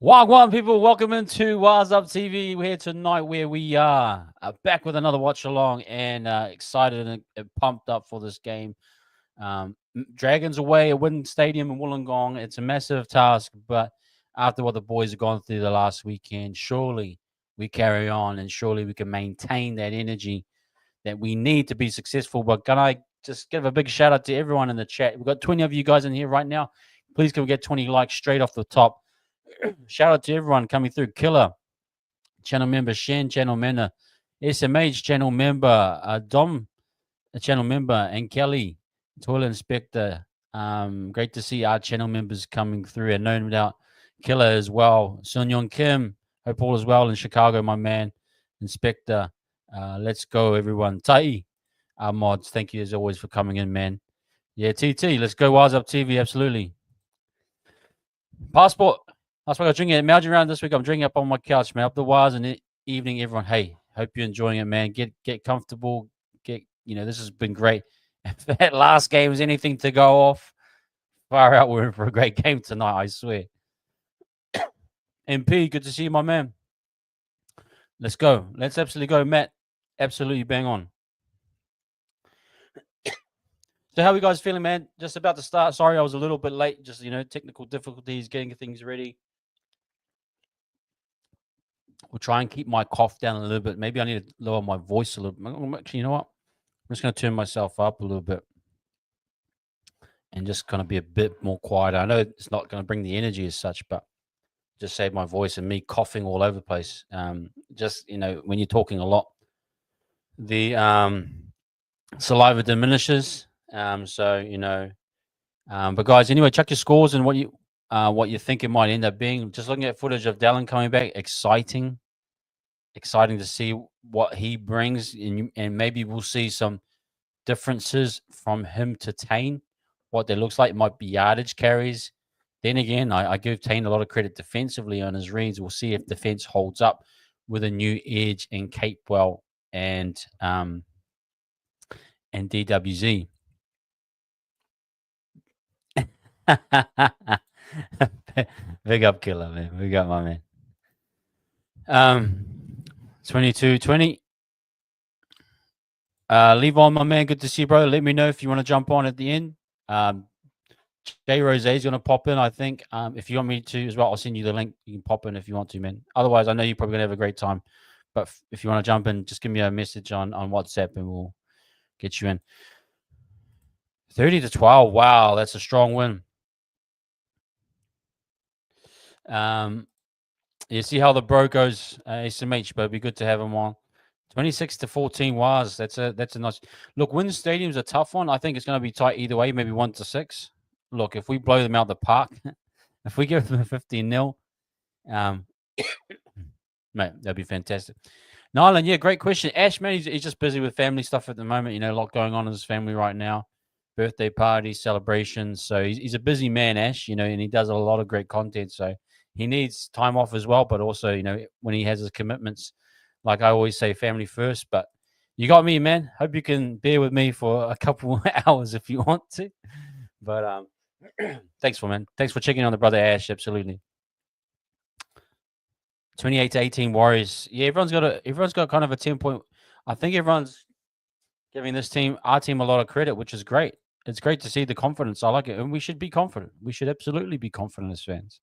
Wagwan people, welcome into Wutv TV. We're here tonight where we are back with another watch along and excited and pumped up for this game. Dragons away at Wind Stadium in Wollongong. It's a massive task, but after what the boys have gone through the last weekend, surely we carry on and surely we can maintain that energy that we need to be successful. But can I just give a big shout out to everyone in the chat? We've got 20 of you guys in here right now. Please can we get 20 likes straight off the top? Shout out to everyone coming through. Killer, channel member, Shen, channel member, SMH, channel member, Dom, a channel member, and Kelly, toilet inspector. Great to see our channel members coming through, and no doubt Killer as well. Sun Young Kim, hope all is well in Chicago, my man. Inspector, let's go, everyone. Tai, our mods, thank you as always for coming in, man. Yeah, TT, let's go. Wutv TV, absolutely. Passport. That's why I got drinking it. Imagine around this week. I'm drinking up on my couch, man. Up the wires in the evening, everyone. Hey, hope you're enjoying it, man. Get comfortable. This has been great. If that last game is anything to go off, far out. We're in for a great game tonight, I swear. MP, good to see you, my man. Let's go. Let's absolutely go, Matt. Absolutely bang on. So how are you guys feeling, man? Just about to start. Sorry, I was a little bit late. Just, technical difficulties, getting things ready. We'll try and keep my cough down a little bit. Maybe I need to lower my voice a little bit. Actually, you know what? I'm just going to turn myself up a little bit and just kind of be a bit more quiet. I know it's not going to bring the energy as such, but just save my voice and me coughing all over the place. When you're talking a lot, the saliva diminishes. But guys, anyway, check your scores and what you think it might end up being. Just looking at footage of Dallin coming back, exciting to see what he brings, and maybe we'll see some differences from him to Tane. What that looks like, it might be yardage carries. Then again, I give Tane a lot of credit defensively on his reads. We'll see if defense holds up with a new edge in Capewell and DWZ. Big up, Killer, man. Big up, my man. 22-20. Levon, my man, good to see you, bro. Let me know if you want to jump on at the end. Jay Rose is going to pop in, I think. If you want me to as well, I'll send you the link. You can pop in if you want to, man. Otherwise, I know you're probably going to have a great time. But if you want to jump in, just give me a message on WhatsApp and we'll get you in. 30-12. Wow, that's a strong win. You see how the bro goes, SMH, but it'd be good to have him on. 26-14 was. That's a nice look. Wind Stadium's a tough one. I think it's going to be tight either way, maybe 1-6. Look, if we blow them out the park, if we give them a 15-0, mate, that'd be fantastic. Nylan, yeah, great question. Ash, man, he's just busy with family stuff at the moment. A lot going on in his family right now. Birthday parties, celebrations. So he's a busy man, Ash, and he does a lot of great content. So he needs time off as well. But also, when he has his commitments, like I always say, family first. But you got me, man. Hope you can bear with me for a couple hours if you want to. But thanks for checking on the brother Ash. Absolutely. 28-18 Warriors. Yeah, everyone's got kind of a 10-point. I think everyone's giving our team a lot of credit, which is great. It's great to see the confidence. I like it, and we should be confident. We should absolutely be confident as fans.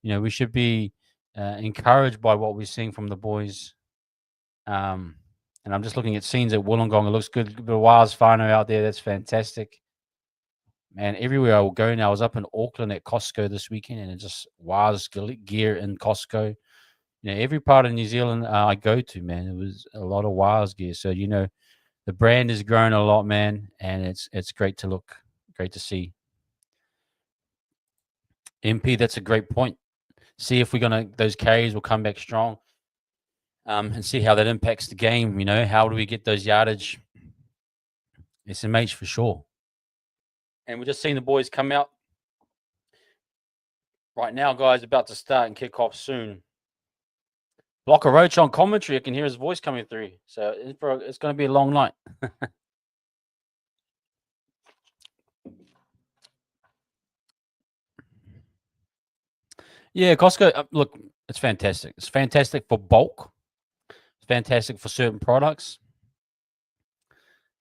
We should be encouraged by what we're seeing from the boys. And I'm just looking at scenes at Wollongong. It looks good. The Wild's Whānau out there. That's fantastic. Man, everywhere I will go now. I was up in Auckland at Costco this weekend, and it just Wild's gear in Costco. Every part of New Zealand I go to, man, it was a lot of Wild's gear. So, the brand has grown a lot, man, and it's great to look, great to see. MP, that's a great point. See if those carries will come back strong, and see how that impacts the game. How do we get those yardage? SMH for sure. And we're just seeing the boys come out right now, guys. About to start and kick off soon. Blocker Roach on commentary. I can hear his voice coming through. So it's going to be a long night. Yeah, Costco. Look, it's fantastic. It's fantastic for bulk. It's fantastic for certain products.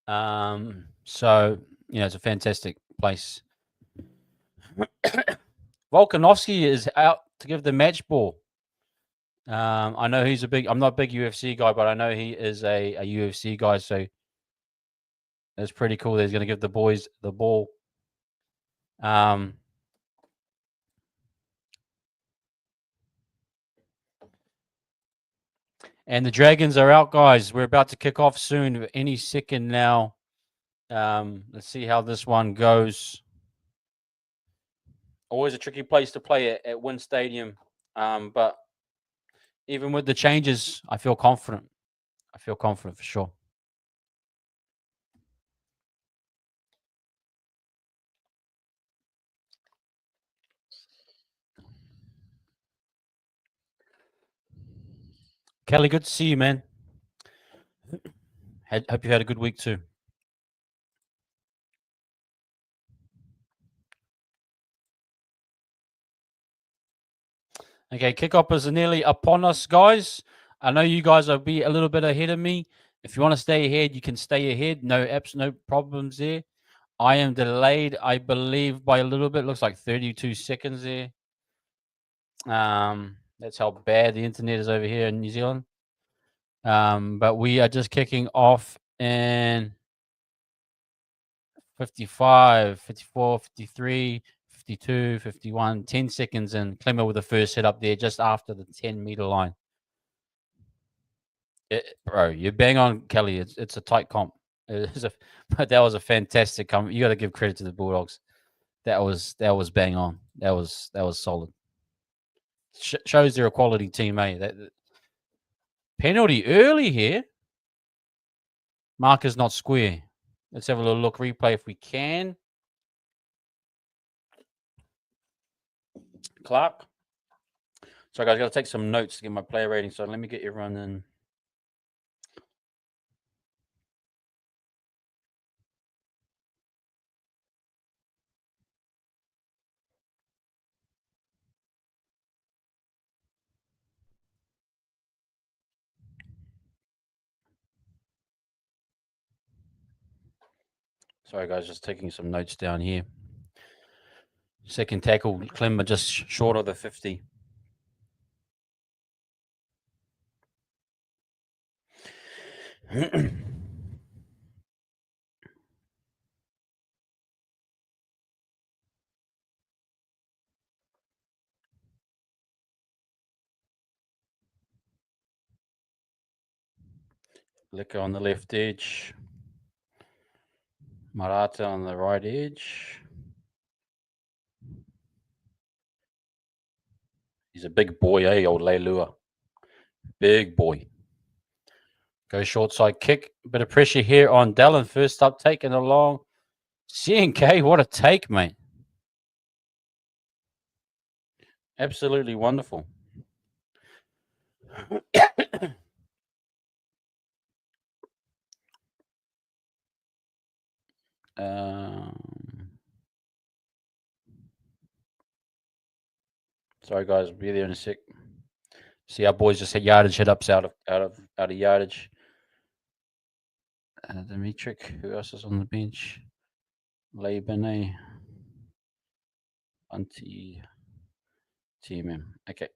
So it's a fantastic place. Volkanovski is out to give the match ball. I know he's I'm not a big UFC guy, but I know he is a UFC guy, so it's pretty cool that he's going to give the boys the ball. And the Dragons are out, guys. We're about to kick off soon, any second now. Let's see how this one goes. Always a tricky place to play at Wynn Stadium, but even with the changes, I feel confident. I feel confident for sure. Kelly, good to see you, man. Hope you had a good week too. Okay, kickoff is nearly upon us, guys. I know you guys will be a little bit ahead of me. If you want to stay ahead, you can stay ahead. No apps, no problems there. I am delayed, I believe, by a little bit. Looks like 32 seconds there. That's how bad the internet is over here in New Zealand. But we are just kicking off in 55, 54, 53, 52, 51, 10 seconds, and Clemmer with the first hit up there just after the 10-meter line. Bro, you're bang on, Kelly. It's a tight comp. But that was a fantastic comp. You got to give credit to the Bulldogs. That was bang on. That was solid. Shows they're a quality team, eh? That penalty early here. Marker's not square. Let's have a little look replay if we can. Clark. Sorry, guys, I got to take some notes to get my player rating. So let me get everyone in. Sorry, guys, just taking some notes down here. Second tackle, Clemmer just short of the 50. Licker on the left edge. Marata on the right edge. He's a big boy, eh, old Leilua. Big boy. Go short side kick. Bit of pressure here on Dallin. First up, taking along. CNK, what a take, mate. Absolutely wonderful. Sorry, guys. Be there in a sec. See, our boys just had yardage hit ups out of yardage. Dimitrik, who else is on the bench? Leibene, Anti, TMM. Okay.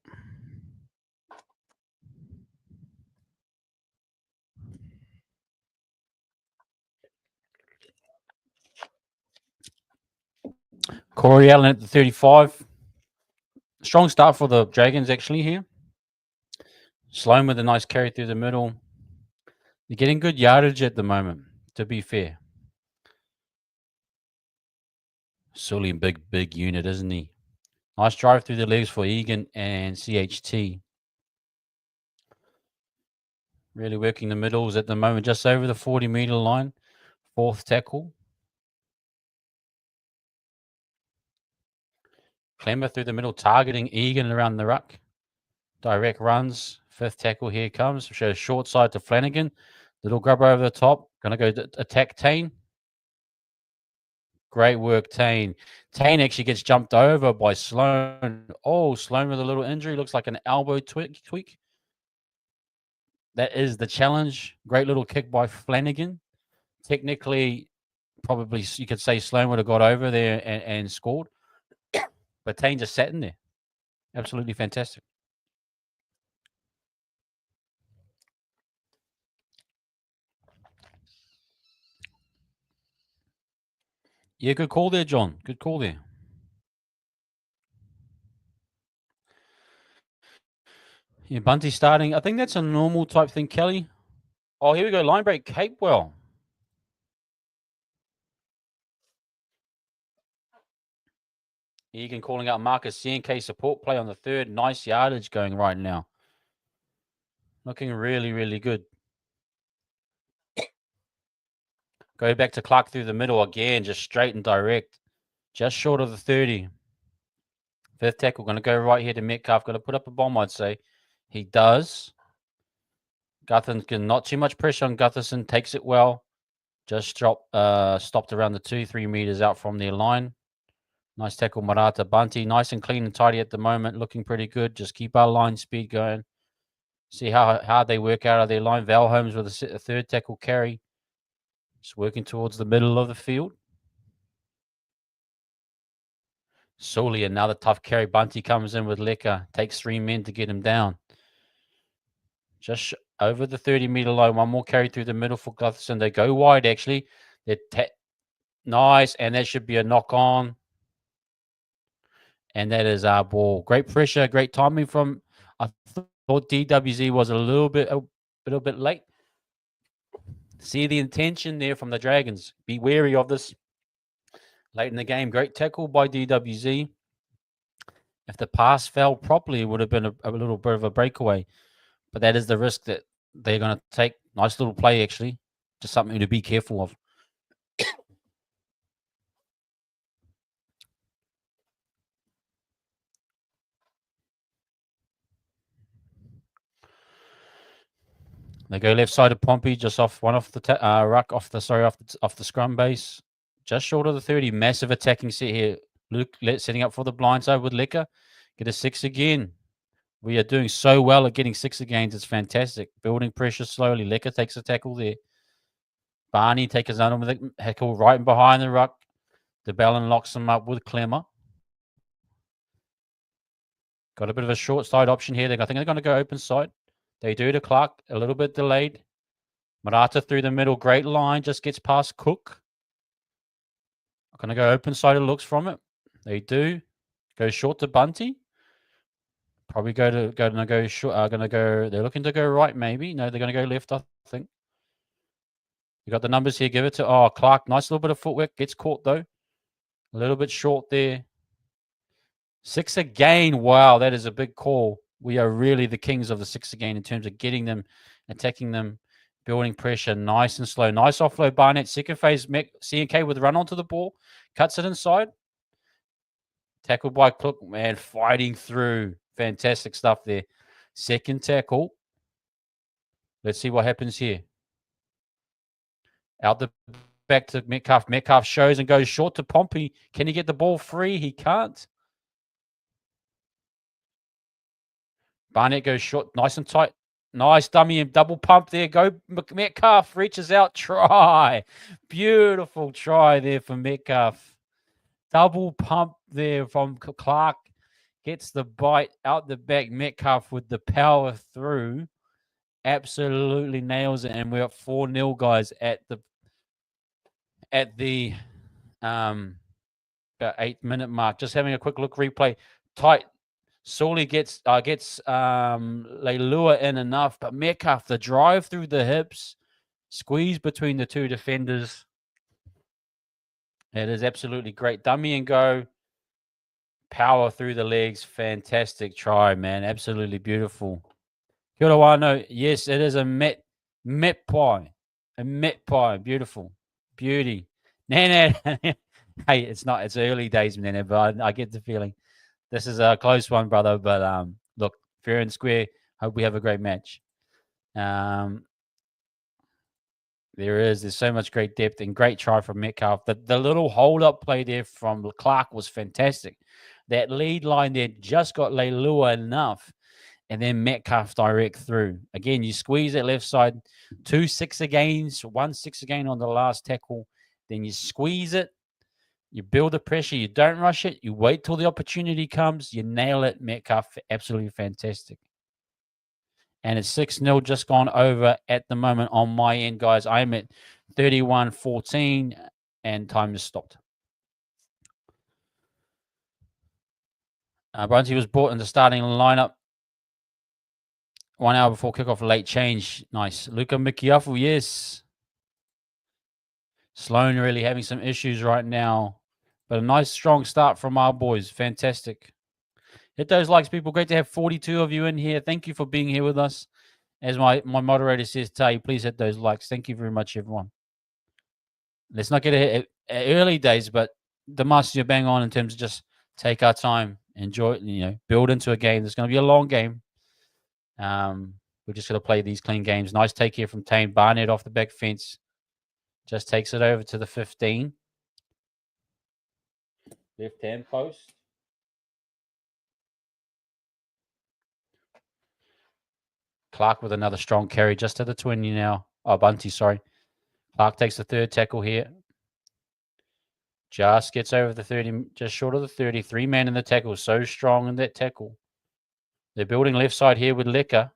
Corey Allen at the 35. Strong start for the Dragons, actually, here. Sloan with a nice carry through the middle. They're getting good yardage at the moment, to be fair. Sully, big unit, isn't he? Nice drive through the legs for Egan and CHT. Really working the middles at the moment, just over the 40-meter line. Fourth tackle. Clemmer through the middle, targeting Egan around the ruck. Direct runs. Fifth tackle here comes. Shows short side to Flanagan. Little grubber over the top. Going to go attack Tane. Great work, Tane. Tane actually gets jumped over by Sloan. Oh, Sloan with a little injury. Looks like an elbow tweak. That is the challenge. Great little kick by Flanagan. Technically, probably you could say Sloan would have got over there and scored. But Tane just sat in there. Absolutely fantastic. Yeah, good call there, John. Good call there. Yeah, Bunty starting. I think that's a normal type thing, Kelly. Oh, here we go. Line break, Capewell. Egan calling out Marcus CNK support play on the third. Nice yardage going right now. Looking really, really good. Go back to Clark through the middle again, just straight and direct. Just short of the 30. Fifth tackle, going to go right here to Metcalf. Going to put up a bomb, I'd say. He does. Gutherson, not too much pressure on Gutherson. Takes it well. Just stopped around the 2-3 meters out from their line. Nice tackle, Marata. Bunty, nice and clean and tidy at the moment. Looking pretty good. Just keep our line speed going. See how hard they work out of their line. Val Holmes with a third tackle carry. Just working towards the middle of the field. Sully, another tough carry. Bunty comes in with Lecker. Takes 3 men to get him down. Just over the 30-meter line. One more carry through the middle for Gutherson. They go wide, actually. They're nice, and that should be a knock-on. And that is our ball. Great pressure, great timing from. I thought DWZ was a little bit late. See the intention there from the Dragons. Be wary of this late in the game. Great tackle by DWZ. If the pass fell properly, it would have been a little bit of a breakaway. But that is the risk that they're going to take. Nice little play, actually. Just something to be careful of. They go left side of Pompey, just off the ruck, off the scrum base, just short of the 30. Massive attacking set here. Luke setting up for the blind side with Lecker. Get a 6 again. We are doing so well at getting 6 again. It's fantastic. Building pressure slowly. Lecker takes a tackle there. Barney takes his own with a tackle right behind the ruck. DeBellin locks him up with Clemmer. Got a bit of a short side option here. I think they're going to go open side. They do to Clark, a little bit delayed. Marata through the middle, great line, just gets past Cook. Going to go open side, it looks from it. They do. Go short to Bunty. Probably go short. They're looking to go right, maybe. No, they're going to go left, I think. You got the numbers here. Give it to Clark. Nice little bit of footwork. Gets caught though. A little bit short there. 6 again. Wow, that is a big call. We are really the kings of the 6 again in terms of getting them, attacking them, building pressure, nice and slow. Nice offload, Barnett. Second phase, CNK with run onto the ball. Cuts it inside. Tackled by Cook, man, fighting through. Fantastic stuff there. Second tackle. Let's see what happens here. Out the back to Metcalf. Metcalf shows and goes short to Pompey. Can he get the ball free? He can't. Barnett goes short, nice and tight. Nice dummy and double pump there. Go Metcalf, reaches out, try. Beautiful try there for Metcalf. Double pump there from Clark. Gets the bite out the back. Metcalf with the power through. Absolutely nails it. And we're at 4-0, guys, at the about 8-minute mark. Just having a quick look replay. Tight. Sully gets Leilua in enough, but Metcalf, the drive through the hips, squeeze between the two defenders. It is absolutely great. Dummy and go. Power through the legs. Fantastic try, man. Absolutely beautiful. Kia ora wano. Yes, it is a met pie. A met pie. Beautiful. Beauty. Nana. Hey, it's not. It's early days, Nana, but I get the feeling. This is a close one, brother. But look, fair and square. Hope we have a great match. There's so much great depth and great try from Metcalf. The little hold up play there from Clark was fantastic. That lead line there just got Leilua enough, and then Metcalf direct through. Again, you squeeze that left side, 2-6 agains, 1-6 again on the last tackle. Then you squeeze it, you build the pressure, you don't rush it, you wait till the opportunity comes, you nail it. Metcalf, absolutely fantastic. And it's 6-0 just gone over at the moment on my end, guys. I'm at 31-14, and time is stopped. Brunty was brought in the starting lineup 1 hour before kickoff, late change. Nice. Luka Mikiafu, yes. Sloan really having some issues right now, but a nice strong start from our boys. Fantastic. Hit those likes, people. Great to have 42 of you in here. Thank you for being here with us. As my moderator says, Tay, please hit those likes. Thank you very much, everyone. Let's not get ahead early days, but the master, you're bang on in terms of just take our time, enjoy, build into a game. There's going to be a long game. We're just going to play these clean games. Nice take here from Tane Barnett off the back fence. Just takes it over to the 15. Left hand post. Clark with another strong carry just to the 20 now. Oh, Bunty, sorry. Clark takes the third tackle here. Just gets over the 30, just short of the 30. 3-man in the tackle. So strong in that tackle. They're building left side here with Lecker.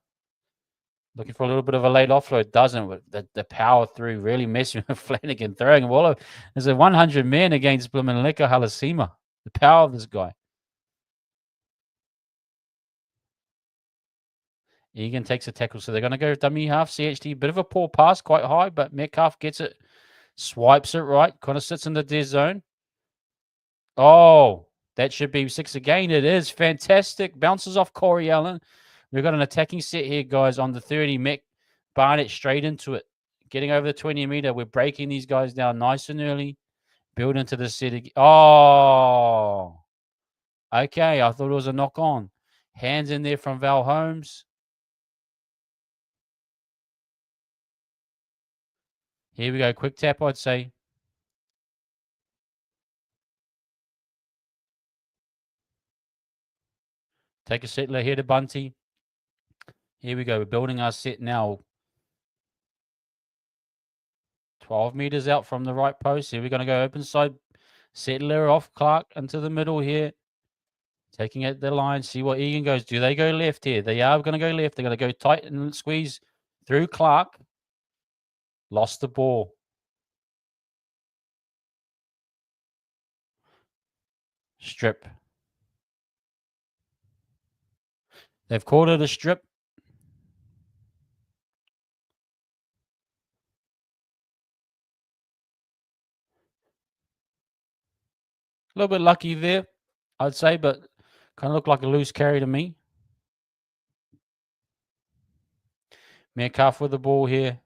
Looking for a little bit of a late offload. Doesn't. The power through really messing with Flanagan. Throwing a wall. There's a 100 men against Blumen Lecker Halasima. The power of this guy. Egan takes a tackle. So they're going to go dummy half. CHT. Bit of a poor pass. Quite high. But Metcalf gets it. Swipes it right. Kind of sits in the dead zone. Oh, that should be 6 again. It is. Fantastic. Bounces off Corey Allen. We've got an attacking set here, guys, on the 30. Mick Barnett straight into it. Getting over the 20-meter. We're breaking these guys down nice and early. Build into the set again. Oh. Okay, I thought it was a knock-on. Hands in there from Val Holmes. Here we go. Quick tap, I'd say. Take a settler here to Bunty. Here we go. We're building our set now. 12 meters out from the right post. Here we're going to go open side. Settler off Clark into the middle here. Taking at the line. See what Egan goes. Do they go left here? They are going to go left. They're going to go tight and squeeze through Clark. Lost the ball. Strip. They've called it a strip. A little bit lucky there, I'd say, but kind of looked like a loose carry to me. Metcalf with the ball here.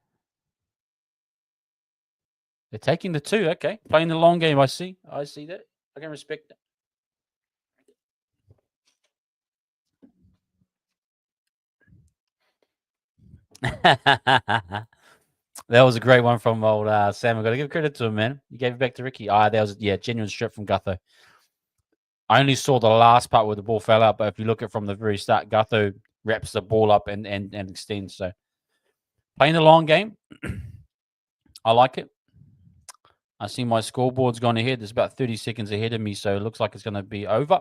They're taking the 2. Okay. Playing the long game. I see that. I can respect that. That was a great one from old Sam. I've got to give credit to him, man. You gave it back to Ricky. That was, genuine strip from Gutho. I only saw the last part where the ball fell out, but if you look at from the very start, Gutho wraps the ball up and extends. So playing the long game. I like it. I see my scoreboard's gone ahead. There's about 30 seconds ahead of me, so it looks like it's going to be over.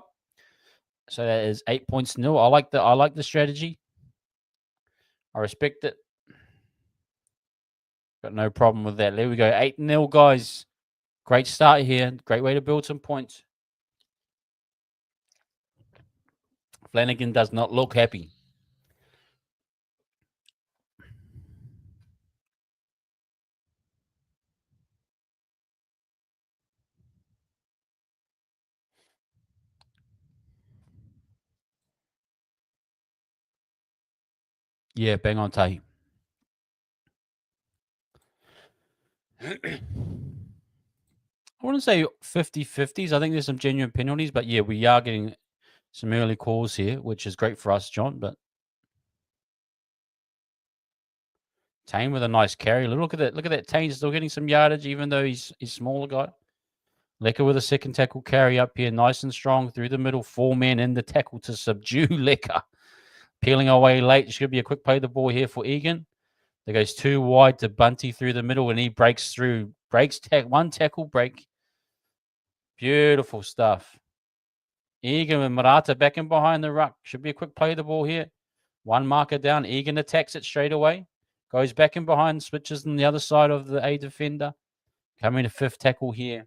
So that is 8 points nil. I like the strategy. I respect it. Got no problem with that. There we go. 8-0, guys. Great start here. Great way to build some points. Flanagan does not look happy. Yeah, bang on, Tahi. I wouldn't say 50-50s. I think there's some genuine penalties, but yeah, we are getting some early calls here, which is great for us, John. But Tane with a nice carry. Look at that. Look at that. Tane still getting some yardage, even though he's smaller guy. Lecker with a second tackle carry up here, nice and strong through the middle. 4 men in the tackle to subdue Lecker. Peeling away late. Should be a quick play the ball here for Egan. There goes 2 wide to Bunty through the middle, and he breaks through. Breaks one tackle break. Beautiful stuff. Egan and Murata back in behind the ruck. Should be a quick play the ball here. One marker down. Egan attacks it straight away. Goes back in behind, switches on the other side of the A defender. Coming to 5th tackle here.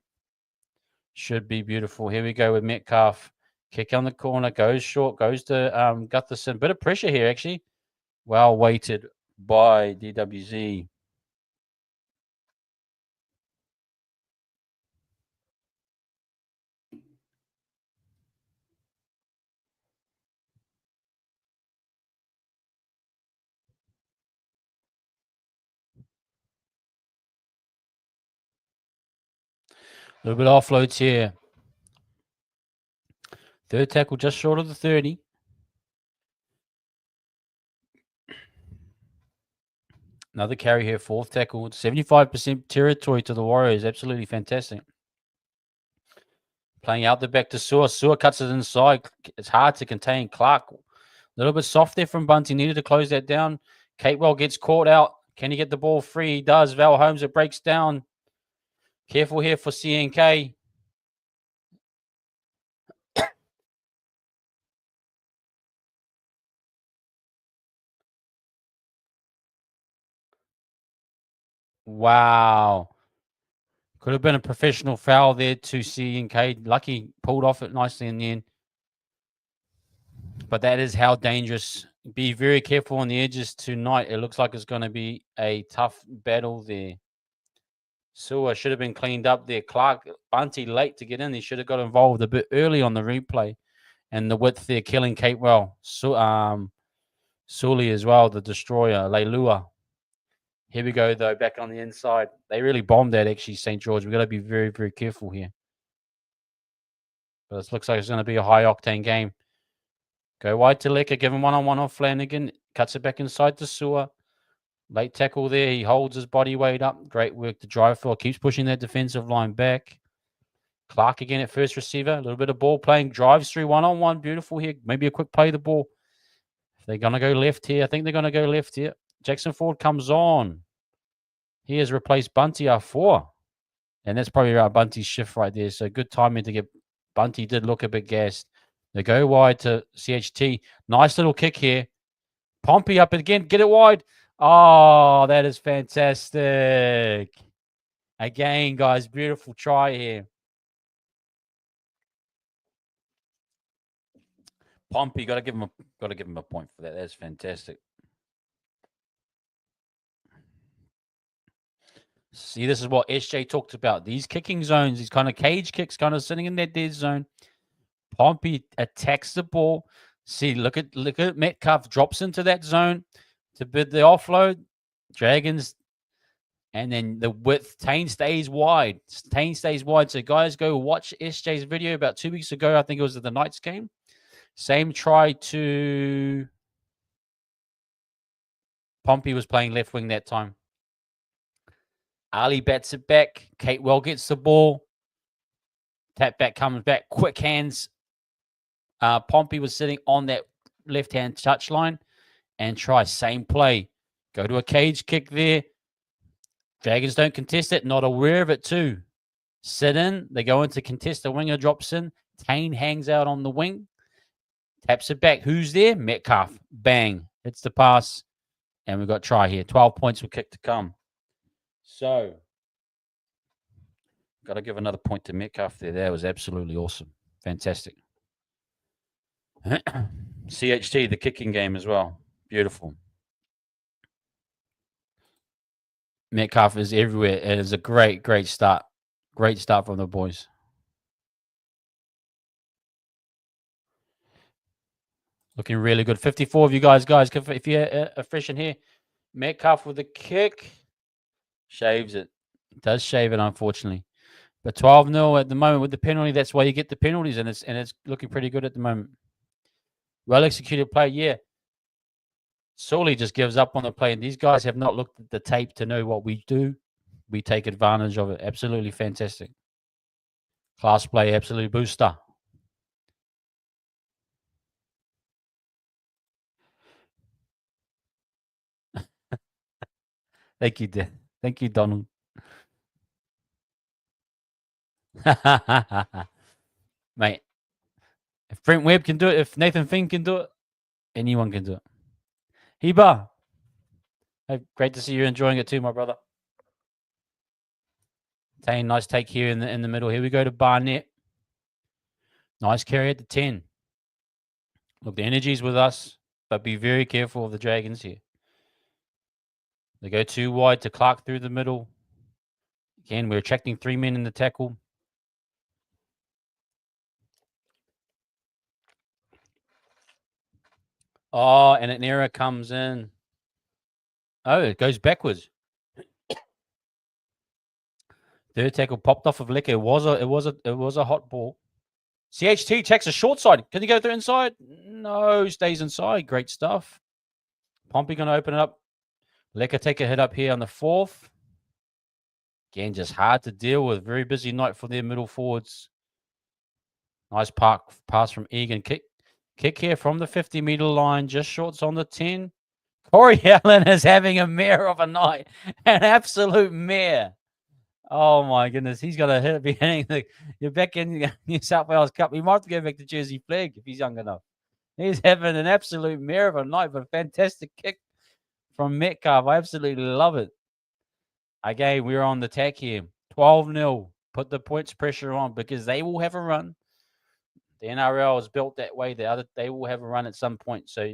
Should be beautiful. Here we go with Metcalf. Kick on the corner. Goes short. Goes to Gutherson. Bit of pressure here, actually. Well weighted by DWZ. A little bit of offloads here. 3rd tackle just short of the 30. Another carry here, 4th tackle. 75% territory to the Warriors. Absolutely fantastic. Playing out the back to Sewer. Sewer cuts it inside. It's hard to contain Clark. A little bit soft there from Bunty. Needed to close that down. Catewell gets caught out. Can he get the ball free? He does. Val Holmes, it breaks down. Careful here for CNK. Wow. Could have been a professional foul there to CNK. Lucky pulled off it nicely in the end. But that is how dangerous. Be very careful on the edges tonight. It looks like it's going to be a tough battle there. Sewer should have been cleaned up there. Clark, Bunty late to get in. He should have got involved a bit early on the replay. And the width there killing Catewell. Sully as well, the destroyer, Leilua. Here we go, though, back on the inside. They really bombed that, actually, St. George. We've got to be very, very careful here. But it looks like it's going to be a high-octane game. Go wide to Lecker, give him one-on-one off Flanagan. Cuts it back inside to Sewer. Late tackle there. He holds his body weight up. Great work to drive for. Keeps pushing that defensive line back. Clark again at first receiver. A little bit of ball playing. Drives through one-on-one. Beautiful here. Maybe a quick play the ball. If they're going to go left here. I think they're going to go left here. Jackson Ford comes on. He has replaced Bunty R4. And that's probably our Bunty's shift right there. So good timing to get Bunty. Did look a bit gassed. They go wide to CHT. Nice little kick here. Pompey up again. Get it wide. Oh, that is fantastic. Again, guys, beautiful try here. Pompey, got to give him a point for that. That's fantastic. See, this is what SJ talked about. These kicking zones, these kind of cage kicks, kind of sitting in that dead zone. Pompey attacks the ball. See, look at Metcalf drops into that zone to bid the offload. Dragons, and then the width. Tane stays wide. Tane stays wide. So guys, go watch SJ's video about 2 weeks ago. I think it was at the Knights game. Same try to Pompey was playing left wing that time. Ali bats it back. Catewell gets the ball. Tap back comes back. Quick hands. Pompey was sitting on that left-hand touch line and try. Same play. Go to a cage kick there. Dragons don't contest it. Not aware of it too. Sit in. They go into contest. The winger drops in. Tane hangs out on the wing. Taps it back. Who's there? Metcalf. Bang. Hits the pass. And we've got try here. 12 points with kick to come. So, got to give another point to Metcalf there. That was absolutely awesome. Fantastic. CHT, the kicking game as well. Beautiful. Metcalf is everywhere. It is a great, great start. Great start from the boys. Looking really good. 54 of you guys, if you're fresh in here. Metcalf with the kick. Shaves it. Does shave it, unfortunately. But 12-0 at the moment with the penalty. That's why you get the penalties, and it's looking pretty good at the moment. Well executed play, yeah. Sully just gives up on the play, and these guys have not looked at the tape to know what we do. We take advantage of it. Absolutely fantastic. Class play, absolute booster. Thank you, Thank you, Donald. Mate, if Brent Webb can do it, if Nathan Finn can do it, anyone can do it. Heba, hey, great to see you enjoying it too, my brother. Tane, nice take here in the middle. Here we go to Barnett. Nice carry at the 10. Look, the energy's with us, but be very careful of the Dragons here. They go too wide to Clark through the middle. Again, we're attracting 3 men in the tackle. Oh, and an error comes in. Oh, it goes backwards. Third tackle popped off of Licker. It was a hot ball. CHT checks a short side. Can he go through inside? No, stays inside. Great stuff. Pompey going to open it up. Licker take a hit up here on the 4th. Again, just hard to deal with. Very busy night for their middle forwards. Nice pass from Egan. Kick here from the 50-meter line. Just shorts on the 10. Corey Allen is having a mare of a night. An absolute mare. Oh, my goodness. He's got to hit be hitting you're back in New South Wales Cup. He might have to go back to Jersey Flag if he's young enough. He's having an absolute mare of a night, but a fantastic kick from Metcalf. I absolutely love it. Again, we're on the attack here. 12-0. Put the points pressure on because they will have a run. The NRL is built that way. They will have a run at some point. So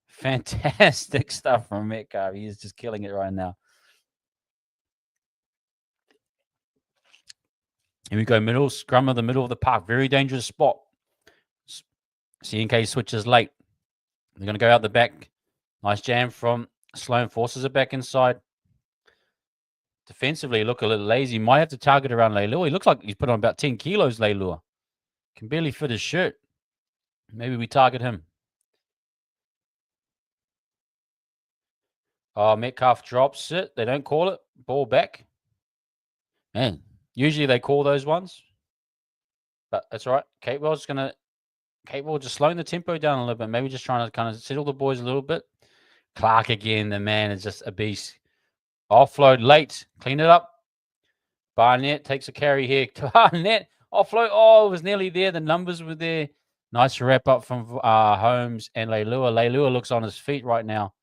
fantastic stuff from Metcalf. He is just killing it right now. Here we go, middle scrum of the middle of the park. Very dangerous spot. CNK switches late. They're going to go out the back. Nice jam from Sloan. Forces it back inside. Defensively, look a little lazy. Might have to target around Leilua. He looks like he's put on about 10 kilos, Leilua. Can barely fit his shirt. Maybe we target him. Oh, Metcalf drops it. They don't call it. Ball back. Man, usually they call those ones. But that's all right. Catewell's just slowing the tempo down a little bit. Maybe just trying to kind of settle the boys a little bit. Clark again. The man is just a beast. Offload late. Clean it up. Barnett takes a carry here. Barnett. Offload. Oh, it was nearly there. The numbers were there. Nice wrap up from Holmes and Leilua. Leilua looks on his feet right now.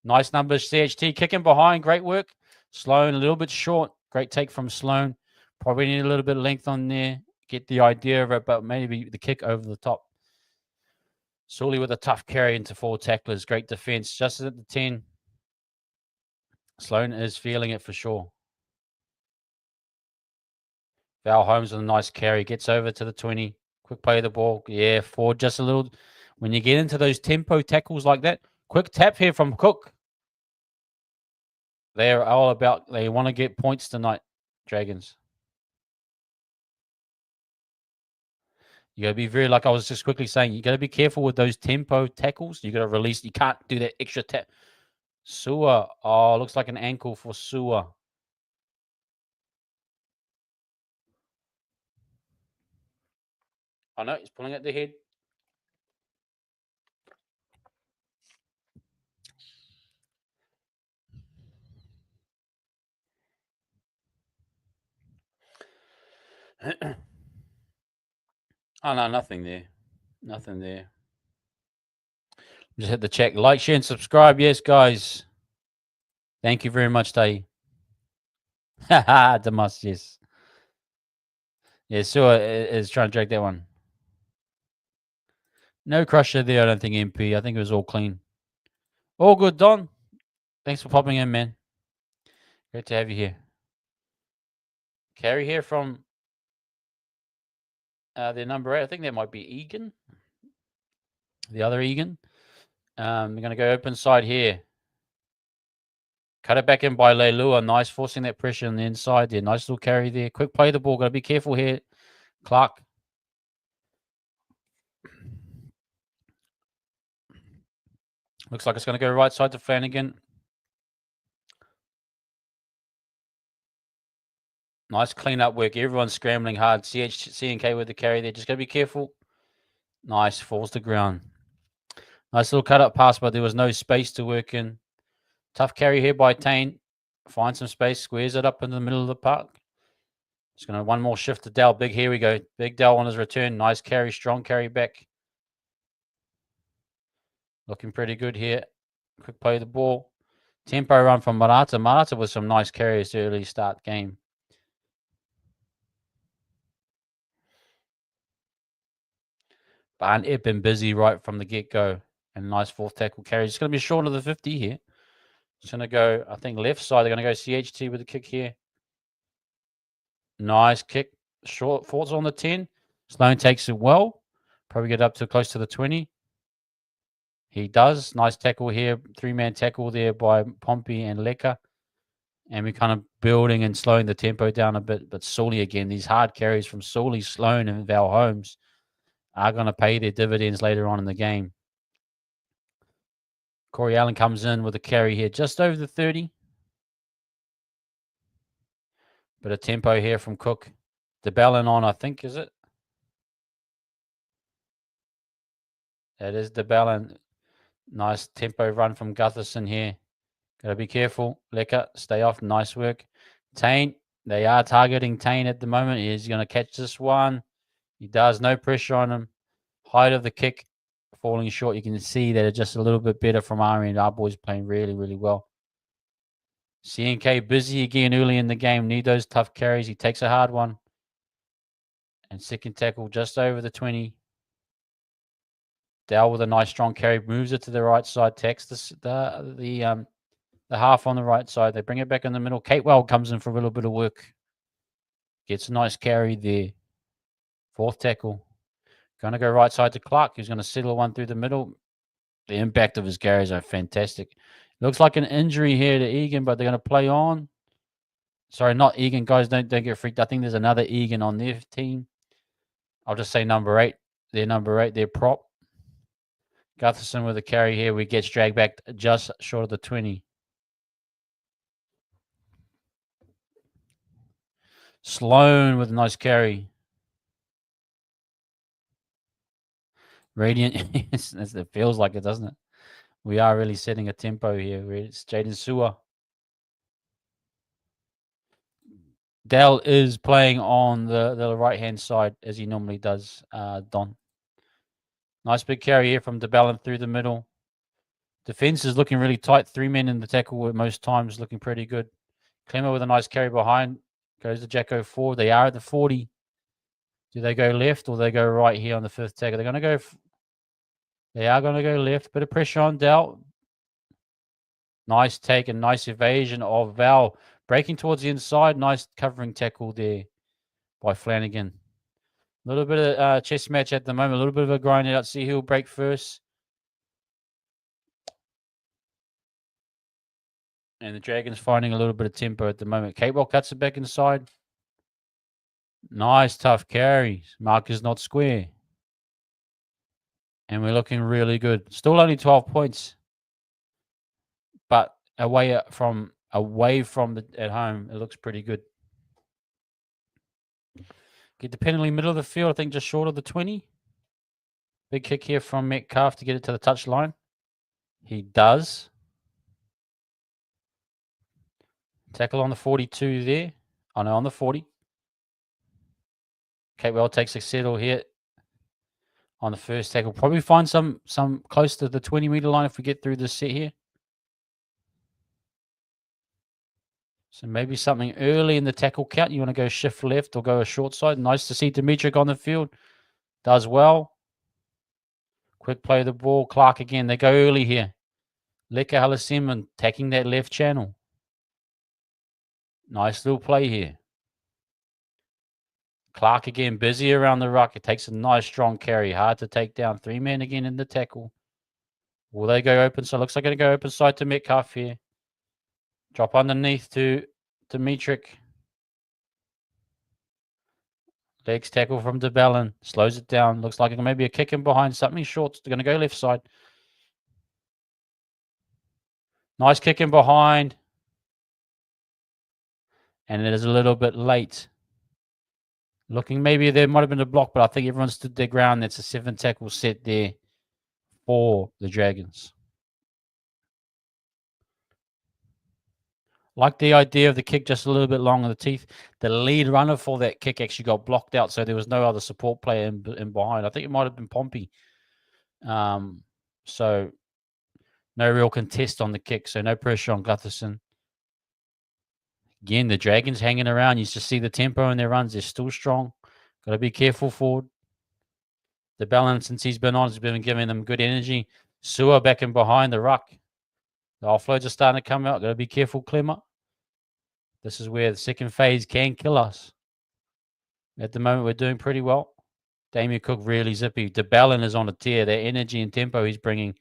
Nice numbers. CHT kicking behind. Great work. Sloan a little bit short. Great take from Sloan. Probably need a little bit of length on there. Get the idea of it, but maybe the kick over the top. Sully with a tough carry into 4 tacklers. Great defense. Just at the 10. Sloan is feeling it for sure. Val Holmes with a nice carry. Gets over to the 20. Quick play of the ball. Yeah, forward just a little. When you get into those tempo tackles like that, quick tap here from Cook. They're all about, they want to get points tonight, Dragons. You got to be very, like I was just quickly saying, you got to be careful with those tempo tackles. You got to release. You can't do that extra tap. Sewer. Oh, looks like an ankle for Sewer. I know, he's pulling at the head. Oh, no, nothing there. Nothing there. Just hit the check. Like, share, and subscribe. Yes, guys. Thank you very much, Tay. Haha, Damas, yes. Yeah, Sewer is trying to drag that one. No crusher there, I don't think, MP. I think it was all clean. All good, Don. Thanks for popping in, man. Great to have you here. Carry here from their number 8. I think that might be Egan. The other Egan. We're going to go open side here. Cut it back in by Leilua. Nice, forcing that pressure on the inside there. Nice little carry there. Quick play the ball. Got to be careful here. Clark. Looks like it's going to go right side to Flanagan. Nice clean-up work. Everyone's scrambling hard. CNK with the carry there. Just got to be careful. Nice. Falls to ground. Nice little cut-up pass, but there was no space to work in. Tough carry here by Tane. Finds some space. Squares it up in the middle of the park. Just going to one more shift to Dell. Big, here we go. Big Dell on his return. Nice carry. Strong carry back. Looking pretty good here. Quick play of the ball. Tempo run from Marata. Marata with some nice carries to early start game. But it been busy right from the get-go. And nice fourth tackle carry. It's going to be short of the 50 here. It's going to go, I think, left side. They're going to go CHT with the kick here. Nice kick. Short. Forts on the 10. Sloan takes it well. Probably get up to close to the 20. He does. Nice tackle here. Three-man tackle there by Pompey and Lecker. And we're kind of building and slowing the tempo down a bit. But Sully again, these hard carries from Sully, Sloan, and Val Holmes are going to pay their dividends later on in the game. Corey Allen comes in with a carry here just over the 30. Bit of tempo here from Cook. DeBellin on, I think, is it? That is DeBellin. Nice tempo run from Gutherson here. Got to be careful. Lecker, stay off. Nice work. Tane, they are targeting Tane at the moment. He's going to catch this one. He does. No pressure on him. Height of the kick falling short. You can see that it's just a little bit better from our end. Our boys playing really, really well. CNK busy again early in the game. Need those tough carries. He takes a hard one. And second tackle just over the 20. Dell with a nice strong carry. Moves it to the right side. Takes the half on the right side. They bring it back in the middle. Catewell comes in for a little bit of work. Gets a nice carry there. Fourth tackle. Going to go right side to Clark. He's going to settle one through the middle. The impact of his carries are fantastic. Looks like an injury here to Egan, but they're going to play on. Sorry, not Egan, guys. Don't get freaked. I think there's another Egan on their team. I'll just say number 8. They're number 8. They're prop. Gutherson with a carry here. We gets dragged back just short of the 20. Sloan with a nice carry. Radiant. It feels like it, doesn't it? We are really setting a tempo here. It's Jaden Sewer. Dell is playing on the right-hand side as he normally does, Don. Nice big carry here from DeBellin through the middle. Defense is looking really tight. 3 men in the tackle at most times, looking pretty good. Clemmer with a nice carry behind. Goes to Jacko forward. They are at the 40. Do they go left or they go right here on the 5th tackle? They're going to go... They are going to go left. Bit of pressure on Dell. Nice take and nice evasion of Val. Breaking towards the inside. Nice covering tackle there by Flanagan. A little bit of chess match at the moment. A little bit of a grind out. See who'll break first. And the Dragons finding a little bit of tempo at the moment. Catewell cuts it back inside. Nice tough carries. Mark is not square. And we're looking really good. Still only 12 points. But away from at home, it looks pretty good. Get the penalty middle of the field, I think just short of the 20. Big kick here from Metcalf to get it to the touch line. He does. Tackle on the 42 there. Oh no, on the 40. Catewell takes a settle here on the first tackle. Probably find some close to the 20-meter line if we get through this set here. So maybe something early in the tackle count. You want to go shift left or go a short side. Nice to see Dimitrik on the field. Does well. Quick play of the ball. Clark again. They go early here. Leka Halasimon taking that left channel. Nice little play here. Clark again, busy around the ruck. It takes a nice strong carry. Hard to take down. 3 men again in the tackle. Will they go open? So it looks like they're going to go open side to Metcalf here. Drop underneath to Dimitrik. Legs tackle from DeBellin. Slows it down. Looks like it may be a kick in behind. Something short. They're going to go left side. Nice kick in behind. And it is a little bit late. Looking maybe there might have been a block, but I think everyone stood their ground. That's a 7 tackle set there for the Dragons. Like the idea of the kick just a little bit long in the teeth. The lead runner for that kick actually got blocked out, so there was no other support player in behind. I think it might have been Pompey. So no real contest on the kick, so no pressure on Gutherson. Again, the Dragons hanging around. You just see the tempo in their runs. They're still strong. Got to be careful forward. The balance since he's been on has been giving them good energy. Sewer back in behind the ruck. The offloads are starting to come out. Got to be careful, Clemmer. This is where the second phase can kill us. At the moment, we're doing pretty well. Damien Cook really zippy. DeBellin is on a tear. The energy and tempo he's bringing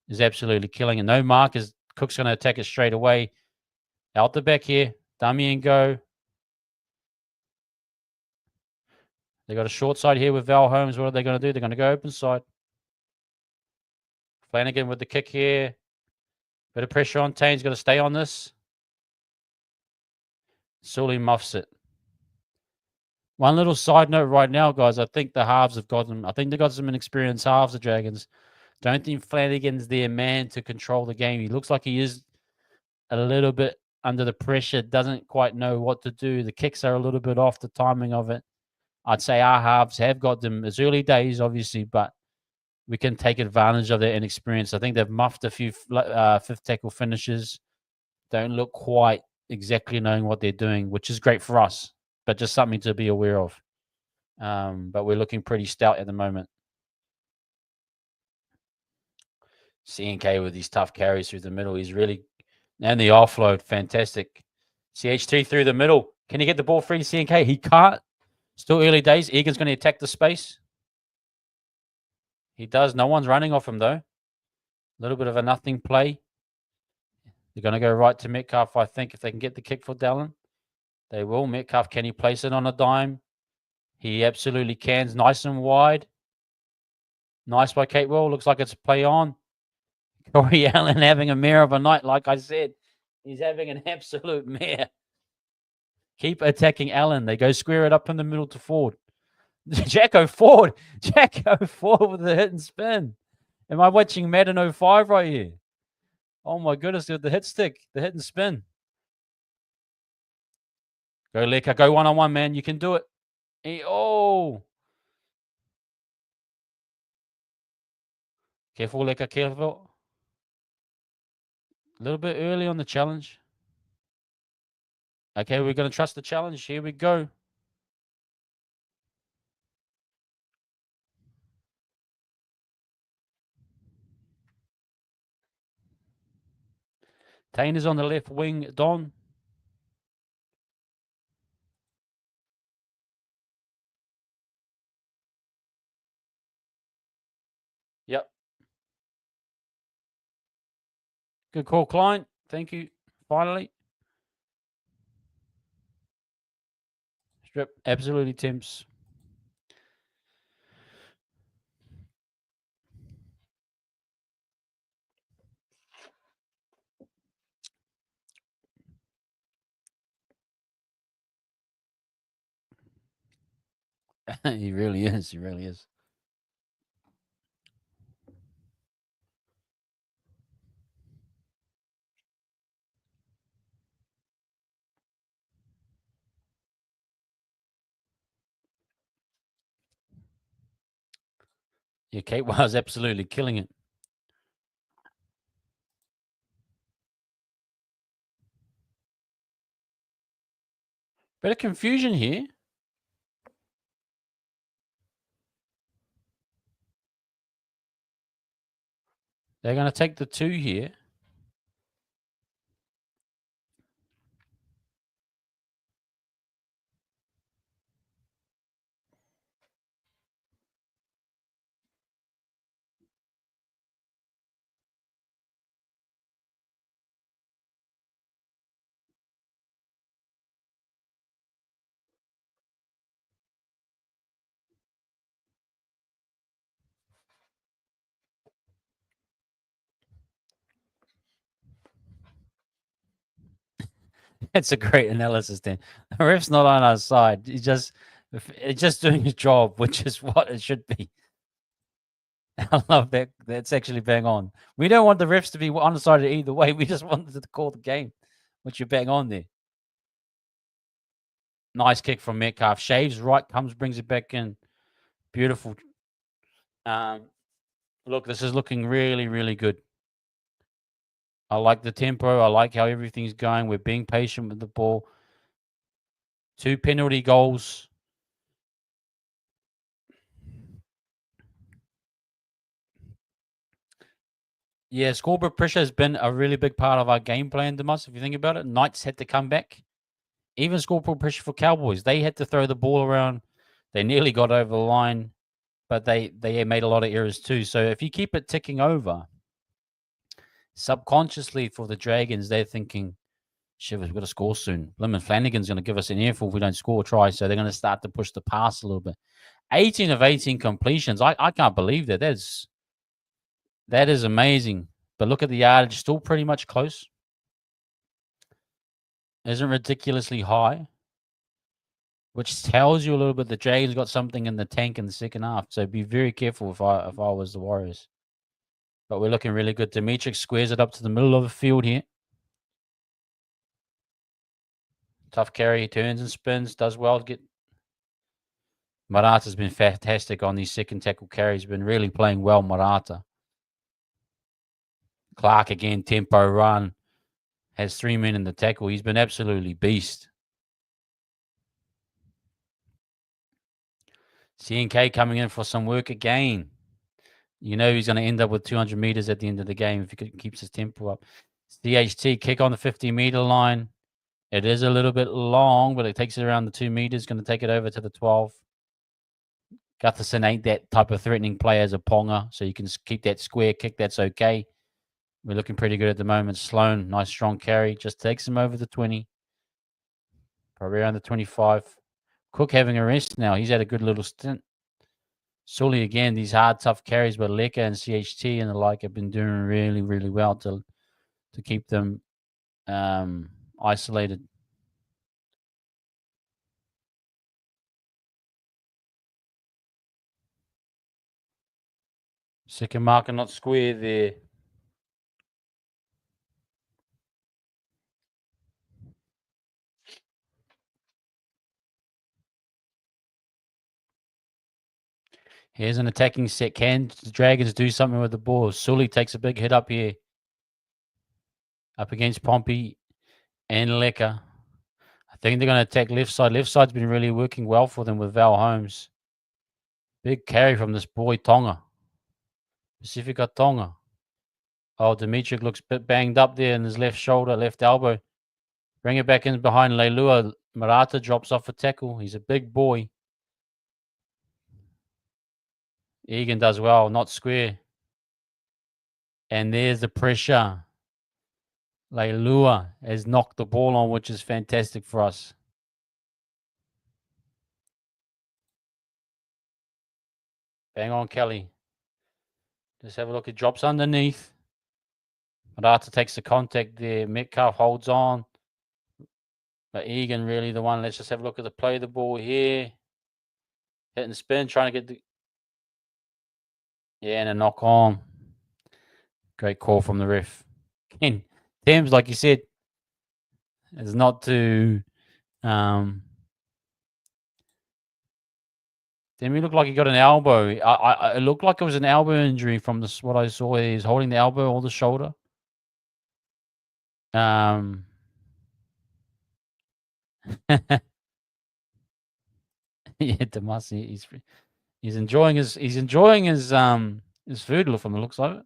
is absolutely killing. And no mark is Cook's going to attack it straight away. Out the back here. Dummy and go. They got a short side here with Val Holmes. What are they going to do? They're going to go open side. Flanagan with the kick here. Bit of pressure on Tane's got to stay on this. Sully muffs it. One little side note right now, guys. I think the halves have got them. I think they got some inexperienced halves, the Dragons. Don't think Flanagan's their man to control the game. He looks like he is a little bit under the pressure, doesn't quite know what to do. The kicks are a little bit off, the timing of it. I'd say our halves have got them. It's early days, obviously, but we can take advantage of their inexperience. I think they've muffed a few fifth tackle finishes. Don't look quite exactly knowing what they're doing, which is great for us, but just something to be aware of. But we're looking pretty stout at the moment. CNK with these tough carries through the middle. He's really, and the offload, fantastic. CH3 through the middle. Can he get the ball free to CNK? He can't. Still early days. Egan's going to attack the space. He does. No one's running off him, though. A little bit of a nothing play. They're going to go right to Metcalf, I think, if they can get the kick for Dallin. They will. Metcalf, can he place it on a dime? He absolutely can. Nice and wide. Nice by Kate Will. Looks like it's a play on. Corey Allen having a mare of a night, like I said. He's having an absolute mare. Keep attacking Allen. They go square it up in the middle to Ford. Jacko Ford. Jacko Ford with the hit and spin. Am I watching Madden 05 right here? Oh my goodness, with the hit stick, the hit and spin. Go Leka, go one-on-one, man. You can do it. Oh. Careful, Leka, careful. A little bit early on the challenge. Okay, we're going to trust the challenge. Here we go. Tane is on the left wing. Don. Yep. Good call, Klein. Thank you. Finally. Strip. Absolutely temps. He really is. He really is. Yeah, Kate was absolutely killing it. Bit of confusion here. They're going to take the 2 here. That's a great analysis, Dan. The ref's not on our side. It's just doing his job, which is what it should be. I love that. That's actually bang on. We don't want the refs to be on the side either way. We just wanted to call the game, which you bang on there. Nice kick from Metcalf. Shaves right, brings it back in. Beautiful. Look, this is looking really, really good. I like the tempo. I like how everything's going. We're being patient with the ball. 2 penalty goals. Yeah, scoreboard pressure has been a really big part of our game plan, Demas. If you think about it, Knights had to come back. Even scoreboard pressure for Cowboys, they had to throw the ball around. They nearly got over the line, but they made a lot of errors too. So if you keep it ticking over, subconsciously for the Dragons, they're thinking, shit, we've got to score soon. Lemon Flanagan's going to give us an earful if we don't score a try. So they're going to start to push the pass a little bit. 18 of 18 completions. I can't believe that. That is amazing. But look at the yardage, still pretty much close. Isn't ridiculously high, which tells you a little bit the Dragons got something in the tank in the second half. So be very careful if I was the Warriors. But we're looking really good. Dimitri squares it up to the middle of the field here. Tough carry, turns and spins, does well to get. Marata's been fantastic on these second tackle carries. Been really playing well, Marata. Clark again, tempo run. Has 3 men in the tackle. He's been absolutely beast. CNK coming in for some work again. You know he's going to end up with 200 meters at the end of the game if he keeps his tempo up. CHT kick on the 50-meter line. It is a little bit long, but it takes it around the 2 meters. Going to take it over to the 12. Gutherson ain't that type of threatening player as a Ponga, so you can keep that square kick. That's okay. We're looking pretty good at the moment. Sloan, nice strong carry. Just takes him over the 20. Probably around the 25. Cook having a rest now. He's had a good little stint. Sully again, these hard, tough carries, but Leka and CHT and the like have been doing really, really well to keep them isolated. Second marker not square there. Here's an attacking set. Can the Dragons do something with the ball? Sully takes a big hit up here. Up against Pompey and Leka. I think they're going to attack left side. Left side's been really working well for them with Val Holmes. Big carry from this boy Tonga. Pacifica Tonga. Oh, Dimitri looks a bit banged up there in his left shoulder, left elbow. Bring it back in behind Leilua. Marata drops off a tackle. He's a big boy. Egan does well, not square. And there's the pressure. Leilua has knocked the ball on, which is fantastic for us. Bang on, Kelly. Just have a look. It drops underneath. Marata takes the contact there. Metcalf holds on. But Egan really the one. Let's just have a look at the play of the ball here. Hit and spin, trying to get the... Yeah, and a knock on. Great call from the ref. Again, Thames, like you said, is not to... Didn't he look like he got an elbow? It looked like it was an elbow injury from this. What I saw. He's holding the elbow or the shoulder. Yeah, Damasi, he's enjoying his food from the looks of it.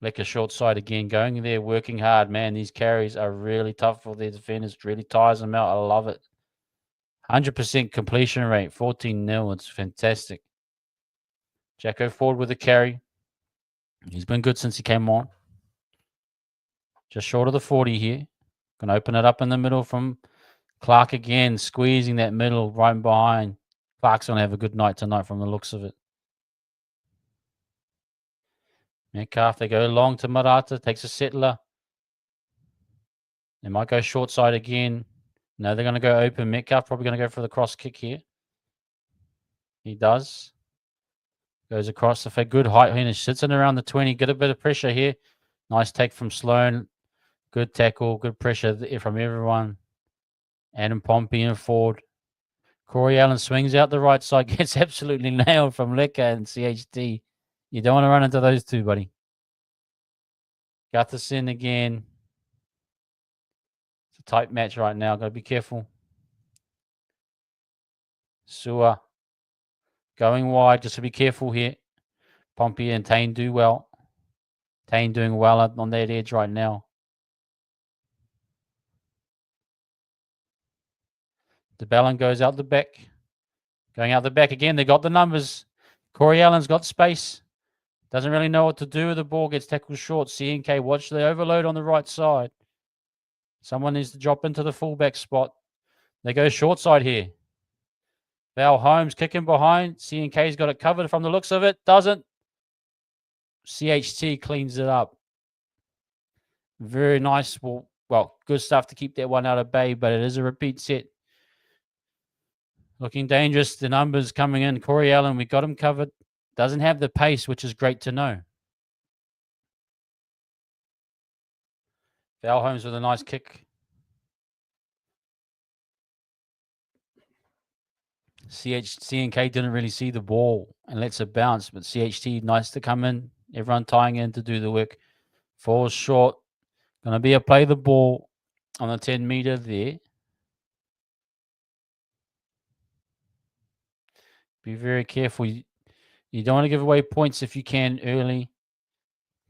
Like a short side again, going there, working hard, man. These carries are really tough for their defenders. It really tires them out. I love it. 100% completion rate, 14-0. It's fantastic. Jacko Ford with the carry. He's been good since he came on. Just short of the 40 here. Going to open it up in the middle from Clark again, squeezing that middle right behind. Clark's going to have a good night tonight from the looks of it. Metcalf, they go long to Murata, takes a settler. They might go short side again. No, they're going to go open. Metcalf probably going to go for the cross kick here. He does. Goes across the fake. Good height finish. Sits in around the 20. Get a bit of pressure here. Nice take from Sloan. Good tackle. Good pressure from everyone. Adam Pompey in forward. Corey Allen swings out the right side. Gets absolutely nailed from Lecker and CHT. You don't want to run into those two, buddy. Gutherson again. It's a tight match right now. Got to be careful. Sewer going wide. Just to be careful here. Pompey and Tane do well. Tane doing well on that edge right now. The Ballon goes out the back. Going out the back again. They got the numbers. Corey Allen's got space. Doesn't really know what to do with the ball. Gets tackled short. CNK, watch the overload on the right side. Someone needs to drop into the fullback spot. They go short side here. Val Holmes kicking behind. CNK's got it covered from the looks of it. Doesn't. CHT cleans it up. Very nice. Well, good stuff to keep that one out of bay, but it is a repeat set. Looking dangerous. The numbers coming in. Corey Allen, we got him covered. Doesn't have the pace, which is great to know. Val Holmes with a nice kick. CNK didn't really see the ball and lets it bounce, but CHT, nice to come in. Everyone tying in to do the work. Falls short. Going to be a play the ball on the 10 meter there. Be very careful. You don't want to give away points if you can early.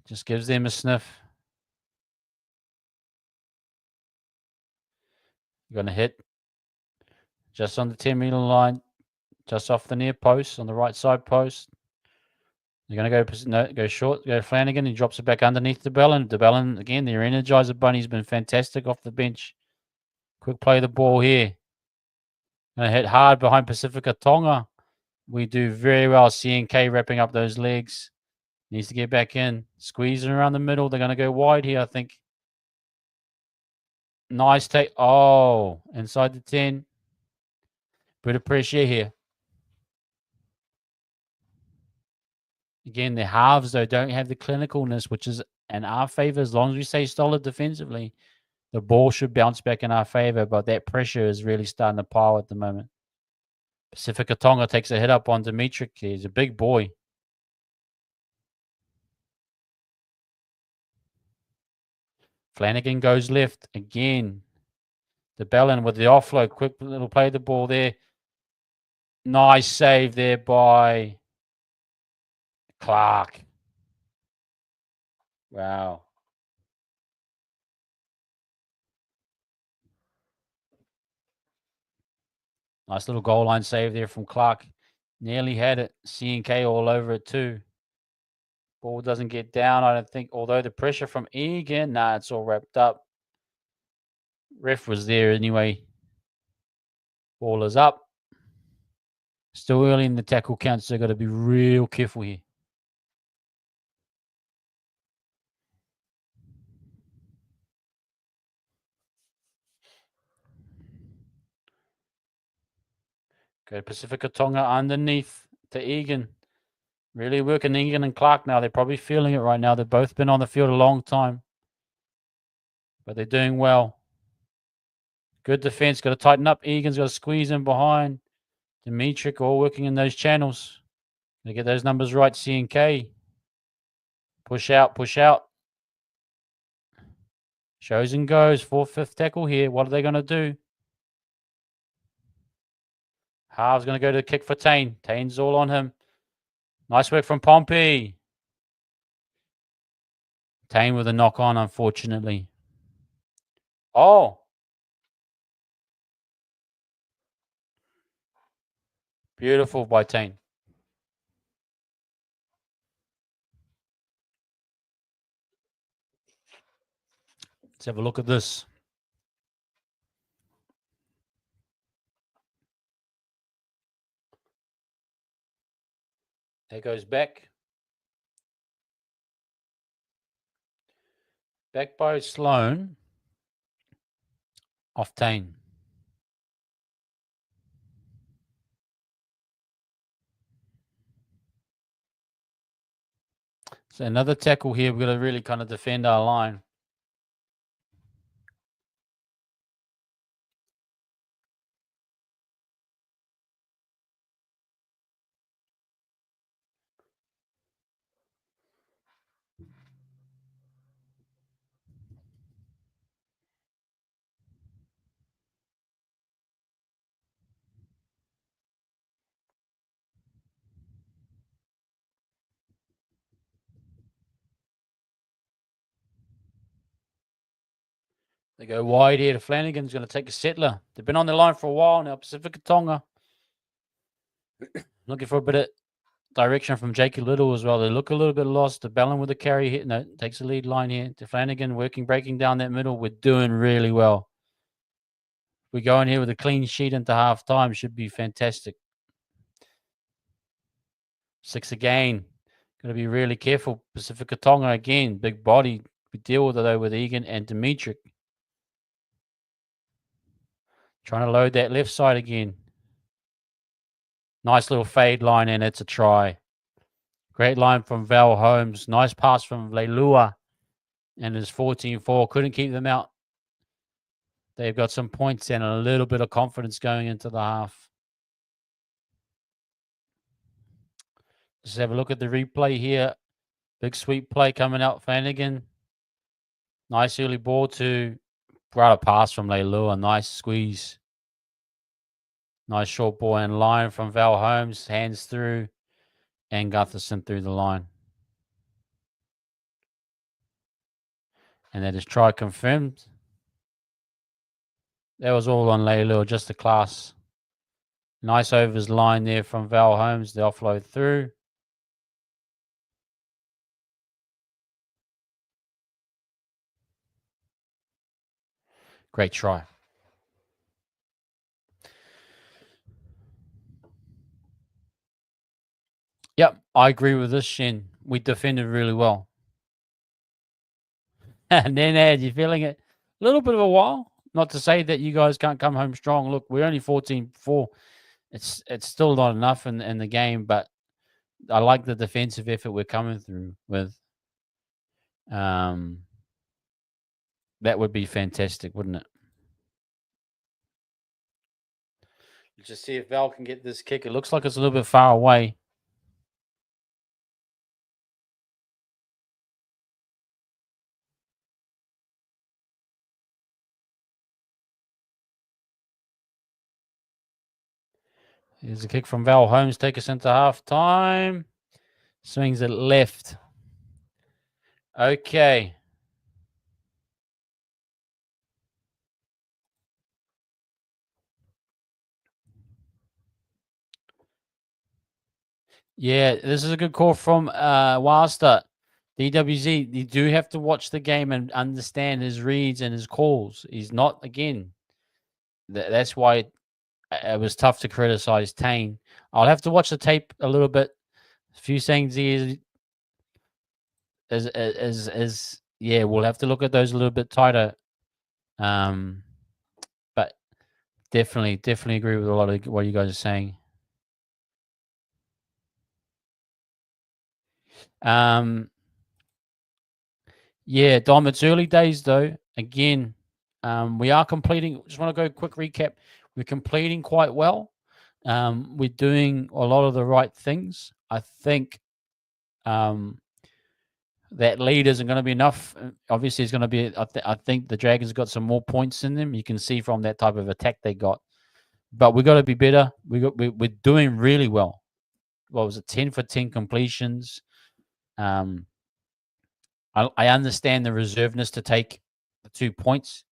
Just gives them a sniff. You're going to hit just on the 10 meter line, just off the near post, on the right side post. They're going to go short, go Flanagan. He drops it back underneath the Bellin. The Bellin, again, their Energizer Bunny's been fantastic off the bench. Quick play the ball here. Going to hit hard behind Pacifica Tonga. We do very well. CNK wrapping up those legs. Needs to get back in. Squeezing around the middle. They're going to go wide here, I think. Nice take. Oh, inside the 10. Bit of pressure here. Again, the halves, though, don't have the clinicalness, which is in our favor. As long as we stay solid defensively, the ball should bounce back in our favor. But that pressure is really starting to pile at the moment. Pacifica Tonga takes a hit up on Dimitri. He's a big boy. Flanagan goes left again. The Bellin with the offload. Quick little play the ball there. Nice save there by Clark. Wow. Nice little goal line save there from Clark. Nearly had it. CNK all over it too. Ball doesn't get down, I don't think. Although the pressure from Egan, nah, it's all wrapped up. Ref was there anyway. Ball is up. Still early in the tackle count, so got to be real careful here. Go Pacifica Tonga underneath to Egan. Really working Egan and Clark now. They're probably feeling it right now. They've both been on the field a long time. But they're doing well. Good defense. Got to tighten up. Egan's got to squeeze in behind. Dimitri all working in those channels. They get those numbers right. CNK. Push out, push out. Shows and goes. 4th, 5th tackle here. What are they going to do? Harv's going to go to the kick for Tane. Tane's all on him. Nice work from Pompey. Tane with a knock on, unfortunately. Oh. Beautiful by Tane. Let's have a look at this. There goes back. Back by Sloan. Off Tane. So another tackle here. We've got to really kind of defend our line. They go wide here to Flanagan's going to take a settler. They've been on the line for a while now. Pacifica Tonga. Looking for a bit of direction from Jakey Little as well. They look a little bit lost. The Bellin with the carry hit. No, takes the lead line here. To Flanagan breaking down that middle. We're doing really well. We go in here with a clean sheet into half time. Should be fantastic. 6 again. Got to be really careful. Pacifica Tonga again. Big body. We deal with it though with Egan and Dimitri. Trying to load that left side again. Nice little fade line, and it's a try. Great line from Val Holmes. Nice pass from Leilua. And it's 14-4. Couldn't keep them out. They've got some points and a little bit of confidence going into the half. Let's have a look at the replay here. Big sweep play coming out. Flanagan. Nice early ball to right a pass from Leilua. Nice squeeze. Nice short ball and line from Val Holmes. Hands through. And Gutherson through the line. And that is try confirmed. That was all on Leilua, just a class. Nice overs line there from Val Holmes. The offload through. Great try. Yep, I agree with this, Shin. We defended really well. And then, Ed, you feeling it? A little bit of a while. Not to say that you guys can't come home strong. Look, we're only 14-4. It's still not enough in the game, but I like the defensive effort we're coming through with. That would be fantastic, wouldn't it? Let's just see if Val can get this kick. It looks like it's a little bit far away. Here's a kick from Val Holmes. Take us into half time. Swings it left. Okay. Yeah, this is a good call from Wasta. DWZ, you do have to watch the game and understand his reads and his calls. He's not, again, that's why it was tough to criticize Tane. I'll have to watch the tape a little bit. A few things here yeah, we'll have to look at those a little bit tighter. But definitely agree with a lot of what you guys are saying. Yeah, Dom, it's early days though. Again, we are completing. Just want to go quick recap. We're completing quite well. We're doing a lot of the right things. I think that lead isn't going to be enough. Obviously, it's going to be. I think the Dragons got some more points in them. You can see from that type of attack they got. But we got to be better. We're doing really well. What was it? 10 for 10 completions. I understand the reservedness to take the 2 points.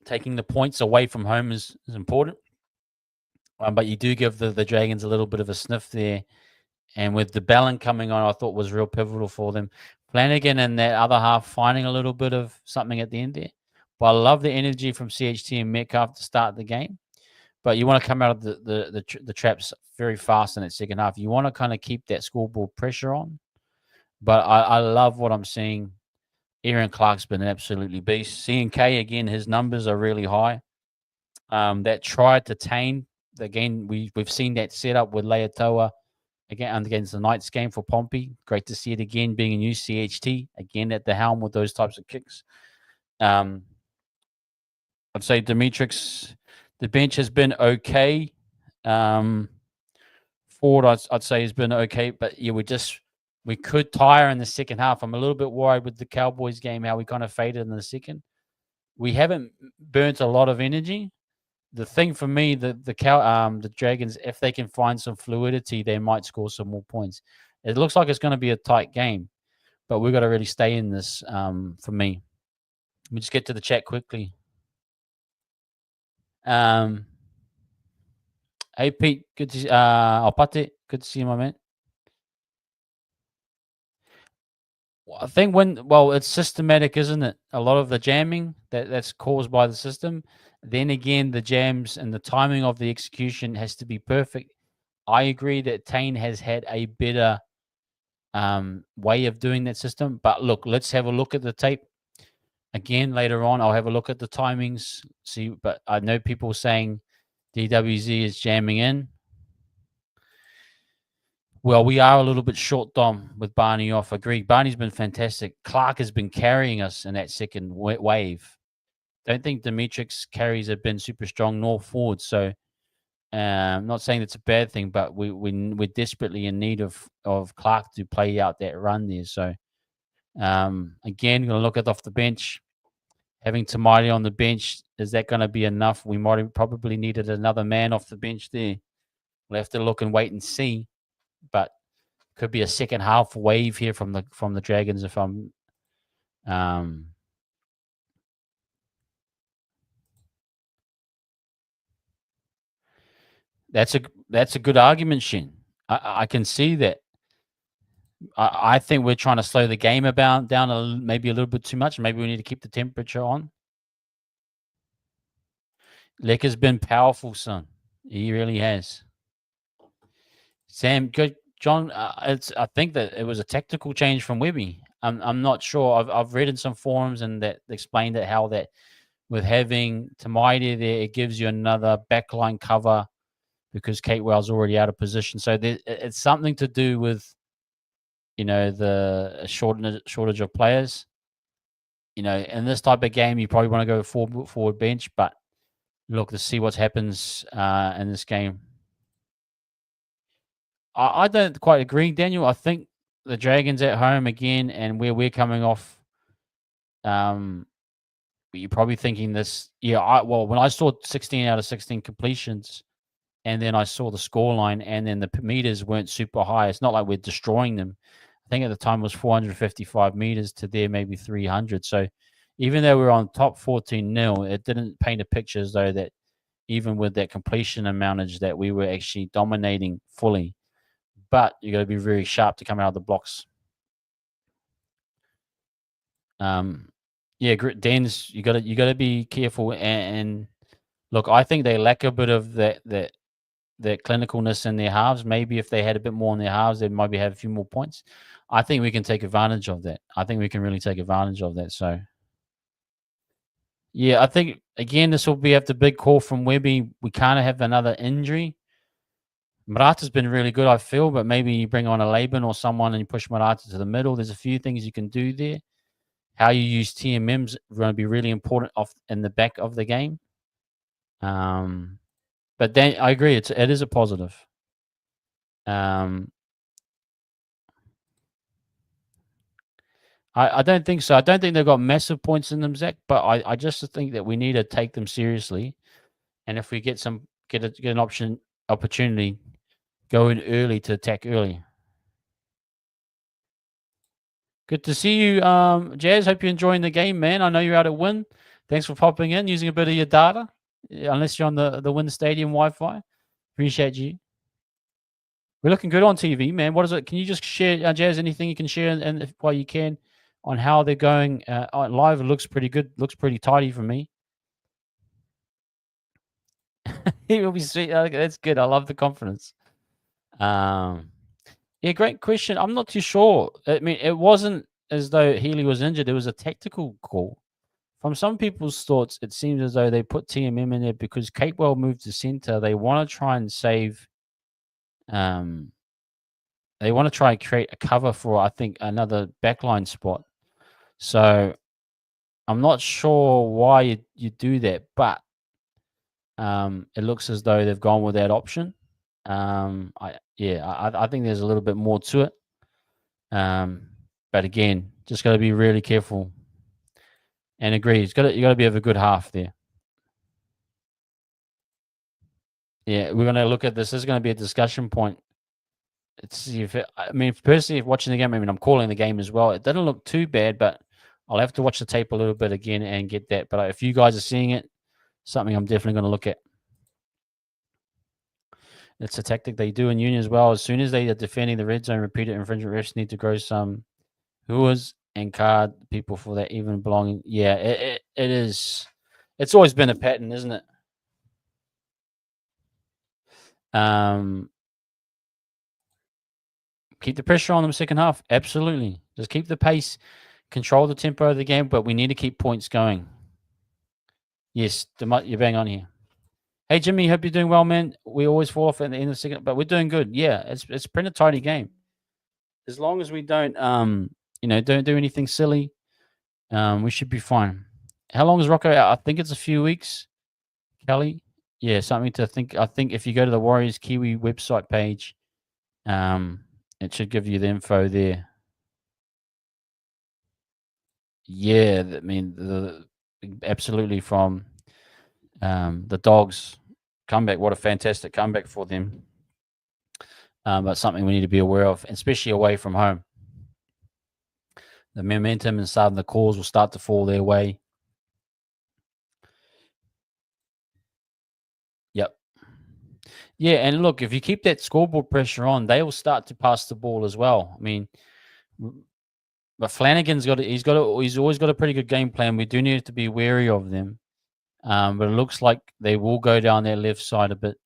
Taking the points away from home is important. But you do give the Dragons a little bit of a sniff there. And with the Bellin coming on, I thought was real pivotal for them. Flanagan and that other half finding a little bit of something at the end there. But I love the energy from CHT and Metcalf to start the game. But you want to come out of the traps very fast in that second half. You want to kind of keep that scoreboard pressure on. But I love what I'm seeing. Aaron Clark's been an absolutely beast. CNK again, his numbers are really high. That try to Tane again, we've seen that set up with Leatoa again against the Knights game for Pompey. Great to see it again, being a new CHT again at the helm with those types of kicks. I'd say Dimitrix, the bench has been okay. Forward, I'd say has been okay, but yeah, we could tire in the second half. I'm a little bit worried with the Cowboys game, how we kind of faded in the second. We haven't burnt a lot of energy. The thing for me, the Dragons, if they can find some fluidity, they might score some more points. It looks like it's going to be a tight game, but we've got to really stay in this. For me, let me just get to the chat quickly. Hey Pete, good to see. Alpate, good to see you, my man. I think it's systematic, isn't it? A lot of the jamming that's caused by the system. Then again, the jams and the timing of the execution has to be perfect. I agree that Tane has had a better way of doing that system. But look, let's have a look at the tape again later on. I'll have a look at the timings. See, but I know people saying DWZ is jamming in. Well, we are a little bit short, Dom, with Barney off. Agree. Barney's been fantastic. Clark has been carrying us in that second wave. Don't think Dimitrix carries have been super strong nor forward. So, I'm not saying it's a bad thing, but we're desperately in need of Clark to play out that run there. So, again, going to look at off the bench. Having Tamati on the bench, is that going to be enough? We might have probably needed another man off the bench there. We'll have to look and wait and see. But could be a second half wave here from the Dragons if I'm that's a good argument, Shin. I can see that. I think we're trying to slow the game down maybe a little bit too much. Maybe we need to keep the temperature on. Lekker's been powerful, son. He really has. Sam, good, John. I think that it was a tactical change from Webby. I'm not sure. I've read in some forums and that explained it how that with having Tamaiti there, it gives you another backline cover because Kate Wells already out of position. So it's something to do with the shortage of players. In this type of game, you probably want to go forward bench, but look to see what happens in this game. I don't quite agree, Daniel. I think the Dragons at home again, and where we're coming off. You're probably thinking this. Yeah, when I saw 16 out of 16 completions, and then I saw the scoreline, and then the meters weren't super high. It's not like we're destroying them. I think at the time it was 455 meters to there maybe 300. So even though we're on top 14-0, it didn't paint a picture as though that even with that completion amountage that we were actually dominating fully. But you got to be very sharp to come out of the blocks. Yeah, Dan's you got to be careful and look. I think they lack a bit of that clinicalness in their halves. Maybe if they had a bit more in their halves, they'd maybe have a few more points. I think we can take advantage of that. I think we can really take advantage of that. So, yeah, I think again this will be after big call from Webby. We can't have another injury. Murata's been really good, I feel, but maybe you bring on a Laban or someone and you push Murata to the middle. There's a few things you can do there. How you use TMMs are going to be really important off in the back of the game. But then I agree, it is a positive. I don't think so. I don't think they've got massive points in them, Zach. But I just think that we need to take them seriously, and if we get an opportunity, go in early to attack early. Good to see you, Jazz. Hope you're enjoying the game, man. I know you're out at Win. Thanks for popping in, using a bit of your data, unless you're on the Win Stadium Wi-Fi. Appreciate you. We're looking good on TV, man. What is it? Can you just share, Jazz, anything you can share, and while you can, on how they're going live? It looks pretty good. Looks pretty tidy for me. It will be sweet. That's good. I love the confidence. Yeah, great question. I'm not too sure. I mean, it wasn't as though Healy was injured. It was a tactical call. From some people's thoughts, it seems as though they put TMM in there because Capewell moved to center. They want to try and save. They want to try and create a cover for, I think, another backline spot. So I'm not sure why you do that, but it looks as though they've gone with that option. I think there's a little bit more to it. But again, just got to be really careful. And agree, you got to be of a good half there. Yeah, we're going to look at this. This is going to be a discussion point. See if personally, if watching the game, I'm calling the game as well. It doesn't look too bad, but I'll have to watch the tape a little bit again and get that. But if you guys are seeing it, something I'm definitely going to look at. It's a tactic they do in Union as well. As soon as they are defending the red zone, repeated infringement, refs need to grow some hooers and card people for that even belonging. Yeah, it is. It's always been a pattern, isn't it? Keep the pressure on them second half. Absolutely. Just keep the pace, control the tempo of the game, but we need to keep points going. Yes, you're bang on here. Hey, Jimmy, hope you're doing well, man. We always fall off at the end of the second, but we're doing good. Yeah, it's been a tidy game. As long as we don't don't do anything silly, we should be fine. How long is Rocco out? I think it's a few weeks, Kelly. Yeah, something to think. I think if you go to the Warriors Kiwi website page, it should give you the info there. Yeah, absolutely from the Dogs comeback. What a fantastic comeback for them. But something we need to be aware of, especially away from home. The momentum and some of the calls will start to fall their way. Yep. Yeah, and look, if you keep that scoreboard pressure on, they will start to pass the ball as well. But Flanagan's he's always got a pretty good game plan. We do need to be wary of them. But it looks like they will go down their left side a bit.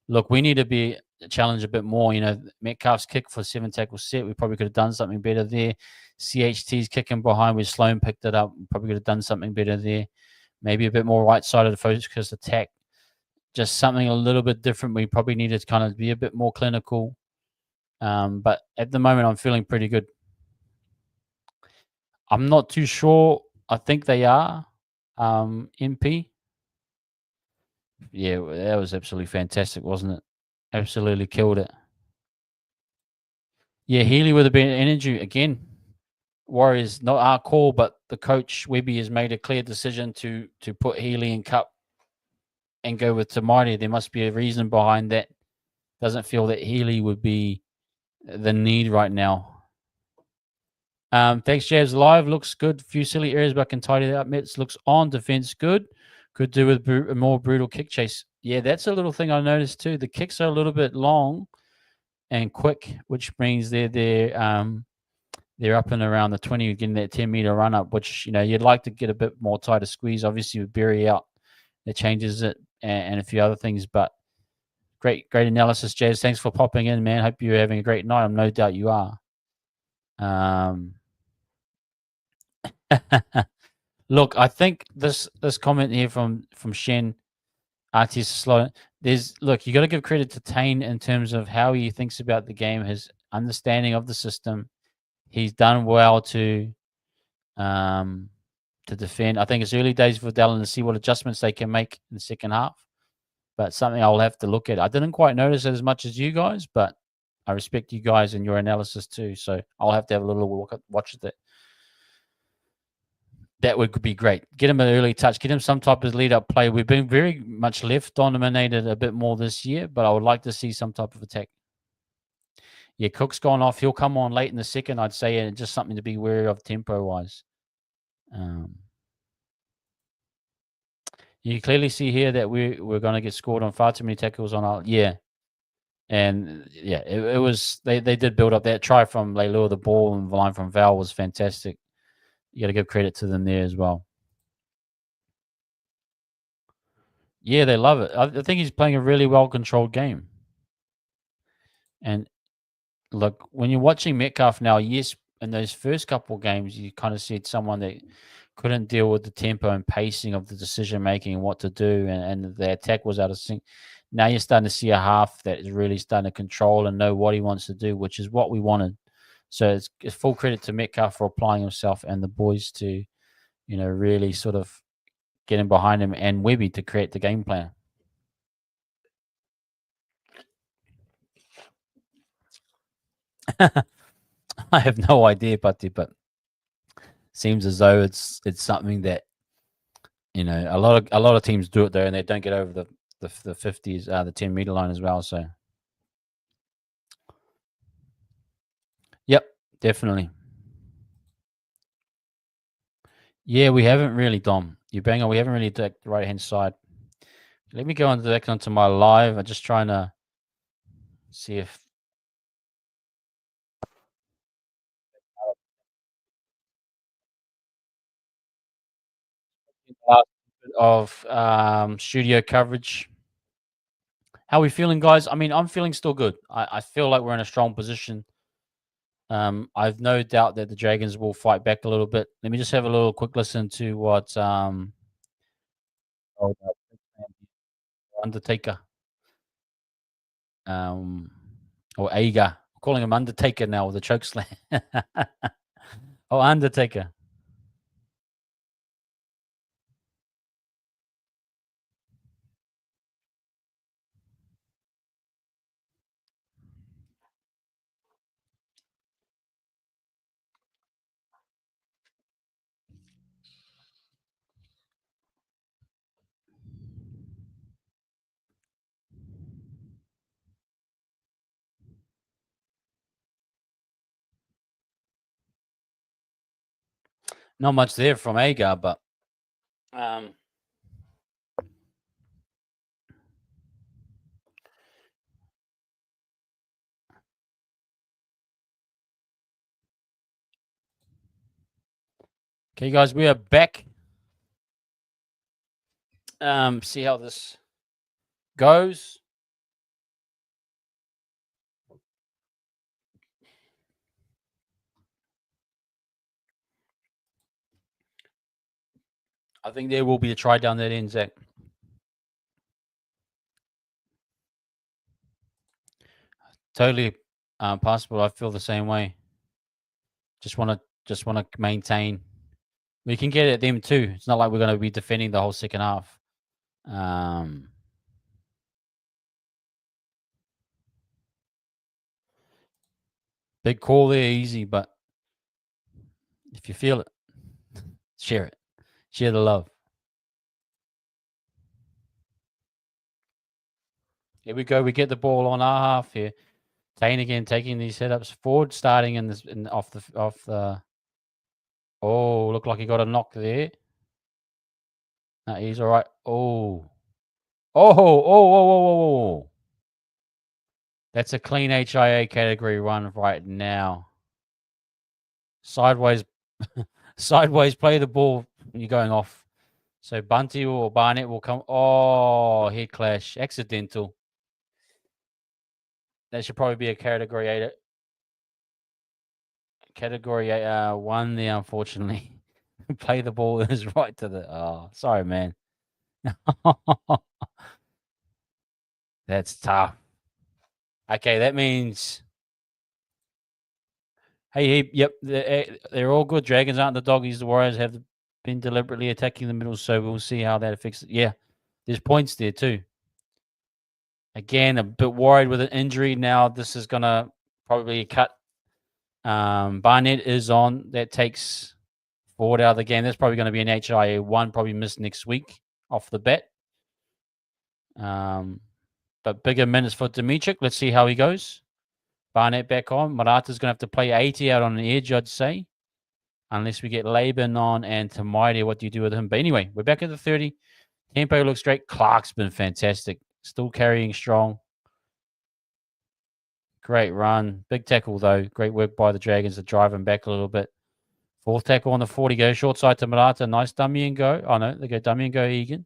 Look, we need to be challenged a bit more. Metcalf's kick for 7 tackle set. We probably could have done something better there. CHT's kicking behind where Sloan picked it up. We probably could have done something better there. Maybe a bit more right-sided focus attack. Just something a little bit different. We probably needed to kind of be a bit more clinical. But at the moment, I'm feeling pretty good. I'm not too sure. I think they are. MP. Yeah, that was absolutely fantastic, wasn't it? Absolutely killed it. Yeah, Healy with a bit of energy again. Warriors, not our call, but the coach Webby has made a clear decision to put Healy in Cup and go with Tamati. There must be a reason behind that. Doesn't feel that Healy would be the need right now. Thanks, Jazz. Live looks good. Few silly areas, but can tidy it up. Mets looks on defense good. Could do with a more brutal kick chase. Yeah, that's a little thing I noticed too. The kicks are a little bit long and quick, which means they're up and around the 20, getting that 10-meter run up, which you'd like to get a bit more tighter squeeze. Obviously, with Berry out, it changes it and a few other things. But great analysis, Jazz. Thanks for popping in, man. Hope you're having a great night. I'm no doubt you are. Look, I think this comment here from Shen, artist slow. You got to give credit to Tane in terms of how he thinks about the game, his understanding of the system. He's done well to defend. I think it's early days for Dallin to see what adjustments they can make in the second half. But something I'll have to look at. I didn't quite notice it as much as you guys, but I respect you guys and your analysis too. So I'll have to have a little watch at that. That would be great. Get him an early touch. Get him some type of lead-up play. We've been very much left dominated a bit more this year, but I would like to see some type of attack. Yeah, Cook's gone off. He'll come on late in the second, I'd say, and just something to be wary of tempo-wise. You clearly see here that we're going to get scored on far too many tackles on our... Yeah. And, yeah, it was... They did build up that try from Leilua. The ball and the line from Val was fantastic. You got to give credit to them there as well. Yeah, they love it. I think he's playing a really well-controlled game. And look, when you're watching Metcalf now, yes, in those first couple of games, you kind of said someone that couldn't deal with the tempo and pacing of the decision making and what to do, and the attack was out of sync. Now you're starting to see a half that is really starting to control and know what he wants to do, which is what we wanted. So it's full credit to Metcalf for applying himself and the boys to, really sort of getting behind him and Webby to create the game plan. I have no idea, Patti, but seems as though it's something that a lot of teams do it there, and they don't get over the 50s, the 10-meter line as well. So, yep, definitely. Yeah, we haven't really, Dom. You bang on. We haven't really done the right hand side. Let me go onto my live. I'm just trying to see if last bit of studio coverage. How are we feeling, guys? I mean, I'm feeling still good. I feel like we're in a strong position. I've no doubt that the Dragons will fight back a little bit. Let me just have a little quick listen to what oh, Undertaker or Aga. I'm calling him Undertaker now with a choke slam. Oh, Undertaker. Not much there from Agar, but um, okay, guys, we are back. See how this goes. I think there will be a try down that end, Zach. Totally possible. I feel the same way. Just want to maintain. We can get at them too. It's not like we're going to be defending the whole second half. Big call there, easy, but if you feel it, share it. Share the love. Here we go. We get the ball on our half here. Tane again taking these setups forward, starting off the. Oh, looked like he got a knock there. No, he's all right. Oh, oh. That's a clean HIA category run right now. Sideways, sideways. Play the ball. You're going off. So Bunty or Barnett will come. Oh, head clash, accidental. That should probably be a category 8. Category 1 there, unfortunately. Play the ball is right to the. Oh, sorry, man. That's tough. Okay, that means. Hey, yep, they're all good. Dragons aren't the doggies. The Warriors have been deliberately attacking the middle, so we'll see how that affects it. Yeah, there's points there too. Again, a bit worried with an injury. Now this is gonna probably cut. Barnett is on. That takes forward out of the game. That's probably going to be an HIA 1, probably missed next week off the bat. But bigger minutes for Dimitrik. Let's see how he goes. Barnett back on. Marata's going to have to play 80 out on the edge, I'd say. Unless we get Laban on and Tamaide, what do you do with him? But anyway, we're back at the 30. Tempo looks great. Clark's been fantastic. Still carrying strong. Great run. Big tackle, though. Great work by the Dragons to drive him back a little bit. Fourth tackle on the 40 go. Short side to Marata. Nice dummy and go. Oh, no. They go dummy and go, Egan.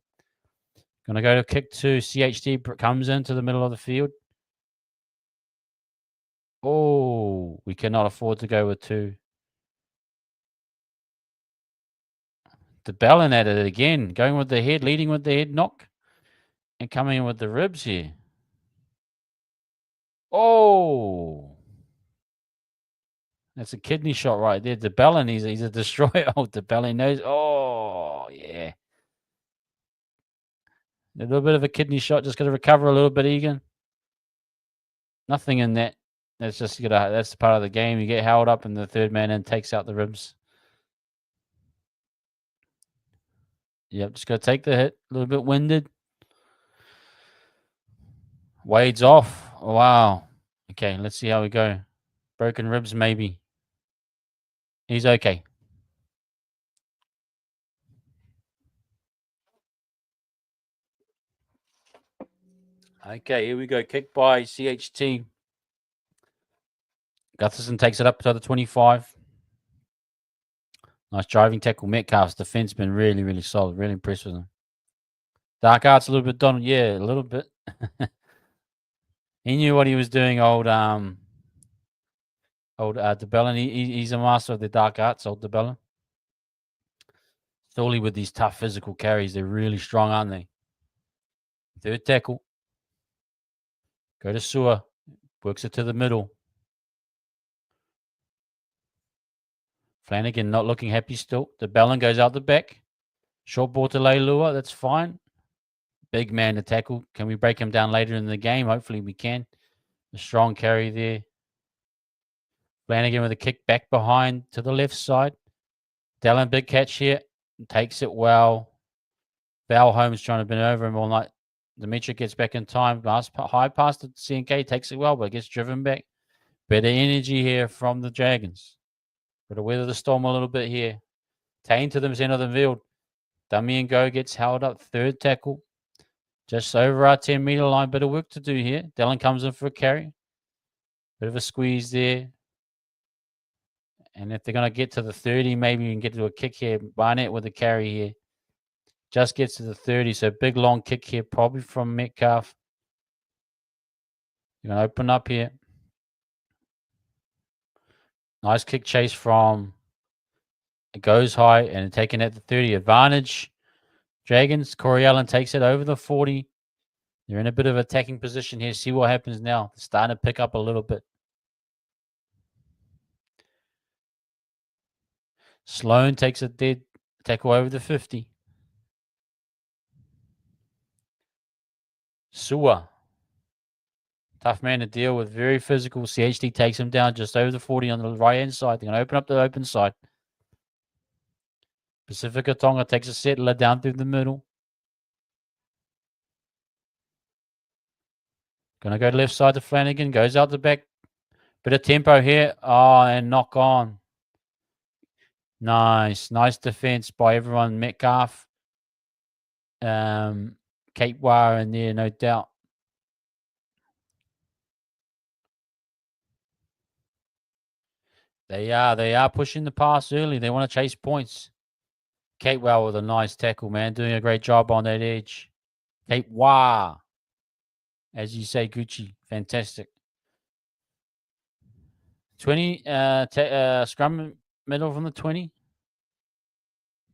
Going to go to kick to CHD. Comes into the middle of the field. Oh, we cannot afford to go with 2. DeBellin at it again, going with the head, leading with the head knock, and coming in with the ribs here. Oh, that's a kidney shot right there. DeBellin, he's a destroyer. Oh, DeBellin knows. Oh, yeah. A little bit of a kidney shot. Just got to recover a little bit, Egan. Nothing in that. That's just that's part of the game. You get held up, and the third man in takes out the ribs. Yep, just got to take the hit. A little bit winded. Wade's off. Wow. Okay, let's see how we go. Broken ribs, maybe. He's okay. Okay, here we go. Kick by CHT. Gutherson takes it up to the 25. Nice driving tackle. Metcalf's defense been really, really solid. Really impressed with him. Dark Arts a little bit, Donald. Yeah, a little bit. He knew what he was doing, old DeBellin. He's a master of the Dark Arts, old DeBellin. Solely with these tough physical carries. They're really strong, aren't they? Third tackle. Go to Sewer. Works it to the middle. Flanagan not looking happy still. DeBellin goes out the back. Short ball to Leilua. That's fine. Big man to tackle. Can we break him down later in the game? Hopefully we can. A strong carry there. Flanagan with a kick back behind to the left side. Dallin, big catch here. Takes it well. Val Holmes trying to bend over him all night. Dimitri gets back in time. High pass to CNK. Takes it well, but gets driven back. Better energy here from the Dragons. Got to weather the storm a little bit here. Tane to the center of the field. Dummy and Go gets held up. Third tackle. Just over our 10-meter line. Bit of work to do here. Dallin comes in for a carry. Bit of a squeeze there. And if they're going to get to the 30, maybe we can get to a kick here. Barnett with a carry here. Just gets to the 30. So big long kick here, probably from Metcalf. You're going to open up here. Nice kick chase from. It goes high and taken at the 30. Advantage. Dragons. Corey Allen takes it over the 40. They're in a bit of attacking position here. See what happens now. They're starting to pick up a little bit. Sloan takes a dead tackle over the 50. Sewer. Tough man to deal with. Very physical. CHD takes him down just over the 40 on the right-hand side. They're going to open up the open side. Pacifica Tonga takes a settler down through the middle. Going to go left side to Flanagan. Goes out the back. Bit of tempo here. Oh, and knock on. Nice. Nice defense by everyone. Metcalf. Kate Wire in there, no doubt. They are pushing the pass early. They want to chase points. Kate Wow with a nice tackle, man. Doing a great job on that edge. Kate Wow. As you say, Gucci. Fantastic. 20, scrum middle from the 20.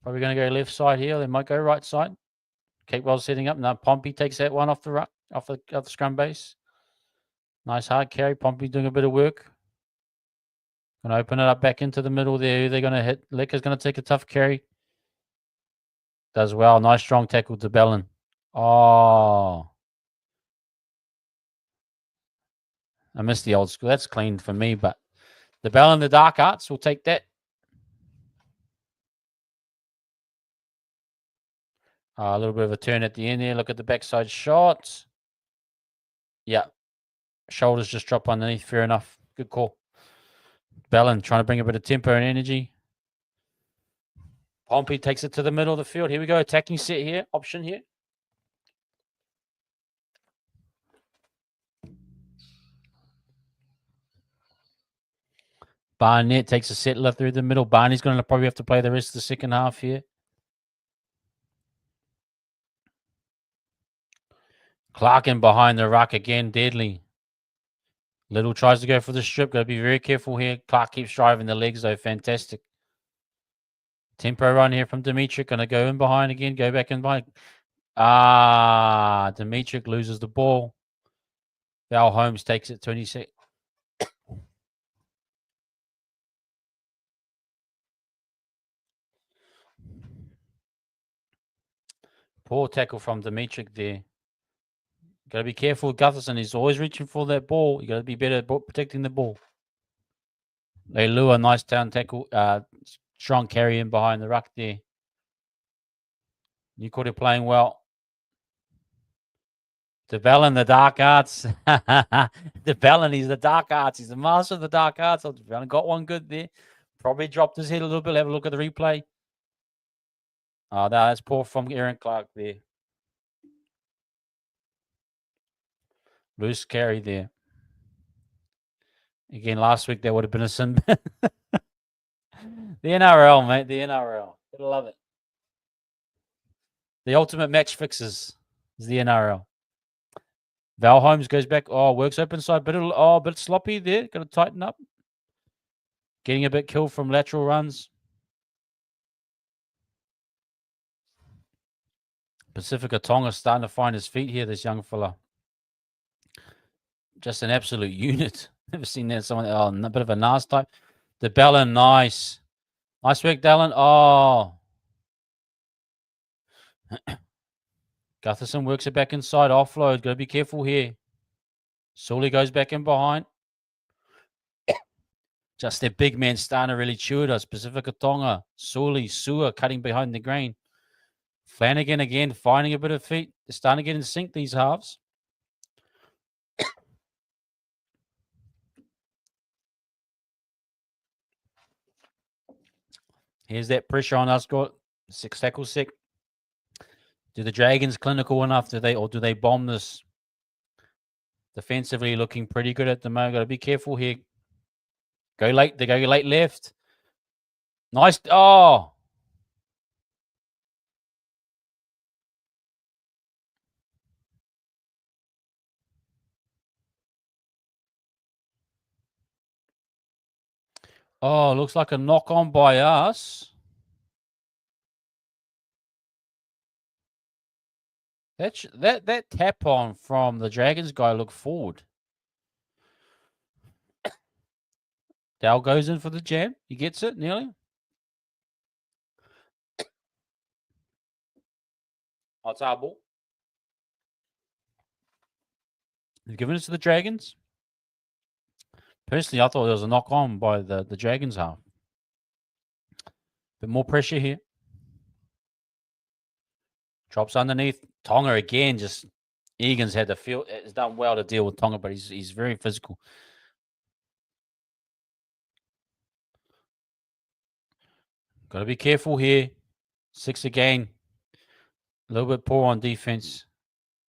Probably going to go left side here. They might go right side. Kate Well's setting up. Now Pompey takes that one off the scrum base. Nice hard carry. Pompey doing a bit of work. Going to open it up back into the middle there. Who they're going to hit? Lecker's going to take a tough carry. Does well. Nice strong tackle to Bellin. Oh. I missed the old school. That's clean for me, but the Bellin, the Dark Arts, will take that. A little bit of a turn at the end there. Look at the backside shot. Yeah. Shoulders just drop underneath. Fair enough. Good call. Bellin trying to bring a bit of tempo and energy. Pompey takes it to the middle of the field. Here we go. Attacking set here. Option here. Barnett takes a settler through the middle. Barney's going to probably have to play the rest of the second half here. Clark in behind the ruck again. Deadly. Little tries to go for the strip. Got to be very careful here. Clark keeps driving the legs, though. Fantastic. Tempo run here from Dimitri. Going to go in behind again. Go back in behind. Dimitri loses the ball. Val Holmes takes it 26. Poor tackle from Dimitri there. Got to be careful with Gutherson. He's always reaching for that ball. You got to be better at protecting the ball. Leilua, nice down tackle. Strong carry in behind the ruck there. Newcourt playing well. DeBellin, the dark arts. DeBellin, he's the dark arts. He's the master of the dark arts. DeBellin got one good there. Probably dropped his head a little bit. Have a look at the replay. Oh, no, that's poor from Aaron Clark there. Loose carry there. Again, last week there would have been a sin. The NRL, mate. The NRL. Gotta love it. The ultimate match fixes is the NRL. Val Holmes goes back. Oh, works open side. Bit sloppy there. Got to tighten up. Getting a bit killed from lateral runs. Pacifica Tonga starting to find his feet here, this young fella. Just an absolute unit. Never seen that. Someone, a bit of a Nas type. DeBellin, nice. Nice work, Dallin. Oh. Gutherson works it back inside. Offload. Got to be careful here. Sully goes back in behind. Just their big man starting to really chew at us. Pacifica Tonga. Sully, Sua cutting behind the grain. Flanagan again, finding a bit of feet. They're starting to get in sync, these halves. Here's that pressure on us. Got 6 tackles sick. Do the Dragons clinical enough? Do they bomb this? Defensively looking pretty good at the moment. Got to be careful here. Go late. They go late left. Nice. Oh. Oh, looks like a knock on by us. That tap on from the Dragons guy looked forward. Dal goes in for the jam. He gets it nearly. Oh, it's our ball. They've given it to the Dragons. Personally, I thought there was a knock on by the Dragons half. Bit more pressure here. Drops underneath. Tonga again. Just Egan's had the feel. Has done well to deal with Tonga, but he's very physical. Got to be careful here. 6 again. A little bit poor on defense.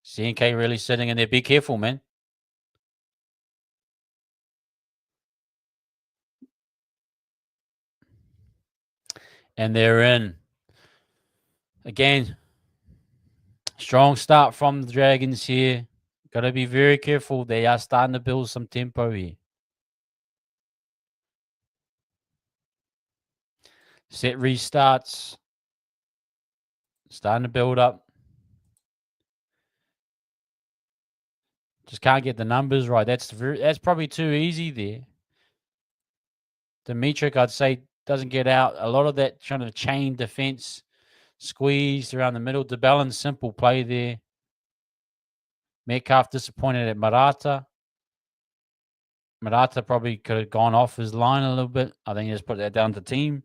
CNK really sitting in there. Be careful, man. And they're in. Again, strong start from the Dragons here. Got to be very careful. They are starting to build some tempo here. Set restarts. Starting to build up. Just can't get the numbers right. That's probably too easy there. Dimitri, I'd say, doesn't get out. A lot of that trying to chain defense, squeezed around the middle. DeBellin, simple play there. Metcalf disappointed at Marata. Marata probably could have gone off his line a little bit. I think he just put that down to team.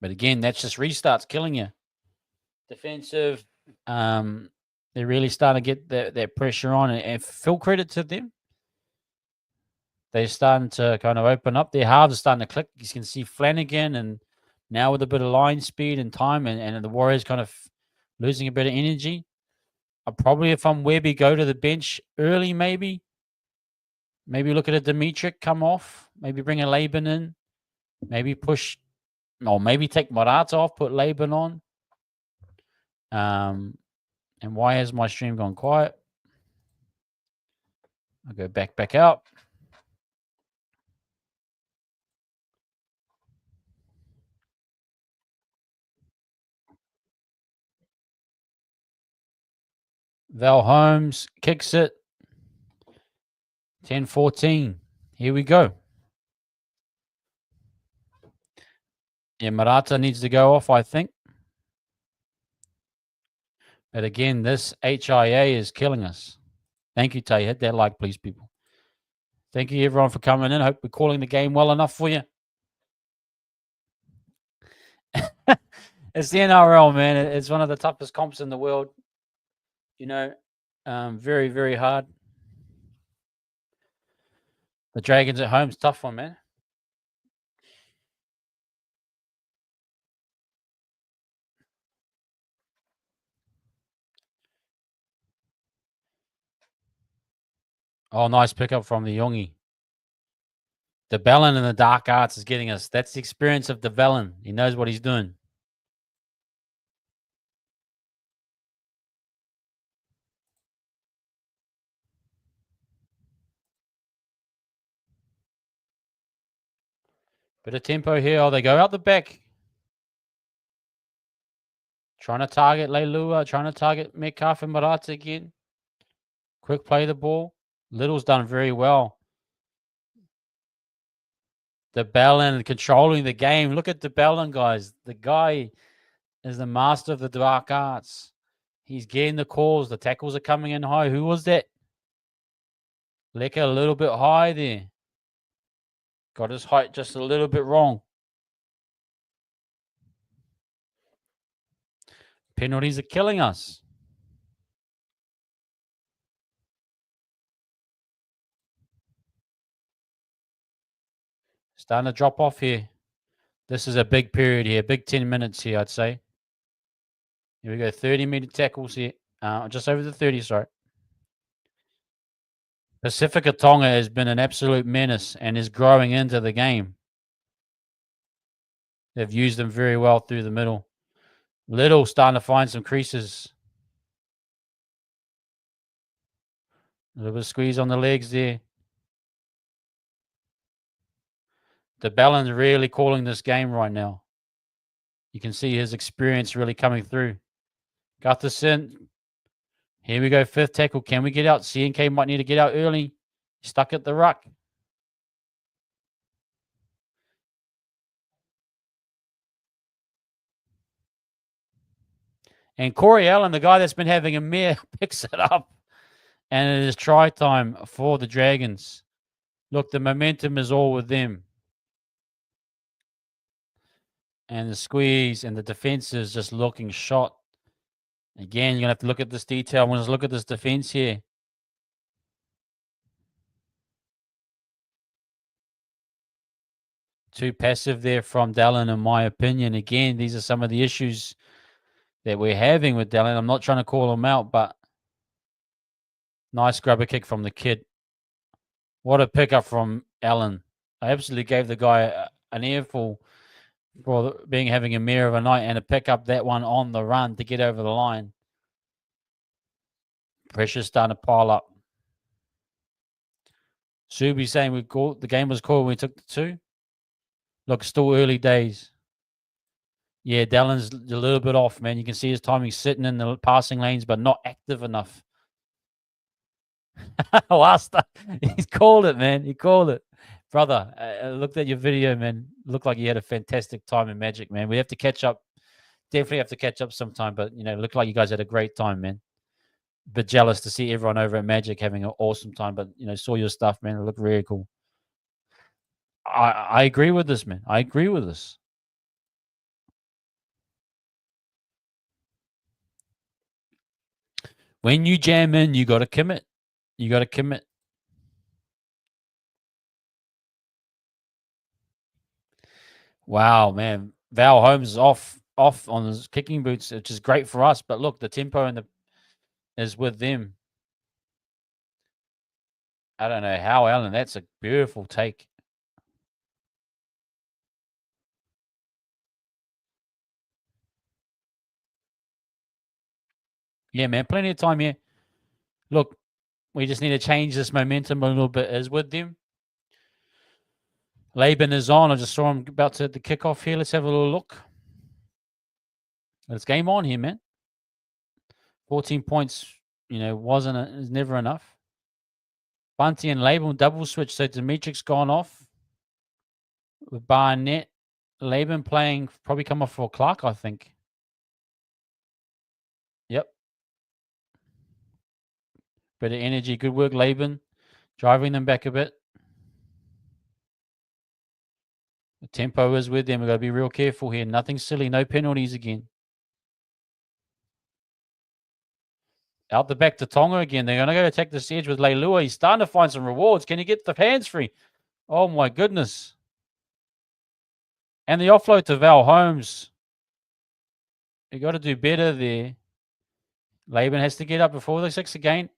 But again, that's just restarts killing you. Defensive, they're really starting to get that pressure on, and full credit to them. They're starting to kind of open up. Their halves are starting to click. You can see Flanagan, and now with a bit of line speed and time, and the Warriors kind of losing a bit of energy. I'll probably, if I'm Webby, go to the bench early, maybe. Maybe look at a Dimitri come off. Maybe bring a Laban in. Maybe push, or maybe take Marata off, put Laban on. And why has my stream gone quiet? I'll go back out. Val Holmes kicks it. 10-14. Here we go. Yeah, Murata needs to go off, I think. But again, this HIA is killing us. Thank you, Tay. Hit that like, please, people. Thank you, everyone, for coming in. Hope we're calling the game well enough for you. It's the NRL, man. It's one of the toughest comps in the world. You know, very, very hard. The Dragons at home's tough one, man. Oh, nice pickup from the Yongi. The Bellin and the Dark Arts is getting us. That's the experience of the Bellin. He knows what he's doing. Bit of tempo here. Oh, they go out the back. Trying to target Leilua. Trying to target Metcalf and Marata again. Quick play the ball. Little's done very well. The Bellin controlling the game. Look at the Bellin, guys. The guy is the master of the Dark Arts. He's getting the calls. The tackles are coming in high. Who was that? Lecker a little bit high there. Got his height just a little bit wrong. Penalties are killing us. Starting to drop off here. This is a big period here. Big 10 minutes here, I'd say. Here we go. 30-meter tackles here. Just over the 30, sorry. Pacifica Tonga has been an absolute menace and is growing into the game. They've used them very well through the middle. Little starting to find some creases. A little bit of squeeze on the legs there. The Ballin's really calling this game right now. You can see his experience really coming through. Gutherson. Here we go. 5th tackle. Can we get out? CNK might need to get out early. Stuck at the ruck. And Corey Allen, the guy that's been having a mare, picks it up. And it is try time for the Dragons. Look, the momentum is all with them. And the squeeze and the defense is just looking shot. Again, you're going to have to look at this detail. I want to look at this defense here. Too passive there from Dallin, in my opinion. Again, these are some of the issues that we're having with Dallin. I'm not trying to call him out, but nice grubber kick from the kid. What a pickup from Allen. I absolutely gave the guy an earful for having a mare of a night and to pick up that one on the run to get over the line. Pressure's starting to pile up. Subi saying the game was cool when we took the 2. Look, still early days. Yeah, Dallin's a little bit off, man. You can see his timing sitting in the passing lanes, but not active enough. He's called it, man. He called it. Brother, I looked at your video, man. Looked like you had a fantastic time in Magic, man. We have to catch up. Definitely have to catch up sometime, but, looked like you guys had a great time, man. But jealous to see everyone over at Magic having an awesome time, but, saw your stuff, man. It looked really cool. I agree with this, man. I agree with this. When you jam in, you got to commit. You got to commit. Wow, man. Val Holmes is off on his kicking boots, which is great for us. But look, the tempo is with them. I don't know how, Alan. That's a beautiful take. Yeah, man. Plenty of time here. Look, we just need to change this momentum a little bit as with them. Laban is on. I just saw him about to the kickoff here. Let's have a little look. It's game on here, man. 14 points is never enough. Bunty and Laban double switch, so Dimitric's gone off with Barnett. Laban playing, probably come off for Clark, I think. Yep. Bit of energy. Good work, Laban. Driving them back a bit. The tempo is with them. We've got to be real careful here. Nothing silly. No penalties again. Out the back to Tonga again. They're going to go attack this edge with Leilua. He's starting to find some rewards. Can he get the hands free? Oh, my goodness. And the offload to Val Holmes. You got to do better there. Laban has to get up before the 6 again.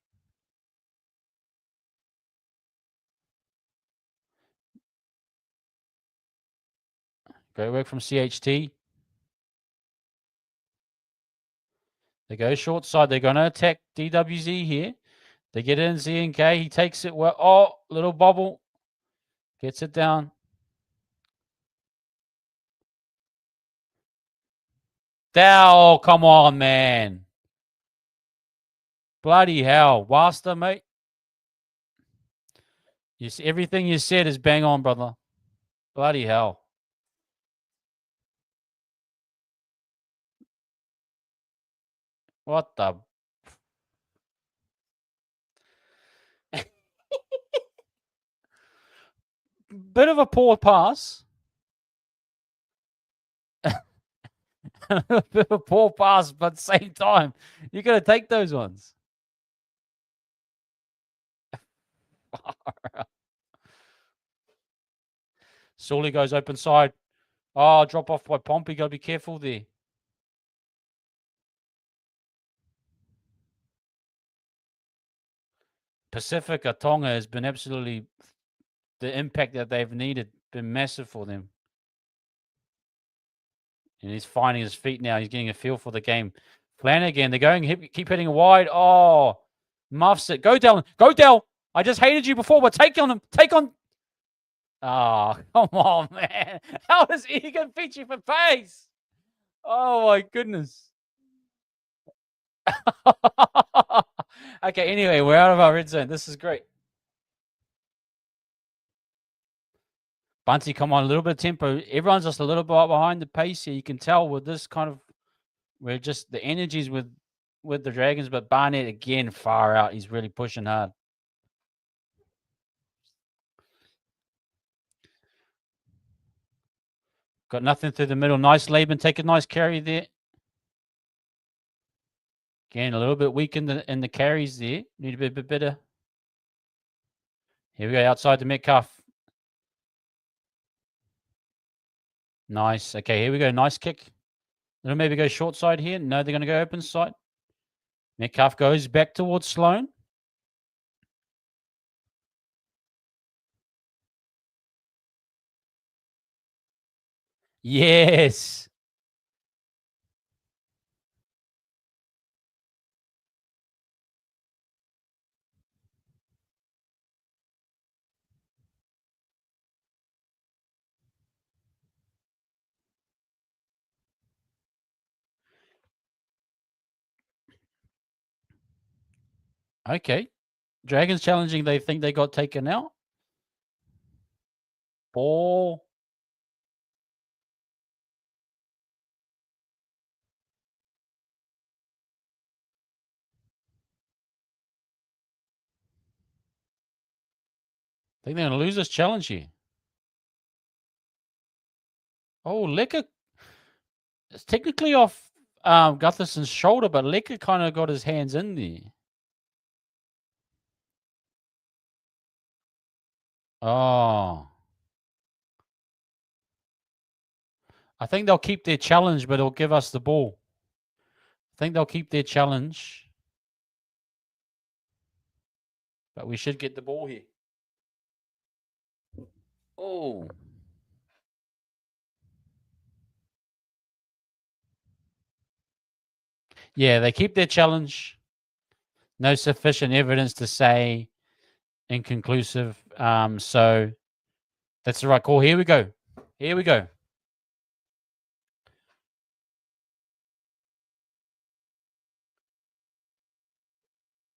Great work from CHT. They go short side. They're going to attack DWZ here. They get in ZNK. He takes it well. Oh, little bobble. Gets it down. Oh, come on, man. Bloody hell. Wasta, mate. Everything you said is bang on, brother. Bloody hell. What the? Bit of a poor pass. A bit of a poor pass, but same time, you got to take those ones. Sully goes open side. Oh, drop off by Pompey. Got to be careful there. Pacifica Tonga has been absolutely the impact that they've needed, been massive for them. And he's finding his feet now. He's getting a feel for the game. Flanagan, they're going, keep hitting wide. Oh, muffs it. Go, Dell. Go, Dell. I just hated you before, but take on him. Take on. Oh, come on, man. How does Egan beat you for pace? Oh, my goodness. Okay, anyway, we're out of our red zone. This is great. Bunty, come on, a little bit of tempo. Everyone's just a little bit behind the pace here. You can tell with this kind of, we're just the energies with the Dragons, but Barnett again far out. He's really pushing hard. Got nothing through the middle. Nice Laban, take a nice carry there. Again, a little bit weak in the carries there. Need a bit better. Here we go, outside the Metcalf. Nice. Okay, here we go. Nice kick. They'll maybe go short side here. No, they're going to go open side. Metcalf goes back towards Sloan. Yes. Okay. Dragons challenging. They think they got taken out. Ball. I think they're going to lose this challenge here. Oh, Lecker. It's technically off Gutherson's shoulder, but Lecker kind of got his hands in there. Oh. I think they'll keep their challenge, but it'll give us the ball. I think they'll keep their challenge. But we should get the ball here. Oh. Yeah, they keep their challenge. No sufficient evidence to say inconclusive. So that's the right call. Here we go. Here we go.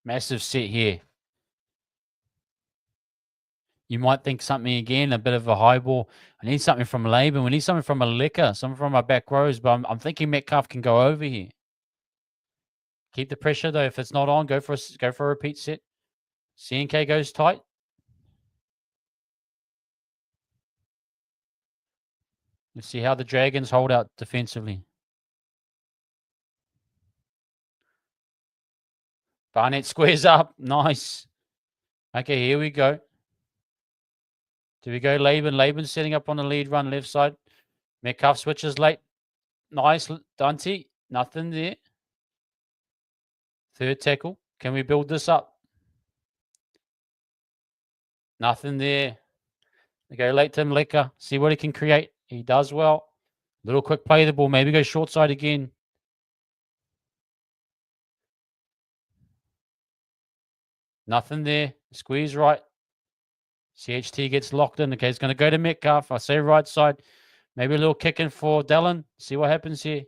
Massive set here. You might think something again, a bit of a high ball. I need something from Laban. We need something from a liquor, something from our back rows. But I'm thinking Metcalf can go over here. Keep the pressure though. If it's not on, go for a repeat set. CNK goes tight. Let's see how the Dragons hold out defensively. Barnett squares up. Nice. Okay, here we go. Do we go Laban? Laban's setting up on the lead run left side. Metcalf switches late. Nice. Dante. Nothing there. Third tackle. Can we build this up? Nothing there. We go late to Mleka. See what he can create. He does well. Little quick play the ball. Maybe go short side again. Nothing there. Squeeze right. CHT gets locked in. Okay, he's going to go to Metcalf. I say right side. Maybe a little kick in for Dallin. See what happens here.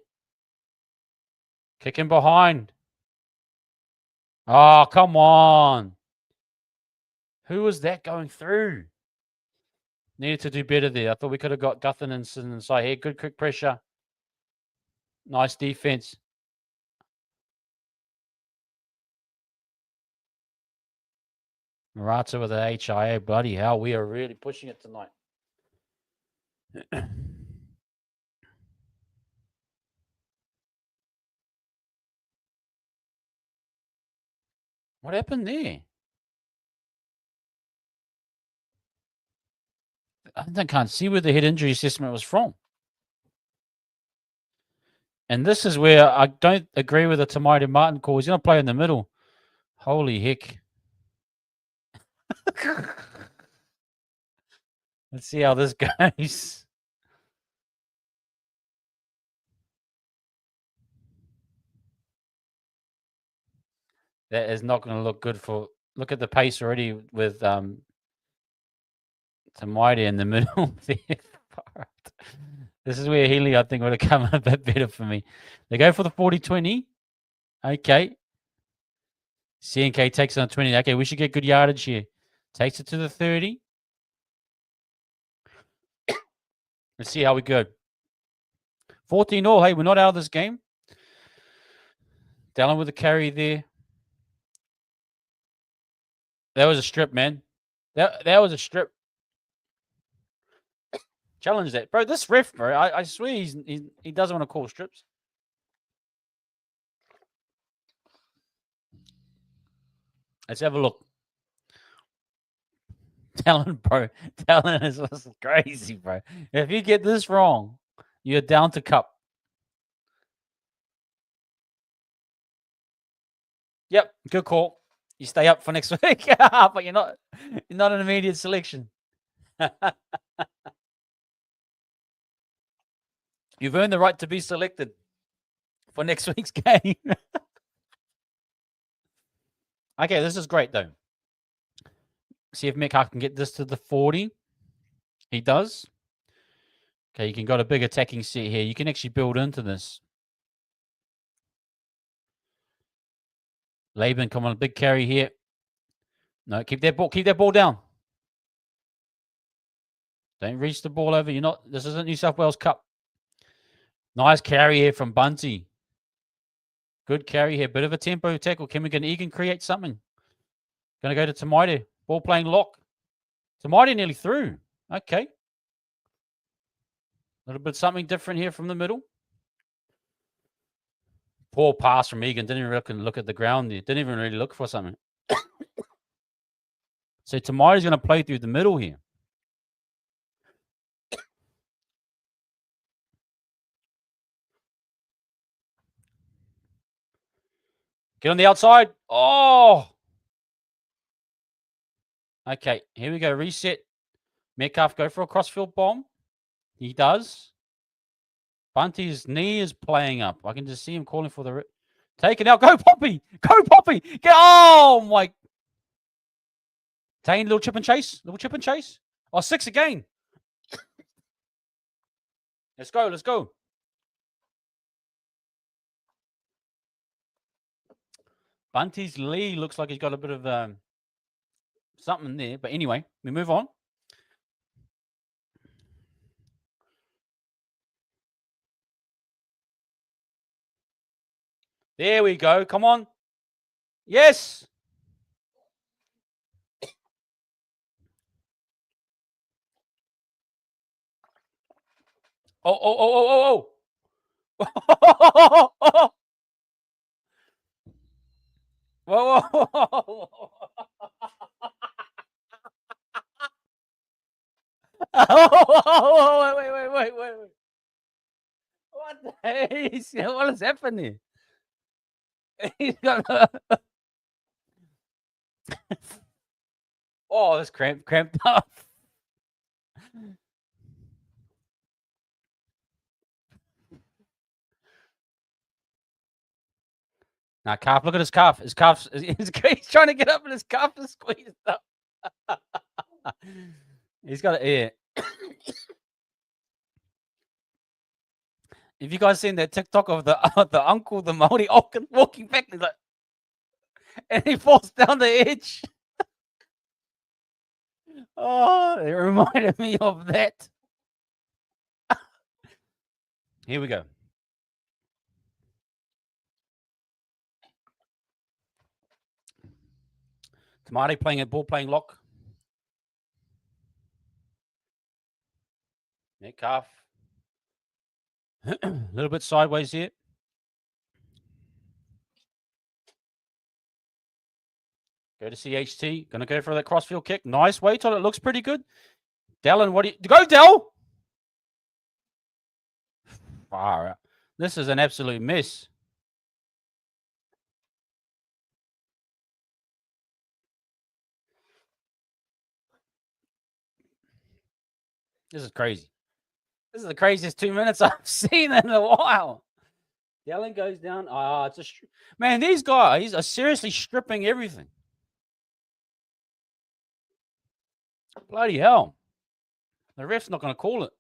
Kicking behind. Oh, come on. Who was that going through? Needed to do better there. I thought we could have got Guthin inside here. Good quick pressure. Nice defense. Murata with the HIA. Bloody hell, we are really pushing it tonight. What happened there? I can't see where the head injury assessment was from. And this is where I don't agree with the Tamati Martin call. He's going to play in the middle. Holy heck. Let's see how this goes. That is not going to look good for... Look at the pace already with Tamati in the middle there. This is where Healy, I think, would have come a bit better for me. They go for the 40-20. Okay. CNK takes it on 20. Okay, we should get good yardage here. Takes it to the 30. Let's see how we go. 14-all. Hey, we're not out of this game. Dallin with the carry there. That was a strip, man. That was a strip. Challenge that. Bro, this ref, bro, I swear he doesn't want to call strips. Let's have a look. Dallin, bro. Dallin is crazy, bro. If you get this wrong, you're down to cup. Yep, good call. You stay up for next week, but you're not an immediate selection. You've earned the right to be selected for next week's game. Okay, this is great, though. See if Metcalf can get this to the 40. He does. Okay, you can got a big attacking set here. You can actually build into this. Laban, come on, a big carry here. No, keep that ball down. Don't reach the ball over. This isn't New South Wales Cup. Nice carry here from Bunty. Good carry here. Bit of a tempo tackle. Can Egan create something? Going to go to Tamati. Ball playing lock. Tamati nearly through. Okay. A little bit something different here from the middle. Poor pass from Egan. Didn't even look at the ground there. Didn't even really look for something. So Tamati's going to play through the middle here. Get on the outside. Oh! Okay, here we go. Reset. Metcalf go for a crossfield bomb. He does. Bunty's knee is playing up. I can just see him calling for the... Take it out. Go, Poppy! Go, Poppy! Get... Oh, my... Tane, little chip and chase. Little chip and chase. Oh, 6 again. Let's go. Let's go. Bunty's Lee looks like he's got a bit of something there. But anyway, we move on. There we go. Come on. Yes. Oh, oh, oh, oh, oh, oh. Whoa, whoa, whoa. Oh, wait. What the hell? What is happening? He's got oh, it's cramped up. Now, calf, look at his calf. His calf's he's trying to get up and his calf is squeezed up. He's got an ear. Have you guys seen that TikTok of the uncle, the Maori walking back, and, like, and he falls down the edge? Oh, it reminded me of that. Here we go. Tamari playing at ball, playing lock. Calf. A little bit sideways here. Go to CHT. Going to go for that crossfield kick. Nice weight on it. Looks pretty good. Dallin, what do you... Go, Dell! Far out. This is an absolute mess. This is crazy. This is the craziest 2 minutes I've seen in a while. Dallin goes down. It's a... Man, these guys are seriously stripping everything. Bloody hell. The ref's not going to call it.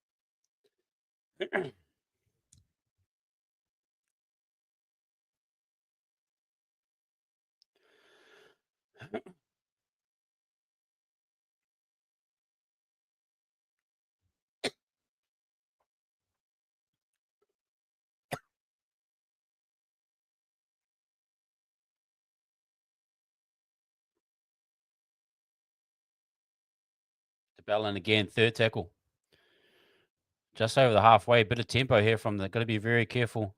Bellin again, third tackle. Just over the halfway. Bit of tempo here from the... Got to be very careful.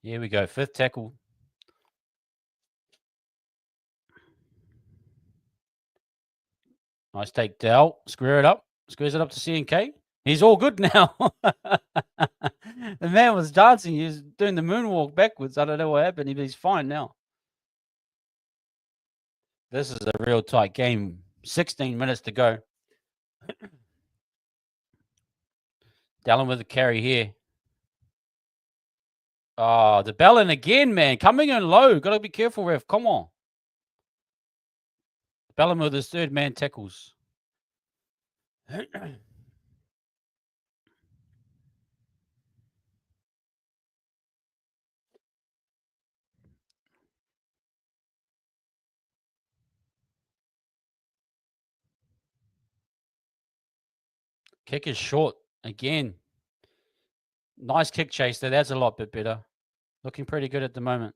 Here we go. Fifth tackle. Nice take, Dell. Square it up. Squares it up to CNK. He's all good now. The man was dancing. He was doing the moonwalk backwards. I don't know what happened. He's fine now. This is a real tight game. 16 minutes to go. Dallin with the carry here. Oh, the Bellin again, man. Coming in low. Got to be careful, ref. Come on. Bellin with his third man tackles. Kick is short again. Nice kick chase there. That's a lot bit better. Looking pretty good at the moment.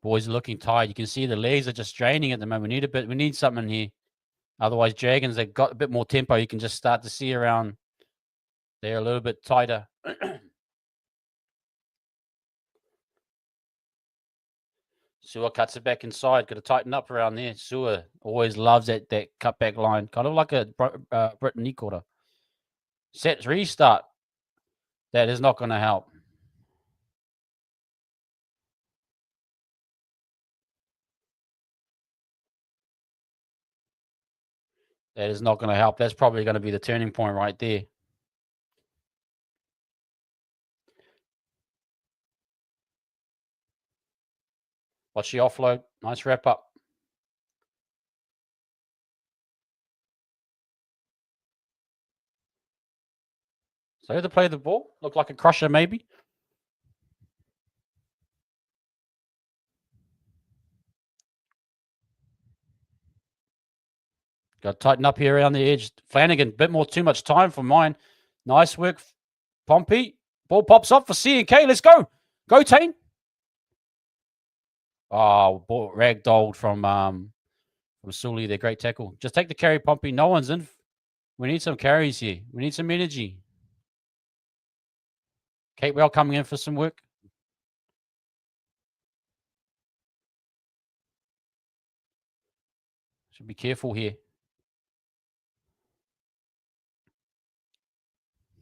Boys are looking tired. You can see the legs are just draining at the moment. We need something here. Otherwise, Dragons, they've got a bit more tempo. You can just start to see around. They're a little bit tighter. Sewer cuts it back inside. Got to tighten up around there. Sewer always loves that cutback line. Kind of like a Brittany quarter. Set, restart. That is not going to help. That is not going to help. That's probably going to be the turning point right there. Watch the offload. Nice wrap up. So to play the ball. Look like a crusher, maybe. Got to tighten up here around the edge. Flanagan, bit more too much time for mine. Nice work, Pompey. Ball pops up for C&K. Let's go. Go, Tane. Oh, ball ragdolled from Sully, their great tackle. Just take the carry, Pompey. No one's in. We need some carries here. We need some energy. Catewell coming in for some work. Should be careful here.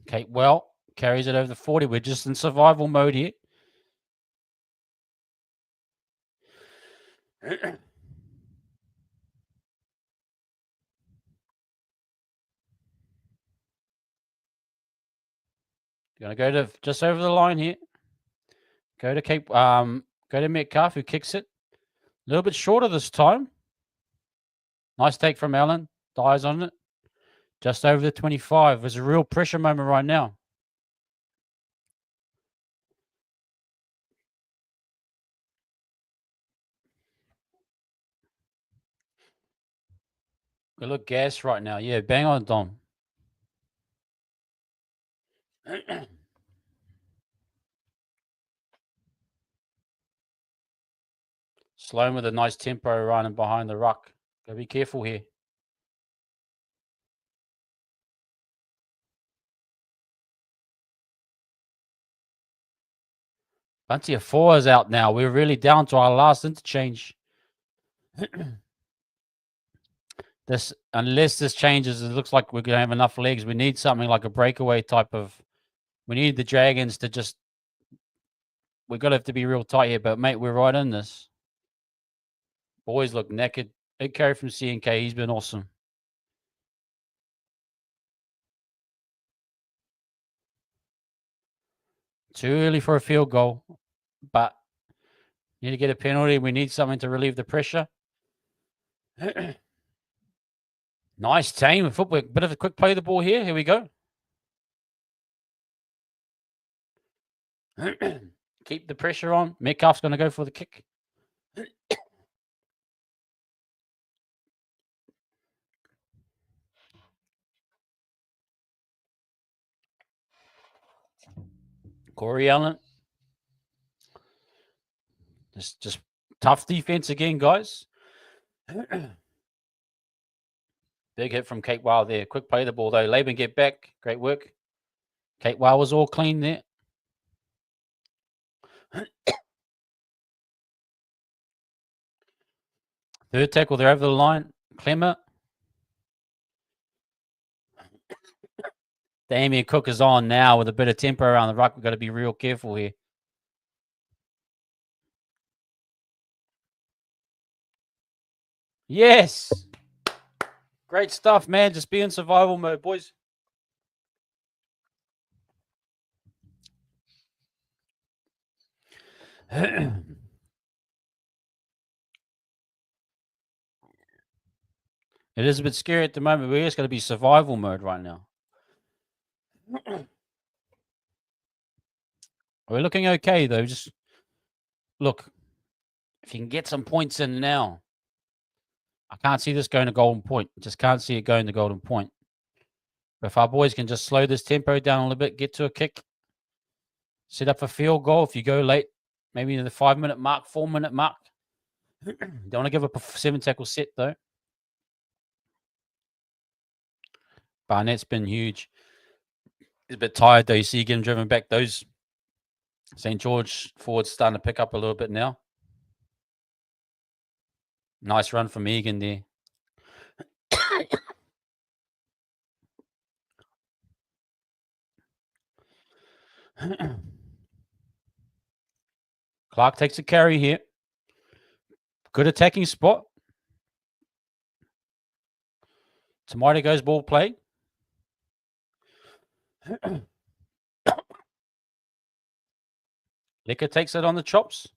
Catewell carries it over the 40. We're just in survival mode here. Gonna go to just over the line here. Go to Metcalf, who kicks it. A little bit shorter this time. Nice take from Allen. Dies on it. Just over the 25. There's a real pressure moment right now. We look gas right now. Yeah, bang on, Dom. Sloan with a nice tempo running behind the ruck. Gotta be careful here. Bunty of 4 is out now. We're really down to our last interchange. Unless this changes, it looks like we're going to have enough legs. We need something like a breakaway type of. We need the Dragons to just. We're going to have to be real tight here, but mate, we're right in this. Boys look naked. Big carry from C&K. He's been awesome. Too early for a field goal, but need to get a penalty. We need something to relieve the pressure. Nice team footwork. Bit of a quick play of the ball here. Here we go. Keep the pressure on. Metcalf's going to go for the kick. Corey Allen. Just tough defense again, guys. Big hit from Kate Wild there. Quick play of the ball, though. Laban get back. Great work. Kate Wild was all clean there. Third tackle, they're over the line. Clemmer. Damien Cook is on now with a bit of tempo around the ruck. We've got to be real careful here. Yes. Great stuff, man. Just be in survival mode, boys. It is a bit scary at the moment. We're just going to be survival mode right now. We're looking okay, though. Just look, if you can get some points in now. I can't see this going to golden point. Just can't see it going to golden point. But if our boys can just slow this tempo down a little bit, get to a kick, set up a field goal. If you go late, maybe in the 5-minute mark, 4-minute mark. Don't want to give up a 7-tackle set, though. Barnett's been huge. He's a bit tired, though. You see, getting driven back. Those St. George forwards starting to pick up a little bit now. Nice run from Egan there. Clark takes a carry here. Good attacking spot. Tamari goes ball play. Licker takes it on the chops.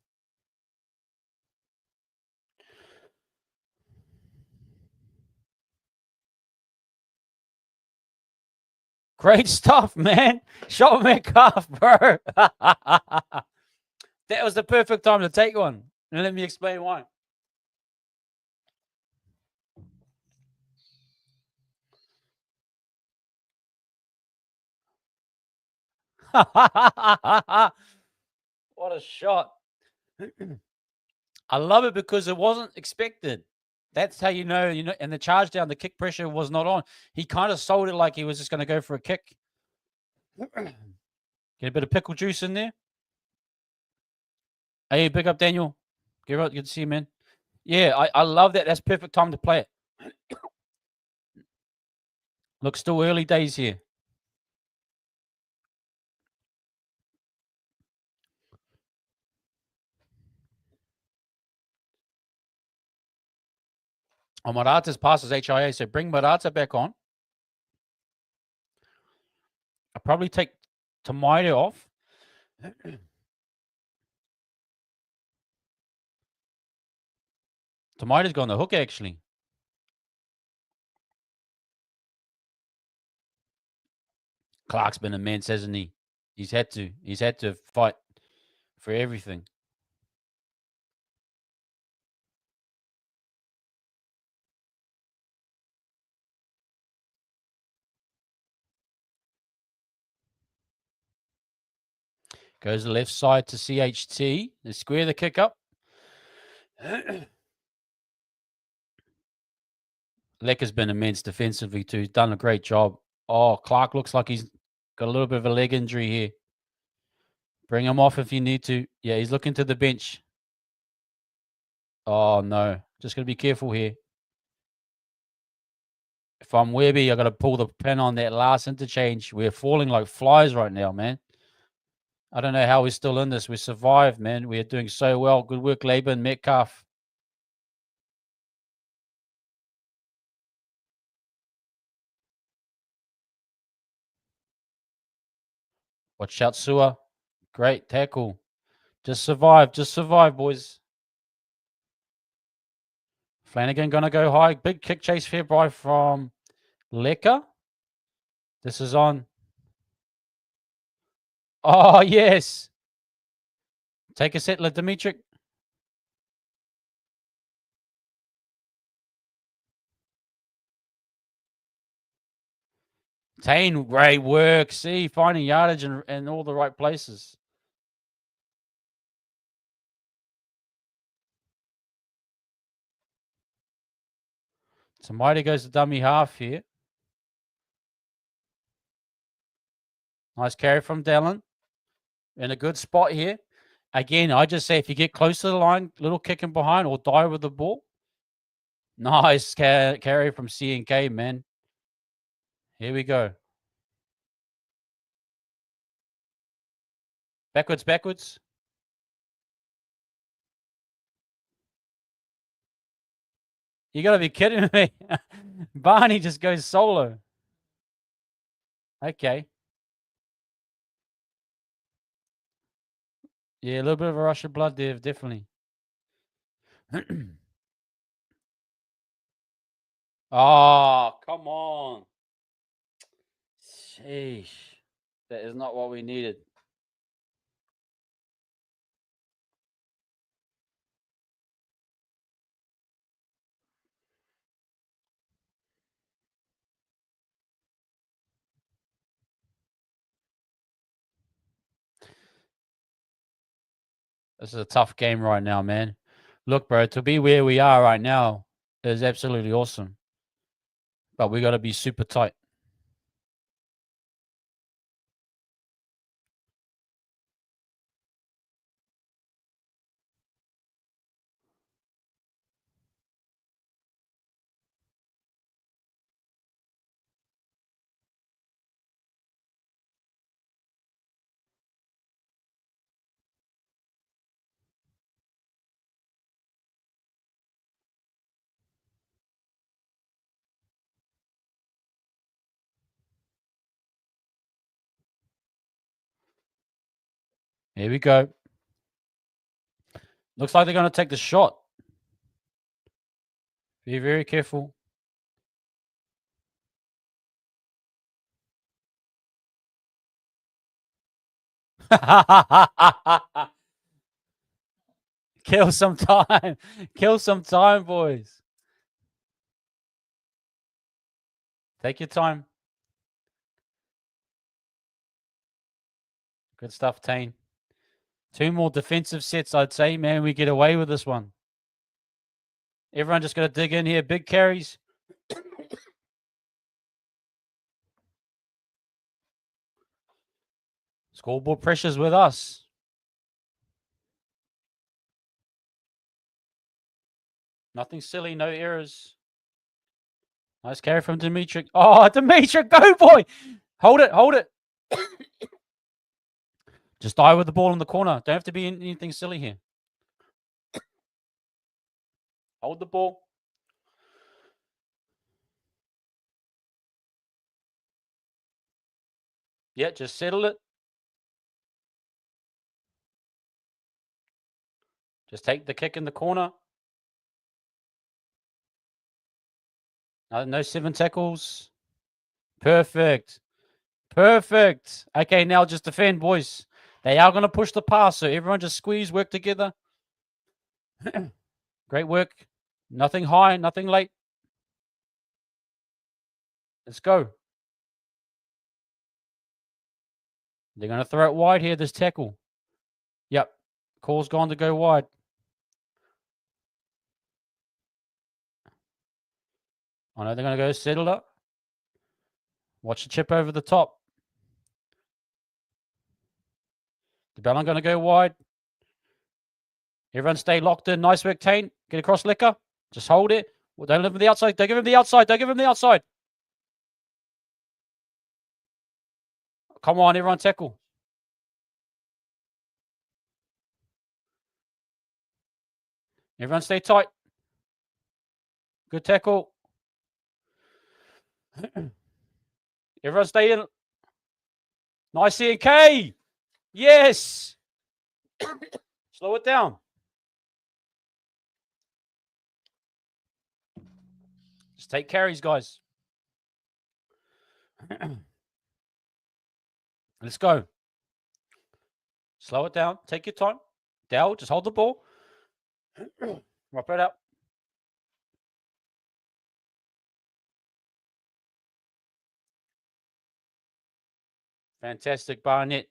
Great stuff, man. Shot Metcalf, bro. That was the perfect time to take one. And let me explain why. What a shot. I love it because it wasn't expected. That's how you know, and the charge down, the kick pressure was not on. He kind of sold it like he was just going to go for a kick. Get a bit of pickle juice in there. Hey, big up, Daniel. Good to see you, man. Yeah, I love that. That's perfect time to play it. Look, still early days here. Oh, Morata's passes HIA, so bring Morata back on. I'll probably take Tomato off. Tomato's gone the hook, actually. Clark's been immense, hasn't he? He's had to fight for everything. Goes the left side to CHT. They square the kick up. Lecker's been immense defensively too. He's done a great job. Oh, Clark looks like he's got a little bit of a leg injury here. Bring him off if you need to. Yeah, he's looking to the bench. Oh, no. Just got to be careful here. If I'm Webby, I got to pull the pin on that last interchange. We're falling like flies right now, man. I don't know how we're still in this. We survived, man. We're doing so well. Good work, Laban, Metcalf. Watch out, Sua. Great tackle. Just survive. Just survive, boys. Flanagan going to go high. Big kick chase here by from Lecker. This is on. Oh, yes. Take a set, let Dimitri. Tane, great work. See, finding yardage in all the right places. Somebody goes to dummy half here. Nice carry from Dallin. In a good spot here. Again, I just say if you get close to the line, little kick in behind or die with the ball. Nice carry from C&K, man. Here we go. Backwards, backwards. You got to be kidding me. Barney just goes solo. Okay. Yeah, a little bit of a rush of blood there, definitely. Oh, come on. Sheesh. That is not what we needed. This is a tough game right now, man. Look, bro, to be where we are right now is absolutely awesome. But we got to be super tight. Here we go. Looks like they're going to take the shot. Be very careful. Kill some time. Kill some time, boys. Take your time. Good stuff, Tane. 2 more defensive sets, I'd say. Man, we get away with this one. Everyone just got to dig in here. Big carries. Scoreboard pressure's with us. Nothing silly, no errors. Nice carry from Dimitri. Oh, Dimitri, go, boy. Hold it, hold it. Just die with the ball in the corner. Don't have to be anything silly here. Hold the ball. Yeah, just settle it. Just take the kick in the corner. No 7 tackles. Perfect. Perfect. Okay, now just defend, boys. They are going to push the pass, so everyone just squeeze, work together. Great work. Nothing high, nothing late. Let's go. They're going to throw it wide here, this tackle. Yep. Call's gone to go wide. I know they're going to go settle up. Watch the chip over the top. The ballon going to go wide. Everyone stay locked in. Nice work, Tane. Get across, Liquor. Just hold it. Well, don't give him the outside. Don't give him the outside. Don't give him the outside. Come on, everyone tackle. Everyone stay tight. Good tackle. Everyone stay in. Nice CK. Yes. Slow it down. Just take carries, guys. Let's go. Slow it down. Take your time. Dell, just hold the ball. Wrap it up. Fantastic, Barnett.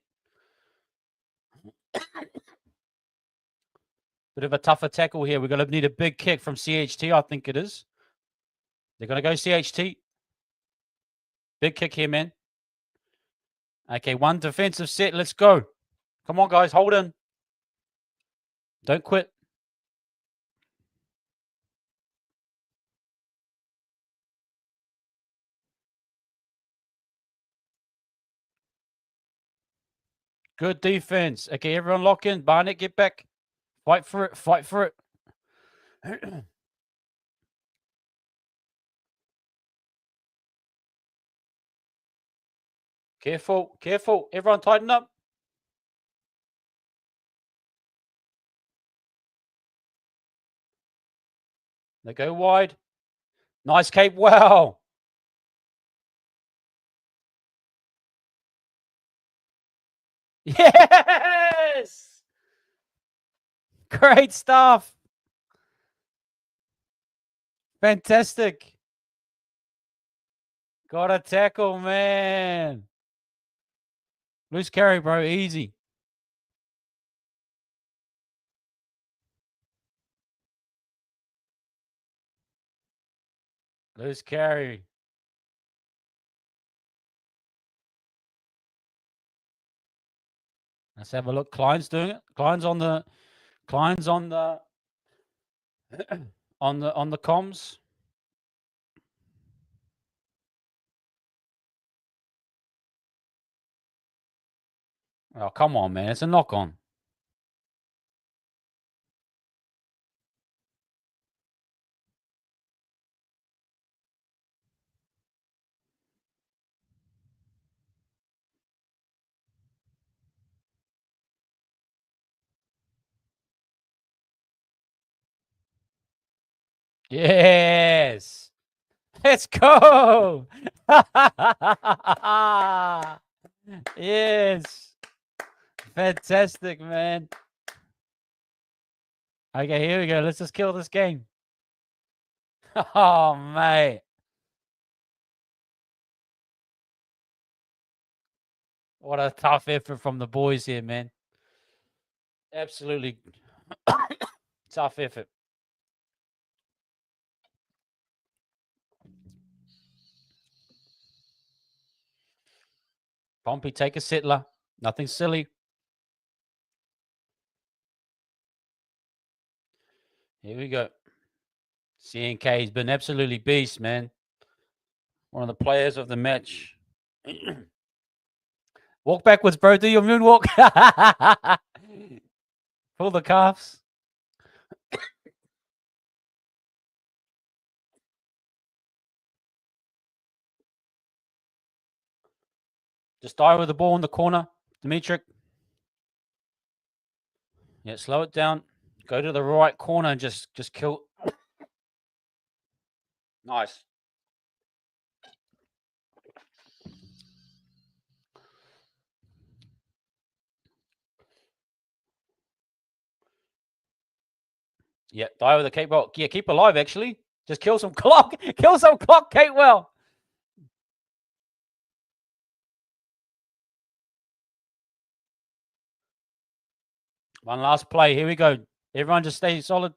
Bit of a tougher tackle here. We're going to need a big kick from CHT, I think it is. They're going to go CHT. Big kick here, man. Okay, 1 defensive set. Let's go. Come on, guys. Hold in. Don't quit. Good defense. Okay, everyone lock in. Barnett, get back. Fight for it. Fight for it. Careful. Careful. Everyone tighten up. They go wide. Nice cape. Wow. Yes. Great stuff. Fantastic. Got a tackle, man. Loose carry, bro. Easy. Loose carry. Let's have a look. Klein's doing it. Klein's on the on the comms. Oh, come on, man. It's a knock on. Yes. Let's go. Yes. Fantastic, man. Okay, here we go. Let's just kill this game. Oh, mate. What a tough effort from the boys here, man. Absolutely tough effort. Pompey, take a settler. Nothing silly. Here we go. CNK's been absolutely beast, man. One of the players of the match. Walk backwards, bro. Do your moonwalk. Pull the calves. Just die with the ball in the corner, Dimitri. Yeah, slow it down. Go to the right corner and just kill. Nice. Yeah, die with the Kate well. Yeah, keep alive, actually. Just kill some clock. Kill some clock, Kate well. One last play. Here we go. Everyone just stay solid.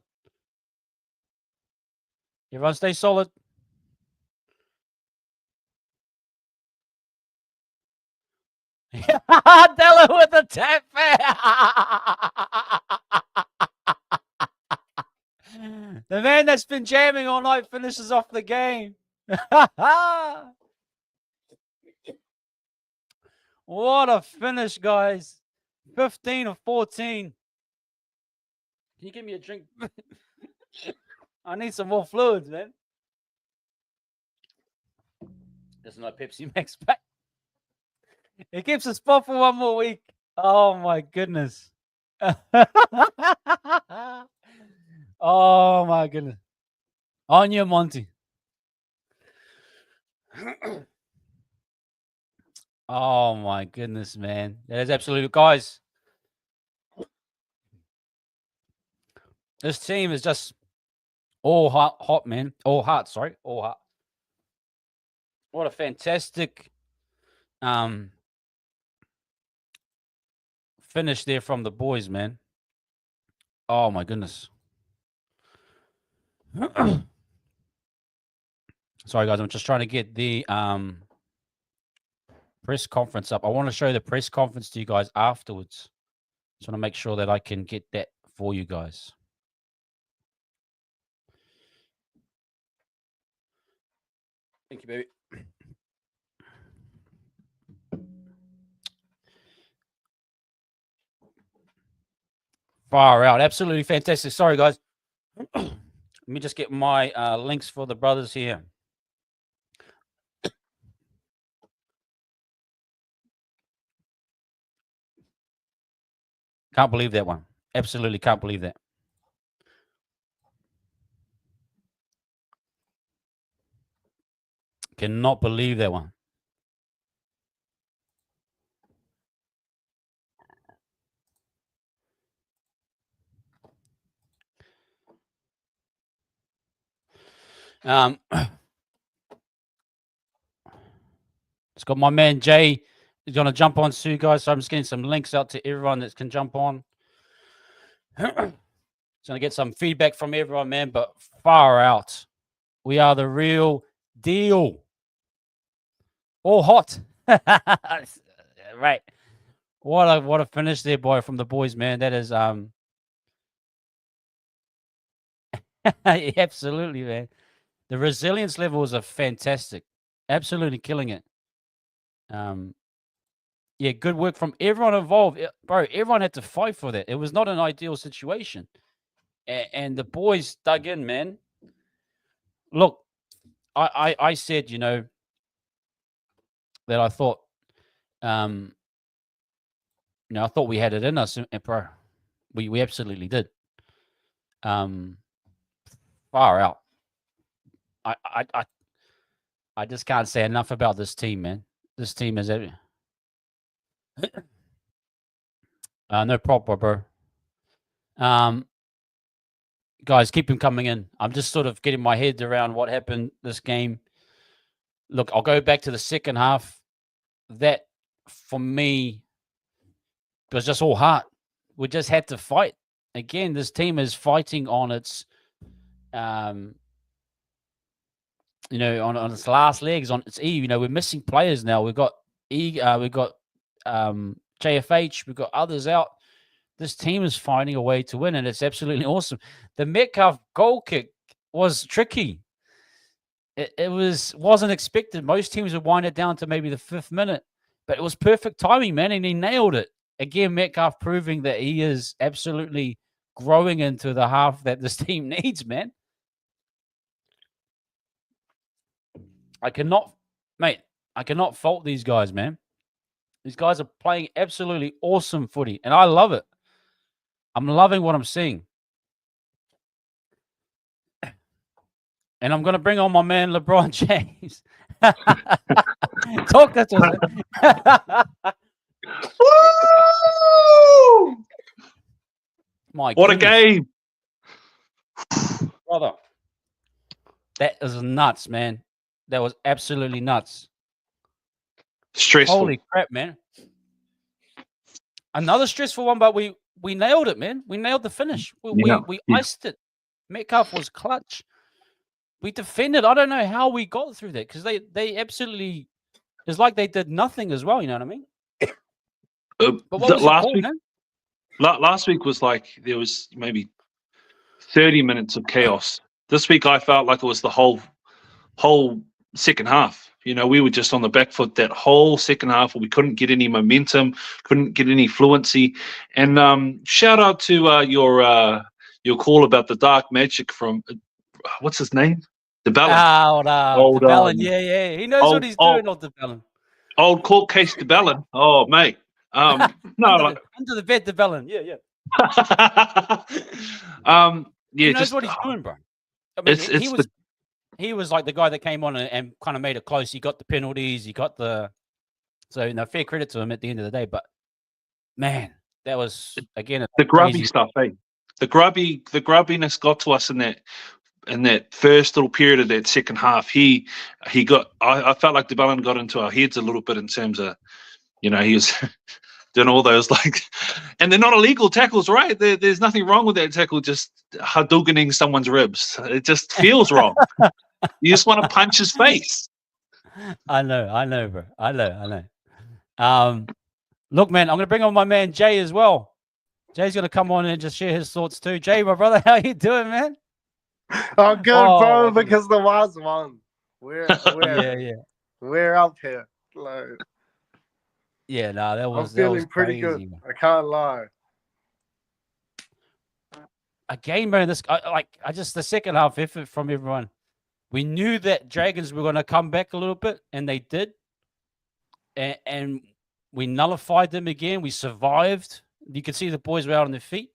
Everyone stay solid. Della with the tap. The man that's been jamming all night finishes off the game. What a finish, guys. 15 of 14. Can you give me a drink? I need some more fluids, man. There's no Pepsi Max back. It keeps a spot for one more week. Oh, my goodness. Oh, my goodness. On your Monty. Oh, my goodness, man. That is absolutely... Guys, this team is just all hot, man. All heart, sorry. All heart. What a fantastic finish there from the boys, man. Oh, my goodness. Sorry, guys. I'm just trying to get the press conference up. I want to show the press conference to you guys afterwards. Just want to make sure that I can get that for you guys. Thank you, baby. Far out. Absolutely fantastic. Sorry, guys. Let me just get my links for the brothers here. Can't believe that one. Absolutely can't believe that. Cannot believe that one. It's got my man Jay. He's going to jump on soon, guys. So I'm just getting some links out to everyone that can jump on. Just going to get some feedback from everyone, man. But far out. We are the real deal. All hot. Right. What a finish there, boy, from the boys, man. That is absolutely, man. The resilience levels are fantastic. Absolutely killing it. Yeah, good work from everyone involved. Bro, everyone had to fight for that. It was not an ideal situation. And the boys dug in, man. Look, I said, you know, that I thought, I thought we had it in us, and bro, we absolutely did. Far out. I just can't say enough about this team, man. This team is No problem, bro. Guys, keep him coming in. I'm just sort of getting my head around what happened this game. Look, I'll go back to the second half. That, for me, was just all heart. We just had to fight. Again, this team is fighting on its, on its last legs, on its eve. We're missing players now. We've got JFH, we've got others out. This team is finding a way to win, and it's absolutely awesome. The Metcalf goal kick was tricky. It wasn't expected. Most teams would wind it down to maybe the 5th minute, but it was perfect timing, man, and he nailed it. Again, Metcalf proving that he is absolutely growing into the half that this team needs, man. I cannot fault these guys, man. These guys are playing absolutely awesome footy, and I love it. I'm loving what I'm seeing. And I'm going to bring on my man, LeBron James. Talk that to us. Woo! My what goodness. a game. Brother, that is nuts, man. That was absolutely nuts. Stressful. Holy crap, man. Another stressful one, but we nailed it, man. We nailed the finish. We iced it. Metcalf was clutch. We defended. I don't know how we got through that, because they absolutely, it's like they did nothing as well. You know what I mean? But what was last it called, man? Last week was like there was maybe 30 minutes of chaos. This week I felt like it was the whole second half. We were just on the back foot that whole second half, where we couldn't get any momentum, couldn't get any fluency. And shout out to your call about the dark magic from what's his name? DeBellin. DeBellin. Yeah. He knows what he's doing, not DeBellin. Old court case DeBellin. Oh, mate. No, under the bed, DeBellin. Yeah. He knows what he's doing, bro. I mean, he was like the guy that came on and kind of made it close. He got the penalties. He got fair credit to him at the end of the day. But man, that was again the grubby stuff. Hey, the grubbiness got to us in that first little period of that second half. He got. I felt like DeBellin got into our heads a little bit in terms of, he was doing all those and they're not illegal tackles, right? There's nothing wrong with that tackle. Just Hadoukening someone's ribs. It just feels wrong. You just want to punch his face. I know, bro. I know. Look, man, I'm gonna bring on my man Jay as well. Jay's gonna come on and just share his thoughts too. Jay, my brother, how you doing, man? I'm good, bro, because the Waz won. We're up here. That was. I'm feeling was pretty crazy, good. Man. I can't lie. Again, man, the second half effort from everyone. We knew that Dragons were going to come back a little bit, and they did. And we nullified them again. We survived. You could see the boys were out on their feet.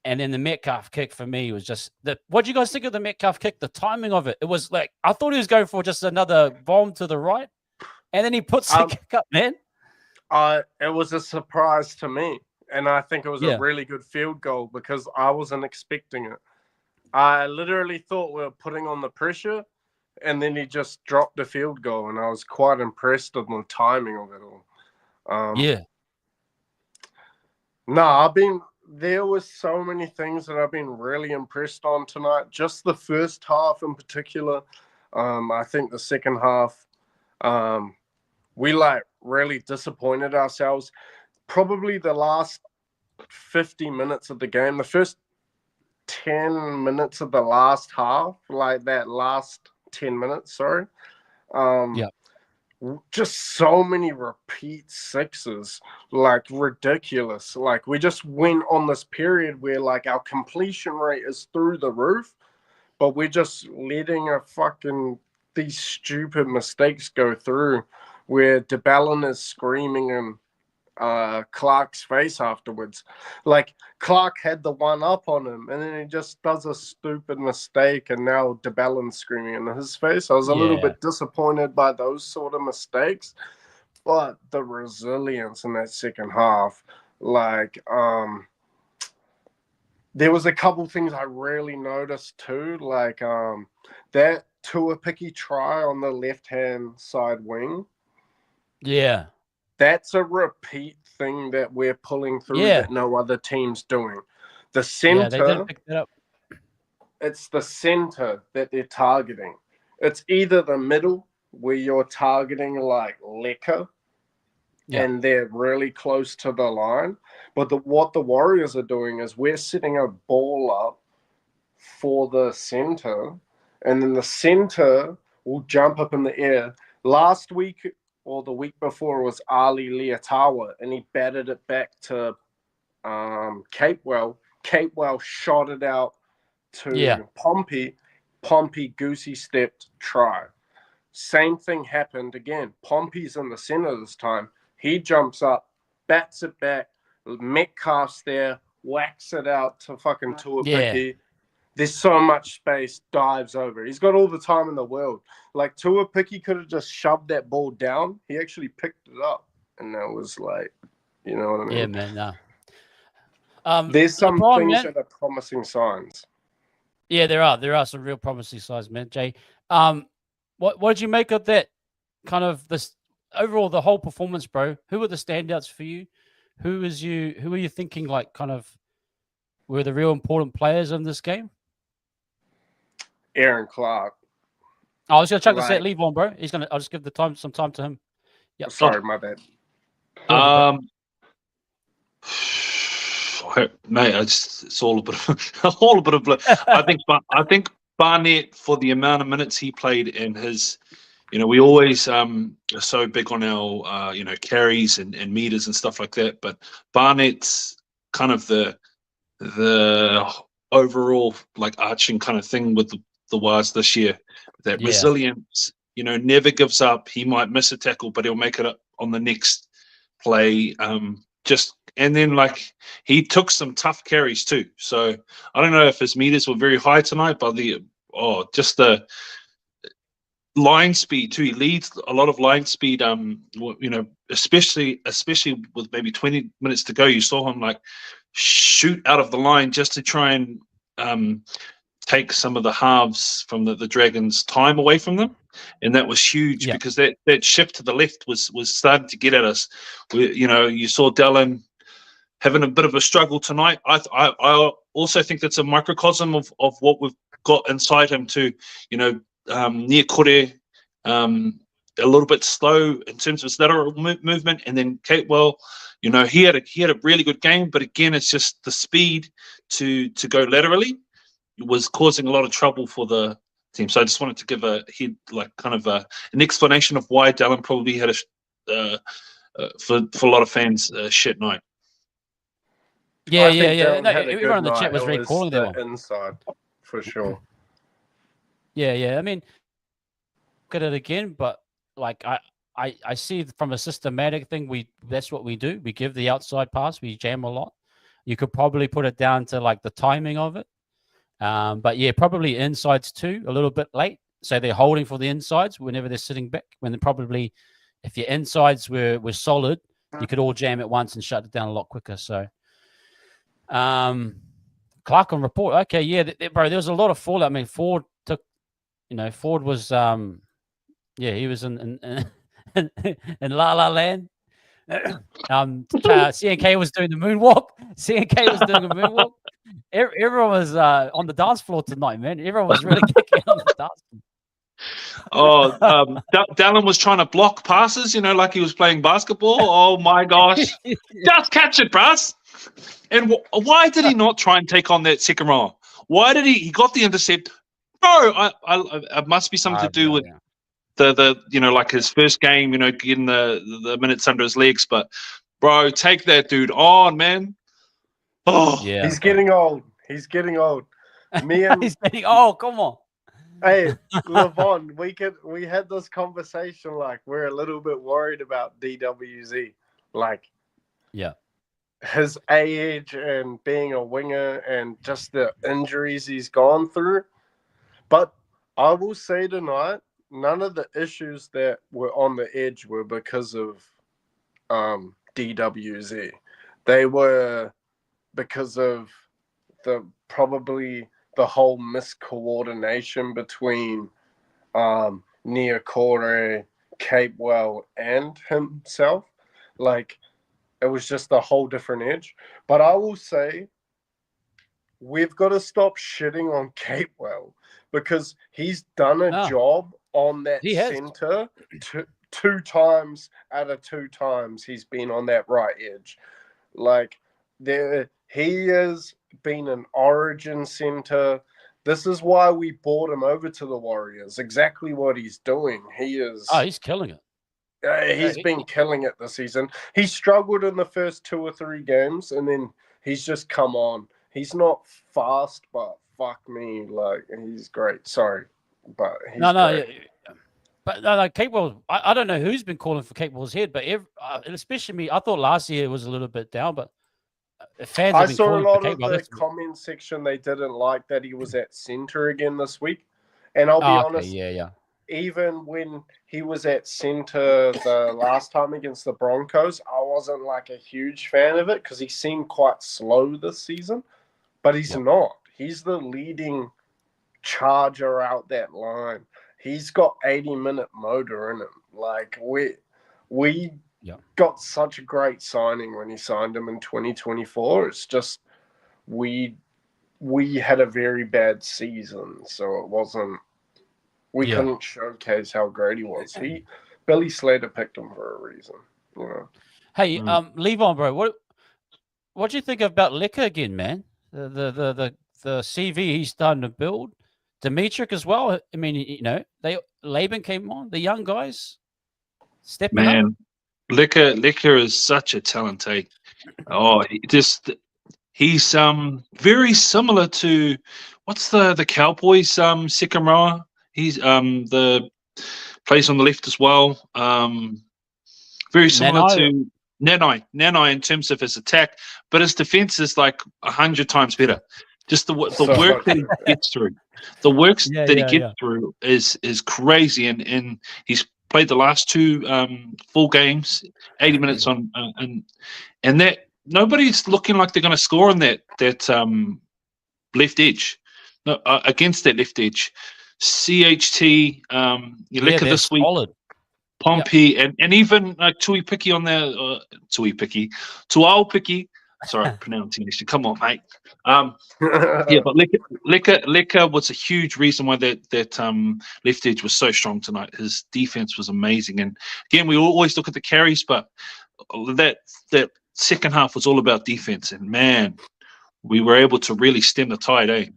And then the Metcalf kick for me was just what do you guys think of the Metcalf kick? The timing of it. It was like, I thought he was going for just another bomb to the right. And then he puts the kick up, man. It was a surprise to me. And I think it was a really good field goal because I wasn't expecting it. I literally thought we were putting on the pressure, and then he just dropped the field goal, and I was quite impressed with the timing of it all. There was so many things that I've been really impressed on tonight. Just the first half in particular. I think the second half, we really disappointed ourselves. Probably the last 50 minutes of the game, the first 10 minutes of the last half, that last 10 minutes, sorry. Just so many repeat sixes, ridiculous. We just went on this period where our completion rate is through the roof, but we're just letting these stupid mistakes go through where DeBellin is screaming in Clark's face afterwards. Clark had the one up on him, and then he just does a stupid mistake, and now DeBellin's screaming in his face. I was a little bit disappointed by those sort of mistakes, But the resilience in that second half, like, there was a couple things I really noticed too, like that Tuapiki try on the left-hand side wing. Yeah. That's a repeat thing that we're pulling through Yeah. that no other team's doing. The Yeah, they center, didn't pick that up. it's the center that they're targeting. It's either the middle where you're targeting like Lecker and they're really close to the line. But what the Warriors are doing is we're setting a ball up for the center, and then the center will jump up in the air. Last week or the week before was Ali Liatawa, and he batted it back to Capewell. Capewell shot it out to Pompey. Pompey goosey stepped try. Same thing happened again. Pompey's in the center this time. He jumps up, bats it back. Metcalf's there, whacks it out to fucking Tuapiki. Yeah. There's so much space, dives over. He's got all the time in the world. Like Tuapiki could have just shoved that ball down. He actually picked it up, and that was like, you know what I mean? Yeah, man. No. There's some LeBron, things man. that are promising signs. Yeah, there are some real promising signs, man. Jay, what did you make of that? Kind of this overall, the whole performance, bro. Who were the standouts for you? Who are you thinking like kind of were the real important players in this game? Aaron Clark. I was gonna check the set leave on, bro. I'll just give some time to him. Yeah. Sorry, my bad. Mate, it's all a bit of I think Barnett, for the amount of minutes he played in his, we always are so big on our carries and meters and stuff like that, but Barnett's kind of the overall like arching kind of thing with the Waz this year, that resilience, never gives up. He might miss a tackle, but he'll make it up on the next play. And then like he took some tough carries too. So I don't know if his meters were very high tonight, but just the line speed too. He leads a lot of line speed. Especially with maybe 20 minutes to go, you saw him like shoot out of the line just to try and take some of the halves from the Dragons' time away from them, and that was huge because that shift to the left was starting to get at us. You saw Dallin having a bit of a struggle tonight. I also think that's a microcosm of what we've got inside him too. Near Kore, a little bit slow in terms of his lateral movement, and then Capewell, he had a really good game, but again, it's just the speed to go laterally was causing a lot of trouble for the team. So I just wanted to give an explanation of why Dallin probably had for a lot of fans shit night. Yeah. No, everyone in the chat was very calling that one. Inside, for sure. Yeah. I mean, look at it again, but like I see from a systematic thing, that's what we do. We give the outside pass, we jam a lot. You could probably put it down to like the timing of it. But yeah, probably insides too, a little bit late. So they're holding for the insides whenever they're sitting back. When they're probably, if your insides were solid, you could all jam at once and shut it down a lot quicker. So, Clark on report. Okay, yeah, bro. There was a lot of fallout. I mean, Ford took, Ford was, he was in La La Land. CNK was doing the moonwalk. Everyone was on the dance floor tonight, man. Everyone was really kicking on the dance floor. Dallin was trying to block passes, like he was playing basketball. Oh my gosh. Just catch it, bruh. And why did he not try and take on that second row? Why did he got the intercept? Bro, it must be something to do with the like his first game, getting the minutes under his legs. But bro, take that dude on, man. Oh yeah, he's getting old. He's getting old. He's getting old. Come on. Hey, Levon, we had this conversation. Like, we're a little bit worried about DWZ. Like, his age and being a winger and just the injuries he's gone through. But I will say tonight, none of the issues that were on the edge were because of DWZ. They were, because of probably the whole miscoordination between Niokore, Capewell, and himself. Like, it was just a whole different edge. But I will say, we've got to stop shitting on Capewell because he's done a job on that center two times out of 2 times he's been on that right edge. Like, he has been an origin center. This is why we brought him over to the Warriors. Exactly what he's doing. He's killing it. He's been killing it this season. He struggled in the first 2 or 3 games, and then he's just come on. He's not fast, but fuck me, like, he's great. Sorry, but he's great. Yeah. But no, Capewell, I don't know who's been calling for Capewell's head, but especially me, I thought last year it was a little bit down, but fans have been saw a calling lot for of Capewell. the comment section. They didn't like that he was at center again this week, and I'll be honest. Yeah. Even when he was at center the last time against the Broncos, I wasn't like a huge fan of it because he seemed quite slow this season. But he's not. He's the leading charger out that line. He's got 80-minute motor in him. Like, we got such a great signing when he signed him in 2024. It's just we had a very bad season, so it wasn't. We couldn't showcase how great he was. Billy Slater picked him for a reason. You know. Hey, Levon, bro, what do you think about Liquor again, man? The CV he's starting to build. Dimitrik as well. I mean, you know, Laban came on. The young guys stepping up. Liquor is such a talent. He's very similar to what's the Cowboys second rower. He's the plays on the left as well. Very similar to Nanai in terms of his attack, but his defense is like 100 times better. Just the work that he gets through, he gets through is crazy, and he's played the last 2 full games, 80 minutes on, and that nobody's looking like they're going to score on that left edge, against that left edge. CHT, Liquor this week, solid. Pompey, and even Tuipiki on there. Tuaupiki. Sorry, pronunciation. Come on, mate. But Liquor was a huge reason why that left edge was so strong tonight. His defense was amazing, and again, we always look at the carries, but that second half was all about defense, and man, we were able to really stem the tide,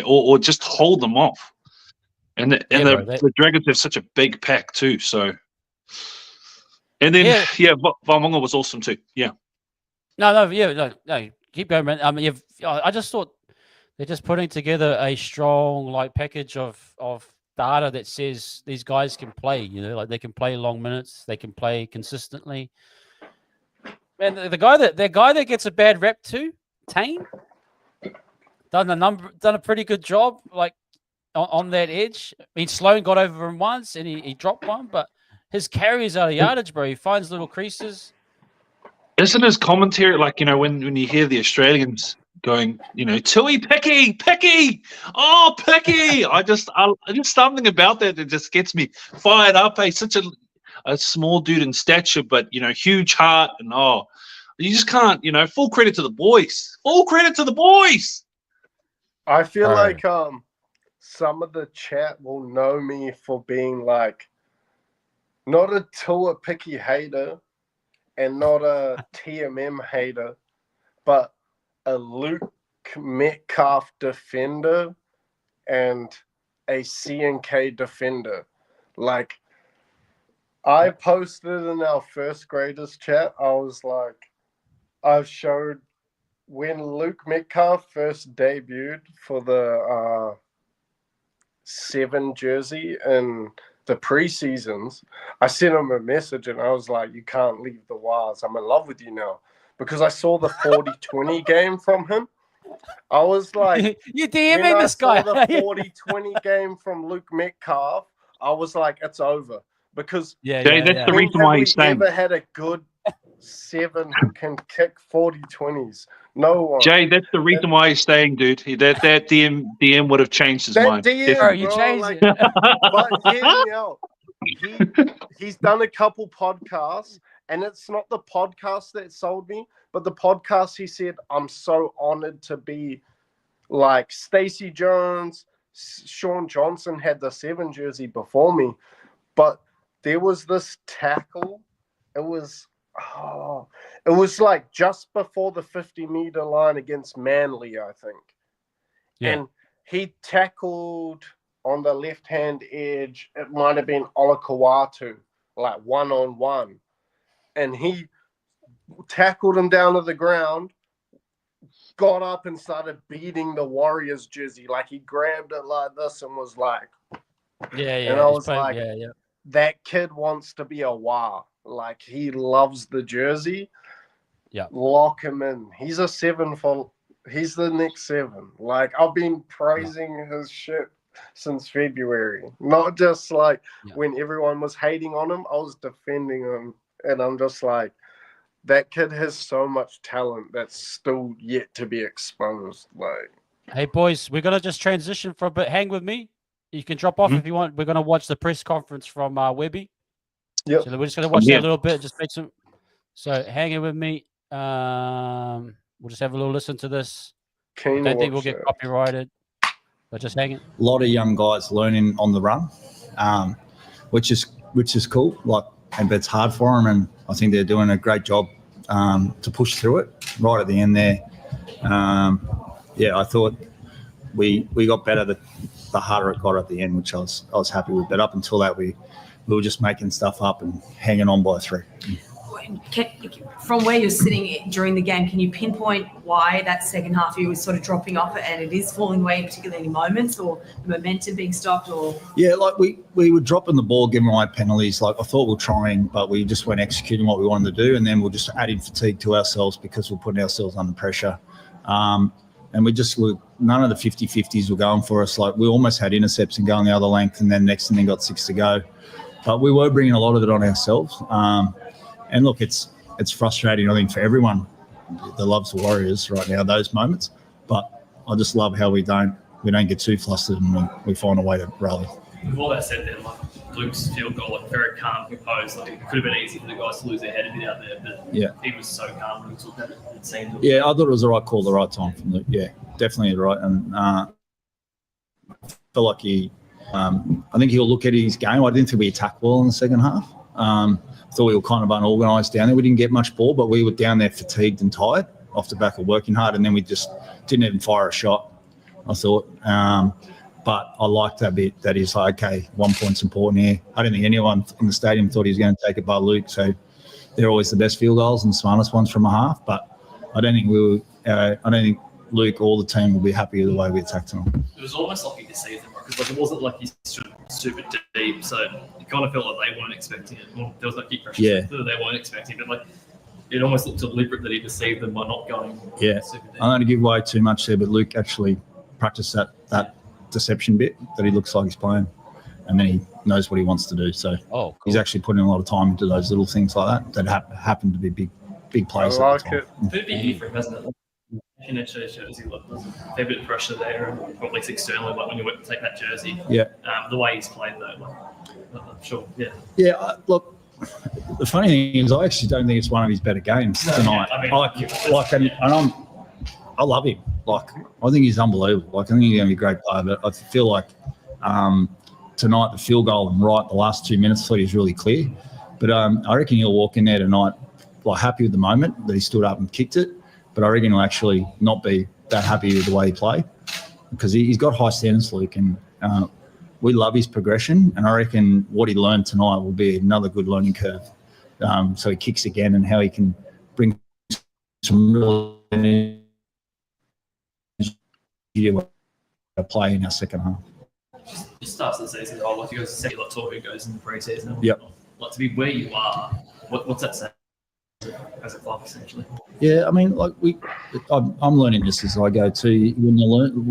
or just hold them off. And the Dragons have such a big pack too, so. And then Valmonga was awesome too. Yeah. No, keep going, man. I just thought they're just putting together a strong package of data that says these guys can play. You know, like they can play long minutes, they can play consistently. Man, the guy that gets a bad rep too, Tane, done a pretty good job, like on that edge. I mean, Sloan got over him once and he dropped one, but his carries out of yardage, bro. He finds little creases. Isn't his commentary when you hear the Australians going, Tui Picky, oh Picky? I just something about that just gets me fired up. Such a small dude in stature, but huge heart, and you just can't. Full credit to the boys. Full credit to the boys. I feel like some of the chat will know me for being like not a Tua Picky hater and not a TMM hater, but a Luke Metcalf defender and a CNK defender. Like, I posted in our first graders chat, I was like, I've showed when Luke Metcalf first debuted for the 7 jersey in the preseasons, I sent him a message and I was like, you can't leave the Wars. I'm in love with you now. Because I saw the 40-20 game from him. I was like, you DMing this guy. The 40-20 game from Luke Metcalf, I was like, it's over. Because that's the reason why he's staying. Never had a good 7 who can kick 40-20s. No one. Jay, that's the reason why he's staying, dude. That DM would have changed his That mind. DM, Bro, you bro, changed like, it. but hear me out. He's done a couple podcasts, and it's not the podcast that sold me, but the podcast he said, I'm so honored to be like Stacey Jones, Sean Johnson had the 7 jersey before me, but there was this tackle. It was like just before the 50-meter line against Manly, I think. Yeah. And he tackled on the left-hand edge. It might have been Olakawatu, like one-on-one. And he tackled him down to the ground, got up and started beating the Warriors jersey. Like he grabbed it like this and was like, Yeah. and I was like, yeah. that kid wants to be a WA. Like he loves the jersey. Yeah. Lock him in. He's a 7 he's the next 7. Like I've been praising his shit since February. Not just like when everyone was hating on him, I was defending him. And I'm just like, that kid has so much talent that's still yet to be exposed. Like, Hey boys, we're gonna just transition for a bit. Hang with me. You can drop off if you want. We're gonna watch the press conference from Webby. yep. So we're just gonna watch that a little bit. Just make some. So hang in with me. We'll just have a little listen to this. I don't think we'll get copyrighted, but just hang it. A lot of young guys learning on the run, which is cool. Like, but it's hard for them, and I think they're doing a great job to push through it. Right at the end there, I thought we got better the harder it got at the end, which I was happy with. But up until that, we were just making stuff up and hanging on by 3. From where you're sitting during the game, can you pinpoint why that second half you was sort of dropping off and it is falling away, particularly in moments, or the momentum being stopped? Or like we were dropping the ball, giving away penalties. Like I thought we were trying, but we just weren't executing what we wanted to do, and then we're just adding fatigue to ourselves because we're putting ourselves under pressure. And we just were, none of the 50-50s were going for us. Like we almost had intercepts and going the other length, and then next thing got 6 to go. But we were bringing a lot of it on ourselves. And look, it's frustrating, I think, for everyone that loves the Warriors right now, those moments. But I just love how we don't get too flustered and we find a way to rally. With all that said, then, like Luke's field goal, like very calm, composed. Like it could have been easy for the guys to lose their head a bit out there, but he was so calm when he took that. It seemed. Yeah, I thought it was the right call, the right time from Luke. Yeah, definitely right. And I feel like I think he'll look at his game. I didn't think we attacked well in the second half. Thought we were kind of unorganised down there. We didn't get much ball, but we were down there fatigued and tired off the back of working hard, and then we just didn't even fire a shot, I thought. But I liked that bit that he's like, okay, 1 point's important here. I don't think anyone in the stadium thought he was going to take it by Luke, so they're always the best field goals and smartest ones from a half, but I don't think Luke or the team will be happy with the way we attacked them. It was almost like he deceived them, because it wasn't like he's super deep, so you kind of felt like they weren't expecting it. Well, there was no kick pressure, so they weren't expecting it, but like it almost looked deliberate that he deceived them by not going super deep. I don't want to give away too much there, but Luke actually practiced that deception bit that he looks like he's playing, and then he knows what he wants to do. So cool. He's actually putting a lot of time into those little things like that happen to be big plays. I like it. It's a bit different, hasn't it? In that jersey, there's a fair bit of pressure there, and probably externally, like when you went to take that jersey. Yeah. The way he's played, though, I'm sure. Yeah. Yeah. Look, the funny thing is, I actually don't think it's one of his better games tonight. I love him. Like, I think he's unbelievable. Like, I think he's going to be a great player. But I feel like tonight the field goal and the last 2 minutes, I thought he was really clear. But I reckon he'll walk in there tonight, like, happy with the moment that he stood up and kicked it. But I reckon he'll actually not be that happy with the way he played, because he's got high standards, Luke, and we love his progression. And I reckon what he learned tonight will be another good learning curve. So he kicks again, and how he can bring some real energy to play in our second half. It starts the season. Like you guys say, like talk who goes in the pre-season. Yep. Like to be where you are. What's that saying? As a club, essentially. Yeah, I mean, like I'm learning this as I go too. We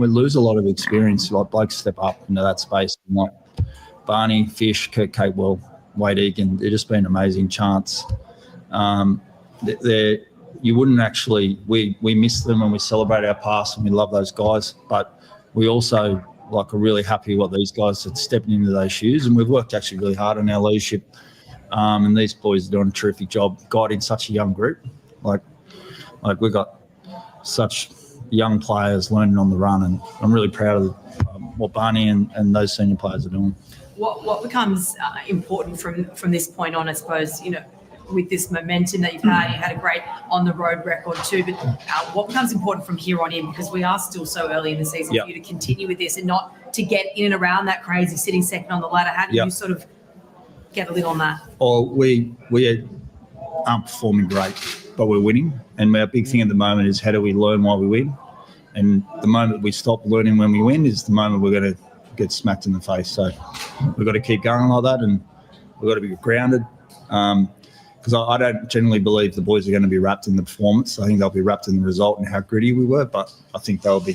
lose a lot of experience. Like blokes step up into that space, and like Barney, Fish, Kurt Capewell, Wade Egan, they've just been amazing chance. you wouldn't actually. We miss them and we celebrate our past and we love those guys, but we also are really happy what these guys are stepping into those shoes, and we've worked actually really hard on our leadership. And these boys are doing a terrific job guiding such a young group. Like we've got such young players learning on the run, and I'm really proud of what Barney and those senior players are doing. What becomes important from this point on, I suppose, with this momentum that you had a great on the road record too, but what becomes important from here on in, because we are still so early in the season for you to continue with this and not to get in and around that crazy sitting second on the ladder. How do you sort of get a lid on that? Oh, we aren't performing great, but we're winning, and our big thing at the moment is how do we learn while we win, and the moment we stop learning when we win is the moment we're going to get smacked in the face. So we've got to keep going like that, and we've got to be grounded. Because I don't generally believe the boys are going to be wrapped in the performance. I think they'll be wrapped in the result and how gritty we were. But I think they'll be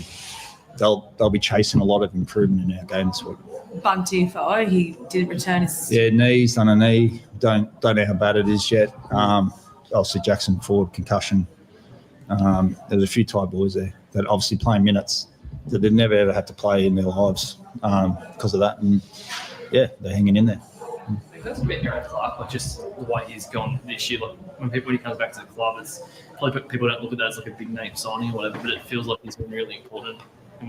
chasing a lot of improvement in our game this week. Bug TFO, he did return his knees on a knee. Don't know how bad it is yet. Obviously Jackson Ford concussion. There's a few Thai boys there that obviously playing minutes that they've never ever had to play in their lives because of that, and they're hanging in there. That's a bit Aaron Clark, like just the way he's gone this year. Like when he comes back to the club, it's probably people don't look at that as like a big name signing or whatever, but it feels like he's been really important.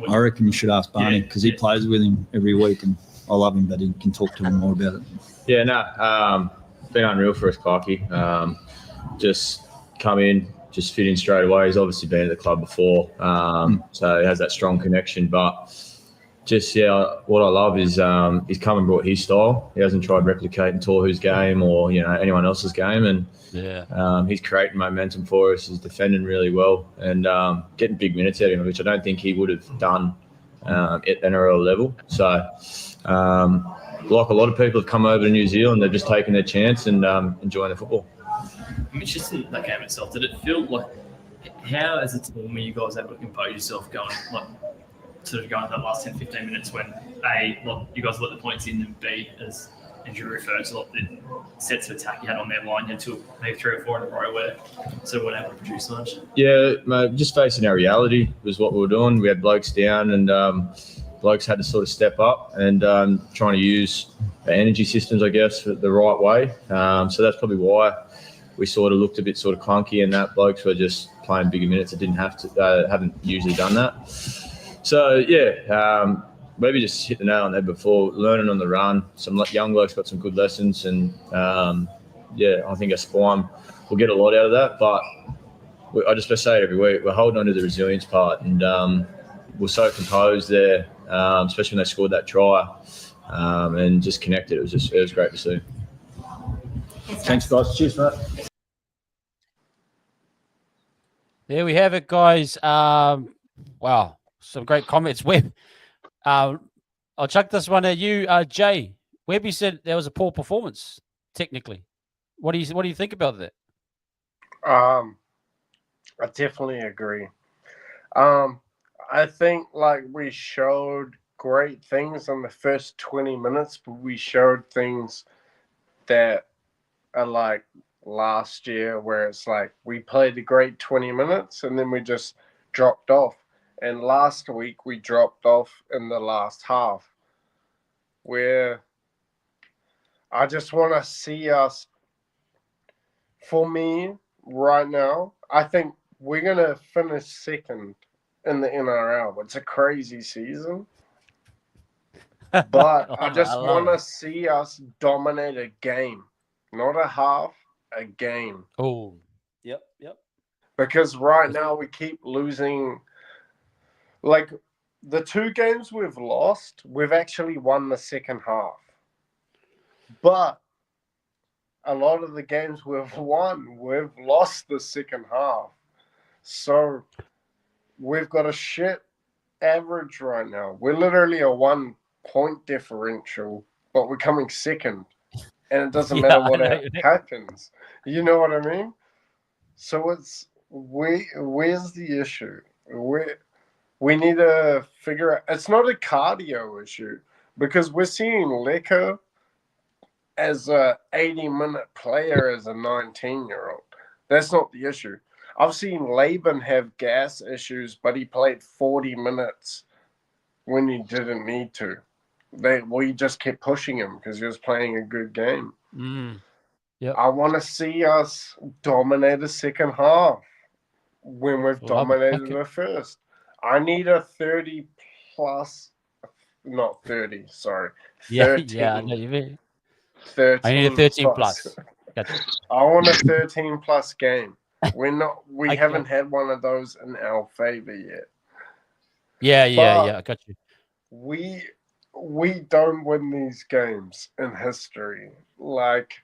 I reckon you should ask Barney because he plays with him every week, and I love him, but he can talk to him more about it. Yeah, been unreal for us, Clarky. Just come in, just fit in straight away. He's obviously been at the club before, so he has that strong connection, but. What I love is he's come and brought his style. He hasn't tried replicating Tohu's game or anyone else's game, and he's creating momentum for us. He's defending really well and getting big minutes out of him, which I don't think he would have done at NRL level. So, like a lot of people have come over to New Zealand, they've just taken their chance and enjoying the football. I mean, just in that game itself, did it feel like how as a team were you guys able to compose yourself going sort of going that last 10, 15 minutes when you guys let the points in, and B, as Andrew referred to, the sets of attack you had on their line, you had maybe 3 or 4 in a row where so weren't able to produce much? Yeah, mate, just facing our reality was what we were doing. We had blokes down and blokes had to sort of step up and trying to use the energy systems, I guess, the right way. So that's probably why we sort of looked a bit sort of clunky, and that blokes were just playing bigger minutes that didn't have to, haven't usually done that. So, maybe just hit the nail on the head before, learning on the run. Some young blokes got some good lessons, and, I think our spine will get a lot out of that. But I just say it every week, we're holding on to the resilience part, and we're so composed there, especially when they scored that try and just connected. It was great to see. Thanks, guys. Cheers, mate. There we have it, guys. Wow. Some great comments. Webb, I'll chuck this one at you, Jay. Webby said there was a poor performance, technically. What do you think about that? I definitely agree. I think we showed great things in the first 20 minutes, but we showed things that are like last year, where it's we played a great 20 minutes and then we just dropped off. And last week we dropped off in the last half, where I just want to see us. For me, right now, I think we're going to finish second in the NRL. It's a crazy season. But I just want to see us dominate a game. Not a half, a game. Oh, yep. Because right now we keep losing. The 2 games we've lost, we've actually won the second half. But a lot of the games we've won, we've lost the second half. So we've got a shit average right now. We're literally a 1-point differential, but we're coming second. And it doesn't matter what happens. You know what I mean? So where's the issue? We need to figure out. It's not a cardio issue, because we're seeing Lecker as a 80-minute player as a 19-year-old. That's not the issue. I've seen Laban have gas issues, but he played 40 minutes when he didn't need to. We just kept pushing him because he was playing a good game. Yep. I want to see us dominate the second half when we've dominated the first. I need a 30 plus, not 30, sorry. 13. Yeah, I know you mean. 13 I need a 13 plus. Gotcha. I want a 13 plus game. We haven't had one of those in our favor yet. Yeah, I got you. We don't win these games in history. Like,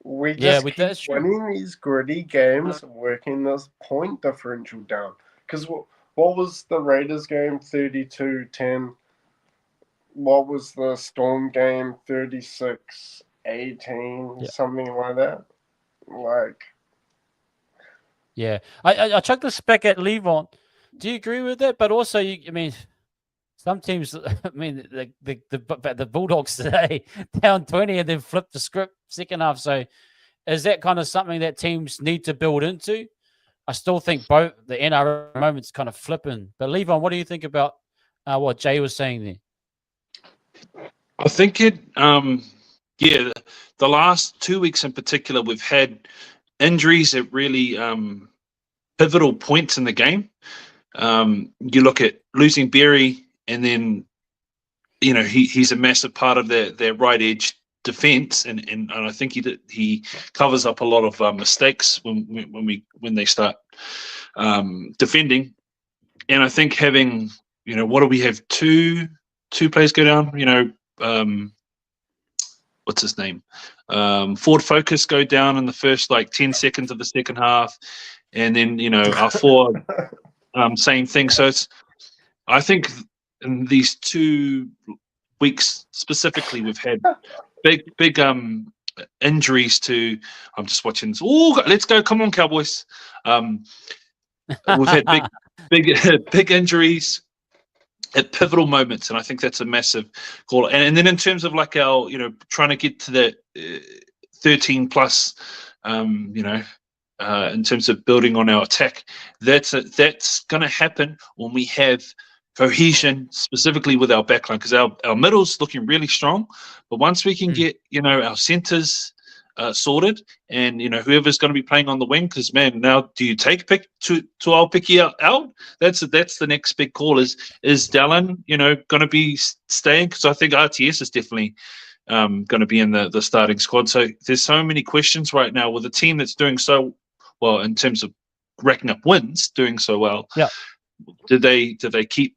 we just keep winning these gritty games, working this point differential down. Because what was the Raiders game? 32-10. What was the Storm game? 36-18, something like that. Like, yeah, I chucked the spec at Levon. Do you agree with that? But also, I mean, some teams, I mean, the Bulldogs today down 20 and then flipped the script second half. So, is that kind of something that teams need to build into? I still think both the NRL moment's kind of flipping. But Levon, what do you think about what Jay was saying there? I think the last 2 weeks in particular, we've had injuries at really pivotal points in the game. You look at losing Berry, and then he's a massive part of their right edge defense, and I think he covers up a lot of mistakes when they start defending. And I think having what do we have, two players go down, what's his name, Ford Focus go down in the first 10 seconds of the second half, and then our forward same thing. So I think in these 2 weeks specifically, we've had big injuries to. I'm just watching this. Oh, let's go! Come on, Cowboys! We've had big injuries at pivotal moments, and I think that's a massive call. And then in terms of our trying to get to the 13 plus, in terms of building on our attack, that's going to happen when we have cohesion, specifically with our backline, because our middle's looking really strong. But once we can get our centers sorted, and whoever's going to be playing on the wing, because man, now do you take Tuau Piki out? That's the next big call. Is Dallin going to be staying? Because I think RTS is definitely going to be in the starting squad. So there's so many questions right now with a team that's doing so well in terms of racking up wins, doing so well. Yeah. Did they keep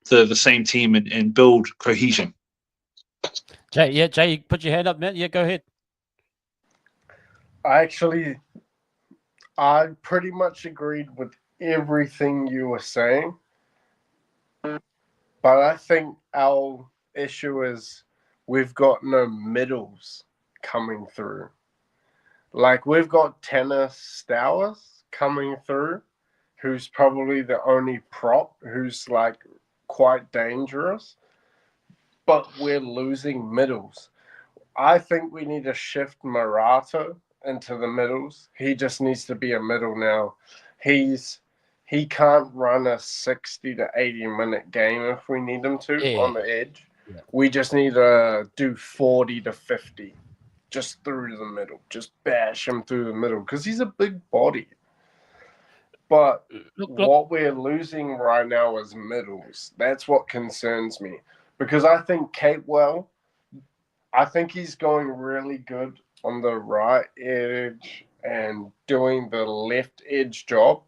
the same team and build cohesion? Jay, put your hand up, man. Yeah, go ahead. I pretty much agreed with everything you were saying, but I think our issue is we've got no middles coming through. We've got Tanner Stowers coming through, who's probably the only prop who's quite dangerous, but we're losing middles. I think we need to shift Marato into the middles. He just needs to be a middle now. He can't run a 60 to 80 minute game if we need him to on the edge. Yeah. We just need to do 40 to 50 just through the middle. Just bash him through the middle because he's a big body. But what we're losing right now is middles. That's what concerns me. Because I think Capewell, I think he's going really good on the right edge and doing the left edge job.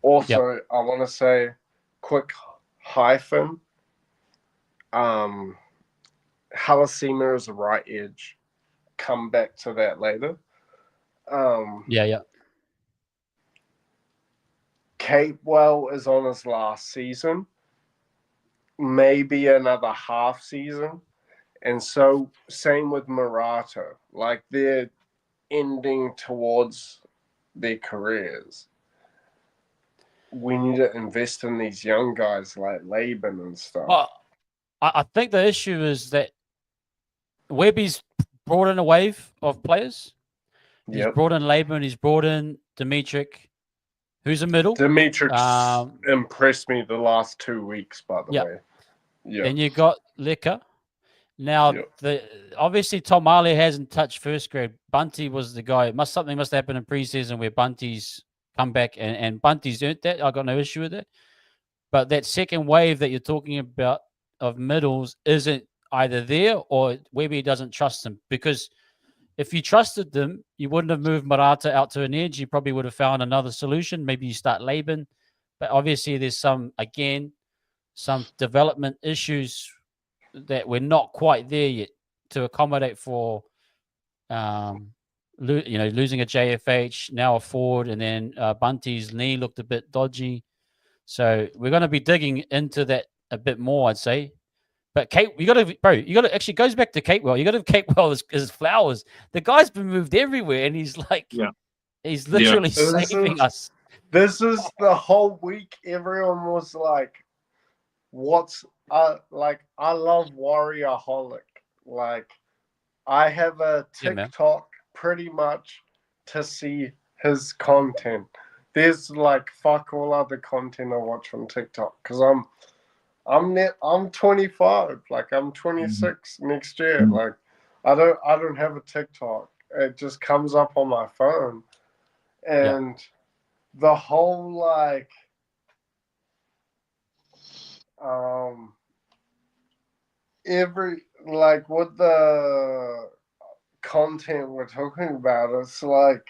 Also, I want to say, quick hyphen, Halasima is the right edge. Come back to that later. Capewell is on his last season, maybe another half season. And so, same with Marato. They're ending towards their careers. We need to invest in these young guys like Laban and stuff. Well, I think the issue is that Webby's brought in a wave of players, He's Yep. brought in Laban. He's brought in Dimitrik, who's a middle. Dimitrik impressed me the last 2 weeks, by the Yeah. way. Yeah. And you got Liquor. Now, obviously Tom Ali hasn't touched first grade. Bunty was the guy. Something must happen in preseason where Bunty's come back and Bunty's earned that. I got no issue with it. But that second wave that you're talking about of middles isn't either there or Webby doesn't trust them. Because if you trusted them, you wouldn't have moved Marata out to an edge. You probably would have found another solution. Maybe you start Laban. But obviously there's some development issues that we're not quite there yet to accommodate for, losing a JFH, now a Ford, and then Bunty's knee looked a bit dodgy. So we're going to be digging into that a bit more, I'd say. But Kate, you got to actually goes back to Catewell. You got to have Catewell as Flowers. The guy's been moved everywhere, and he's like, he's literally saving us. This is the whole week. Everyone was like, I love Warriorholic. Like, I have a TikTok pretty much to see his content. There's like fuck all other content I watch on TikTok because I'm 25. Like, I'm 26 next year. Like, I don't have a TikTok. It just comes up on my phone, and the whole like what the content we're talking about, it's like,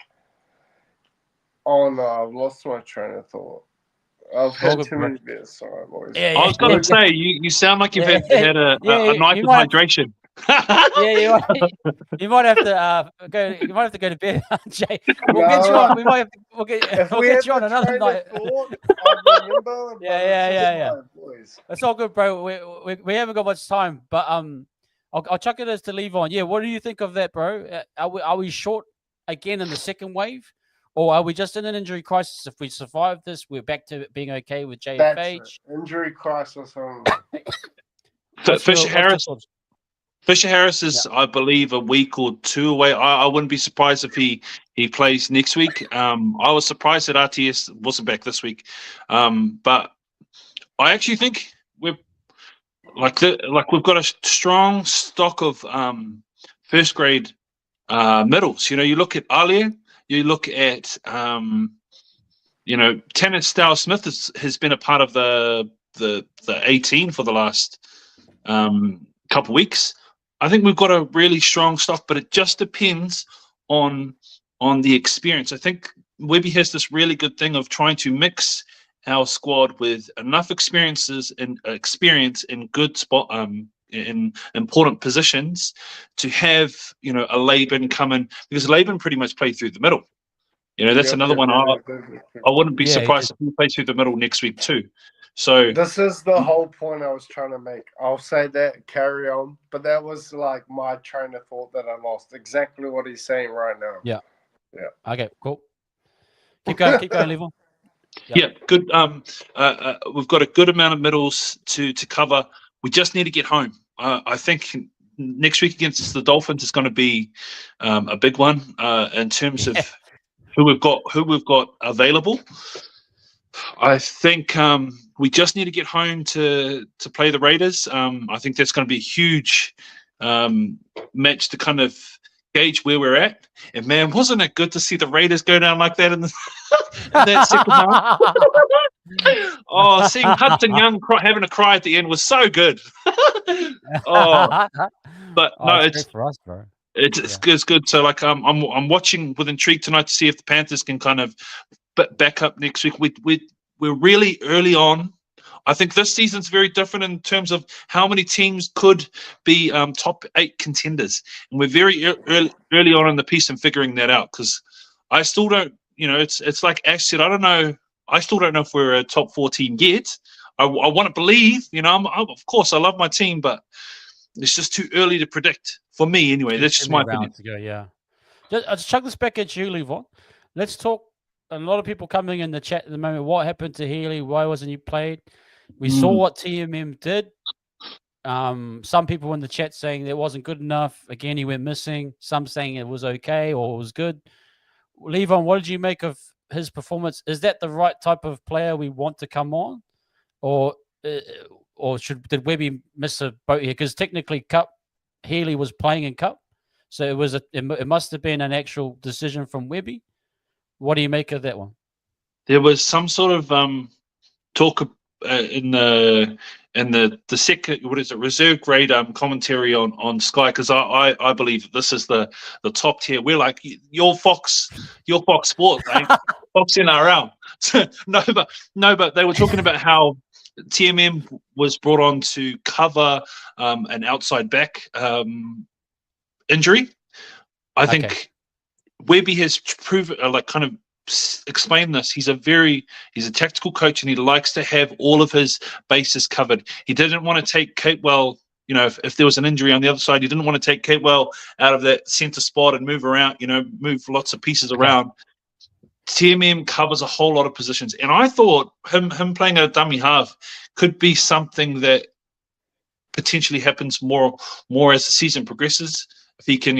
oh no, I've lost my train of thought. I've had too many beers, sorry, boys. I was going to say, you sound like you've had a night of hydration. You might have to go. You might have to go to bed, Jay. We'll get you on. We might have to, we'll get you on another night. Boys. That's all good, bro. We haven't got much time, but I'll chuck it as to leave on. Yeah, what do you think of that, bro? Are we short again in the second wave, or are we just in an injury crisis? If we survive this, we're back to being okay with JFH. Injury crisis. Fisher Harris is, I believe, a week or two away. I wouldn't be surprised if he plays next week. I was surprised that RTS wasn't back this week, but I actually think we've got a strong stock of first grade middles. You look at Alia, you look at Tanner Stow Smith has been a part of the 18 for the last couple weeks. I think we've got a really strong stock, but it just depends on the experience. I think Webby has this really good thing of trying to mix our squad with enough experience in good spot in important positions to have a Laban come in, because Laban pretty much played through the middle. That's another one. I wouldn't be surprised if he plays through the middle next week too. So this is the whole point I was trying to make. I'll say that, carry on. But that was like my train of thought that I lost. Exactly what he's saying right now. Yeah. Okay, cool. Keep going, Levon. Yeah, good. We've got a good amount of middles to cover. We just need to get home. I think next week against the Dolphins is going to be a big one in terms of who we've got available. I think we just need to get home to play the Raiders. I think that's going to be a huge match to kind of gauge where we're at. And man, wasn't it good to see the Raiders go down like that in that second half? Seeing Hudson Young having a cry at the end was so good. It's for us, bro. It's good. So like I'm watching with intrigue tonight to see if the Panthers can kind of back up next week. We're really early on. I think this season's very different in terms of how many teams could be top 8 contenders, and we're very early on in the piece and figuring that out. Because I still don't, it's like Ash said. I don't know. I still don't know if we're a top 4 team yet. I want to believe. Of course, I love my team, but it's just too early to predict for me. Anyway, that's just my opinion. To go, yeah. I'll chuck this back at you, Levon. Let's talk. A lot of people coming in the chat at the moment. What happened to Healy? Why wasn't he played? We saw what TMM did. Some people in the chat saying it wasn't good enough. Again, he went missing. Some saying it was okay or it was good. Levon, what did you make of his performance? Is that the right type of player we want to come on, or did Webby miss a boat here? Because technically, Healy was playing in Cup, so it must have been an actual decision from Webby. What do you make of that one? There was some sort of talk in the second, what is it, reserve grade commentary on Sky, because I believe this is the top tier. We're like your Fox Sports, right? Fox NRL. no, but they were talking about how TMM was brought on to cover an outside back injury. I think Webby has proven, kind of explain this. He's a tactical coach, and he likes to have all of his bases covered. He didn't want to take Capewell, if there was an injury on the other side, he didn't want to take Capewell out of that center spot and move around, move lots of pieces around. TMM covers a whole lot of positions, and I thought him playing a dummy half could be something that potentially happens more as the season progresses. If he can,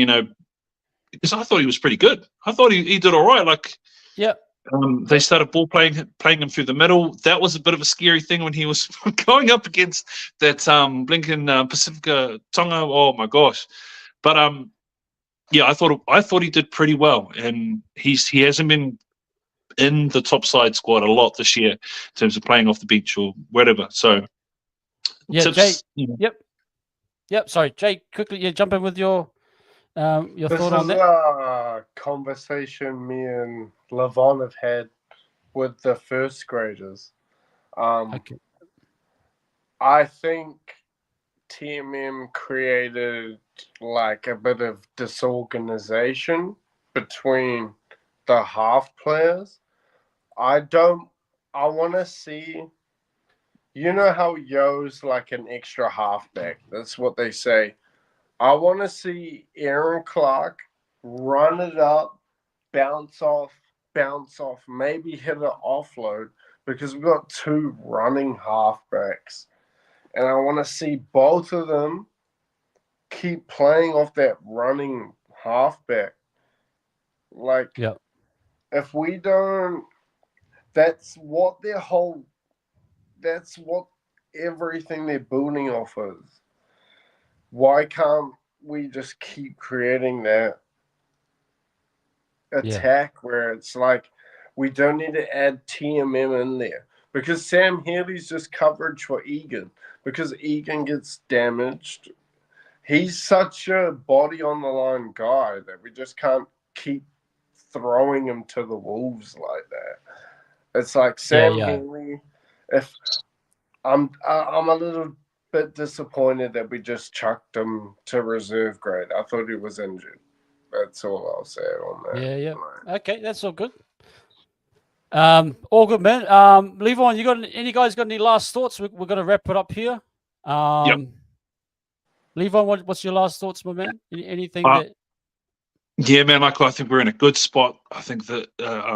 because I thought he was pretty good. I thought he did all right. They started ball playing him through the middle. That was a bit of a scary thing when he was going up against that Blinken Pacifica Tonga. Oh my gosh! But I thought he did pretty well, and he hasn't been in the top side squad a lot this year in terms of playing off the bench or whatever. So tips, Jay. Yep. Sorry, Jay. Quickly, jump in with your thought on that. This is a conversation me and Levon have had with the first graders. I think TMM created like a bit of disorganization between the half players. I want to see, how Yo's like an extra halfback. That's what they say. I want to see Aaron Clark run it up, bounce off, maybe hit an offload, because we've got two running halfbacks. And I want to see both of them keep playing off that running halfback. If we don't, that's what everything they're building off of. Why can't we just keep creating that attack where it's like we don't need to add TMM in there? Because Sam Healy's just coverage for Egan, because Egan gets damaged. He's such a body on the line guy that we just can't keep throwing him to the wolves like that. It's like Sam Healy. If I'm a little bit disappointed that we just chucked him to reserve grade. I thought he was injured. That's all I'll say on that. Yeah. Okay, that's all good. All good, man. Levon, any guys got any last thoughts? We're going to wrap it up here. Levon, what's your last thoughts, my man? Anything that? Yeah, man, I think we're in a good spot. I think that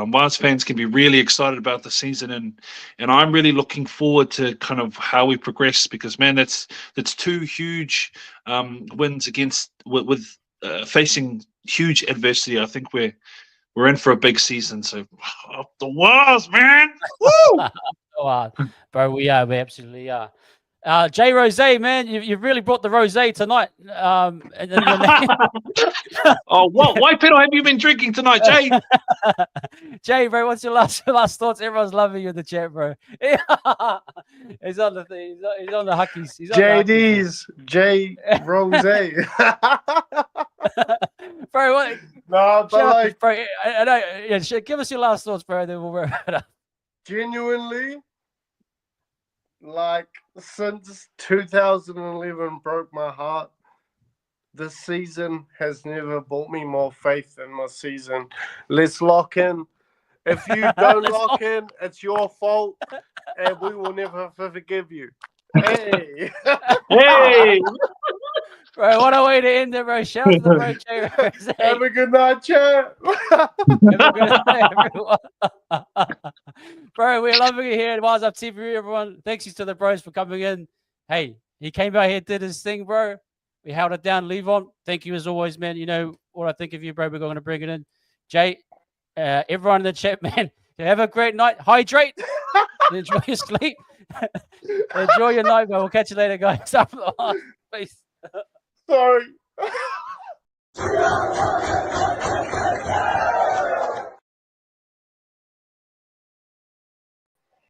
Mars fans can be really excited about the season, and I'm really looking forward to kind of how we progress, because, man, that's two huge wins against with facing huge adversity. I think we're in for a big season. So up the walls, man! Woo! Bro, we absolutely are. Jay Rose, man, you've really brought the rose tonight. Why, Peter, have you been drinking tonight, Jay? Jay, bro, what's your last thoughts? Everyone's loving you in the chat, bro. He's on the thing. He's on the Huckies. JD's Jay Rose. Bro, what? No, but bro, I know. Yeah, give us your last thoughts, bro. Then we'll wrap it up. Genuinely, since 2011 broke my heart, this season has never brought me more faith in this season. Let's lock in. If you don't lock in, it's your fault, and we will never forgive you. Hey! Hey! Bro, what a way to end it, bro. Shout out to the bro, Jay Rose. Have a good night, chat. Have a good night, everyone. Bro, we're loving it here at Wise Up TV, everyone. Thanks to the bros for coming in. Hey, he came out here, did his thing, bro. We held it down. Levon, thank you as always, man. You know what I think of you, bro. We're going to bring it in. Jay, Everyone in the chat, man, have a great night. Hydrate. Enjoy your sleep. Enjoy your night, man. We'll catch you later, guys. Peace. Sorry.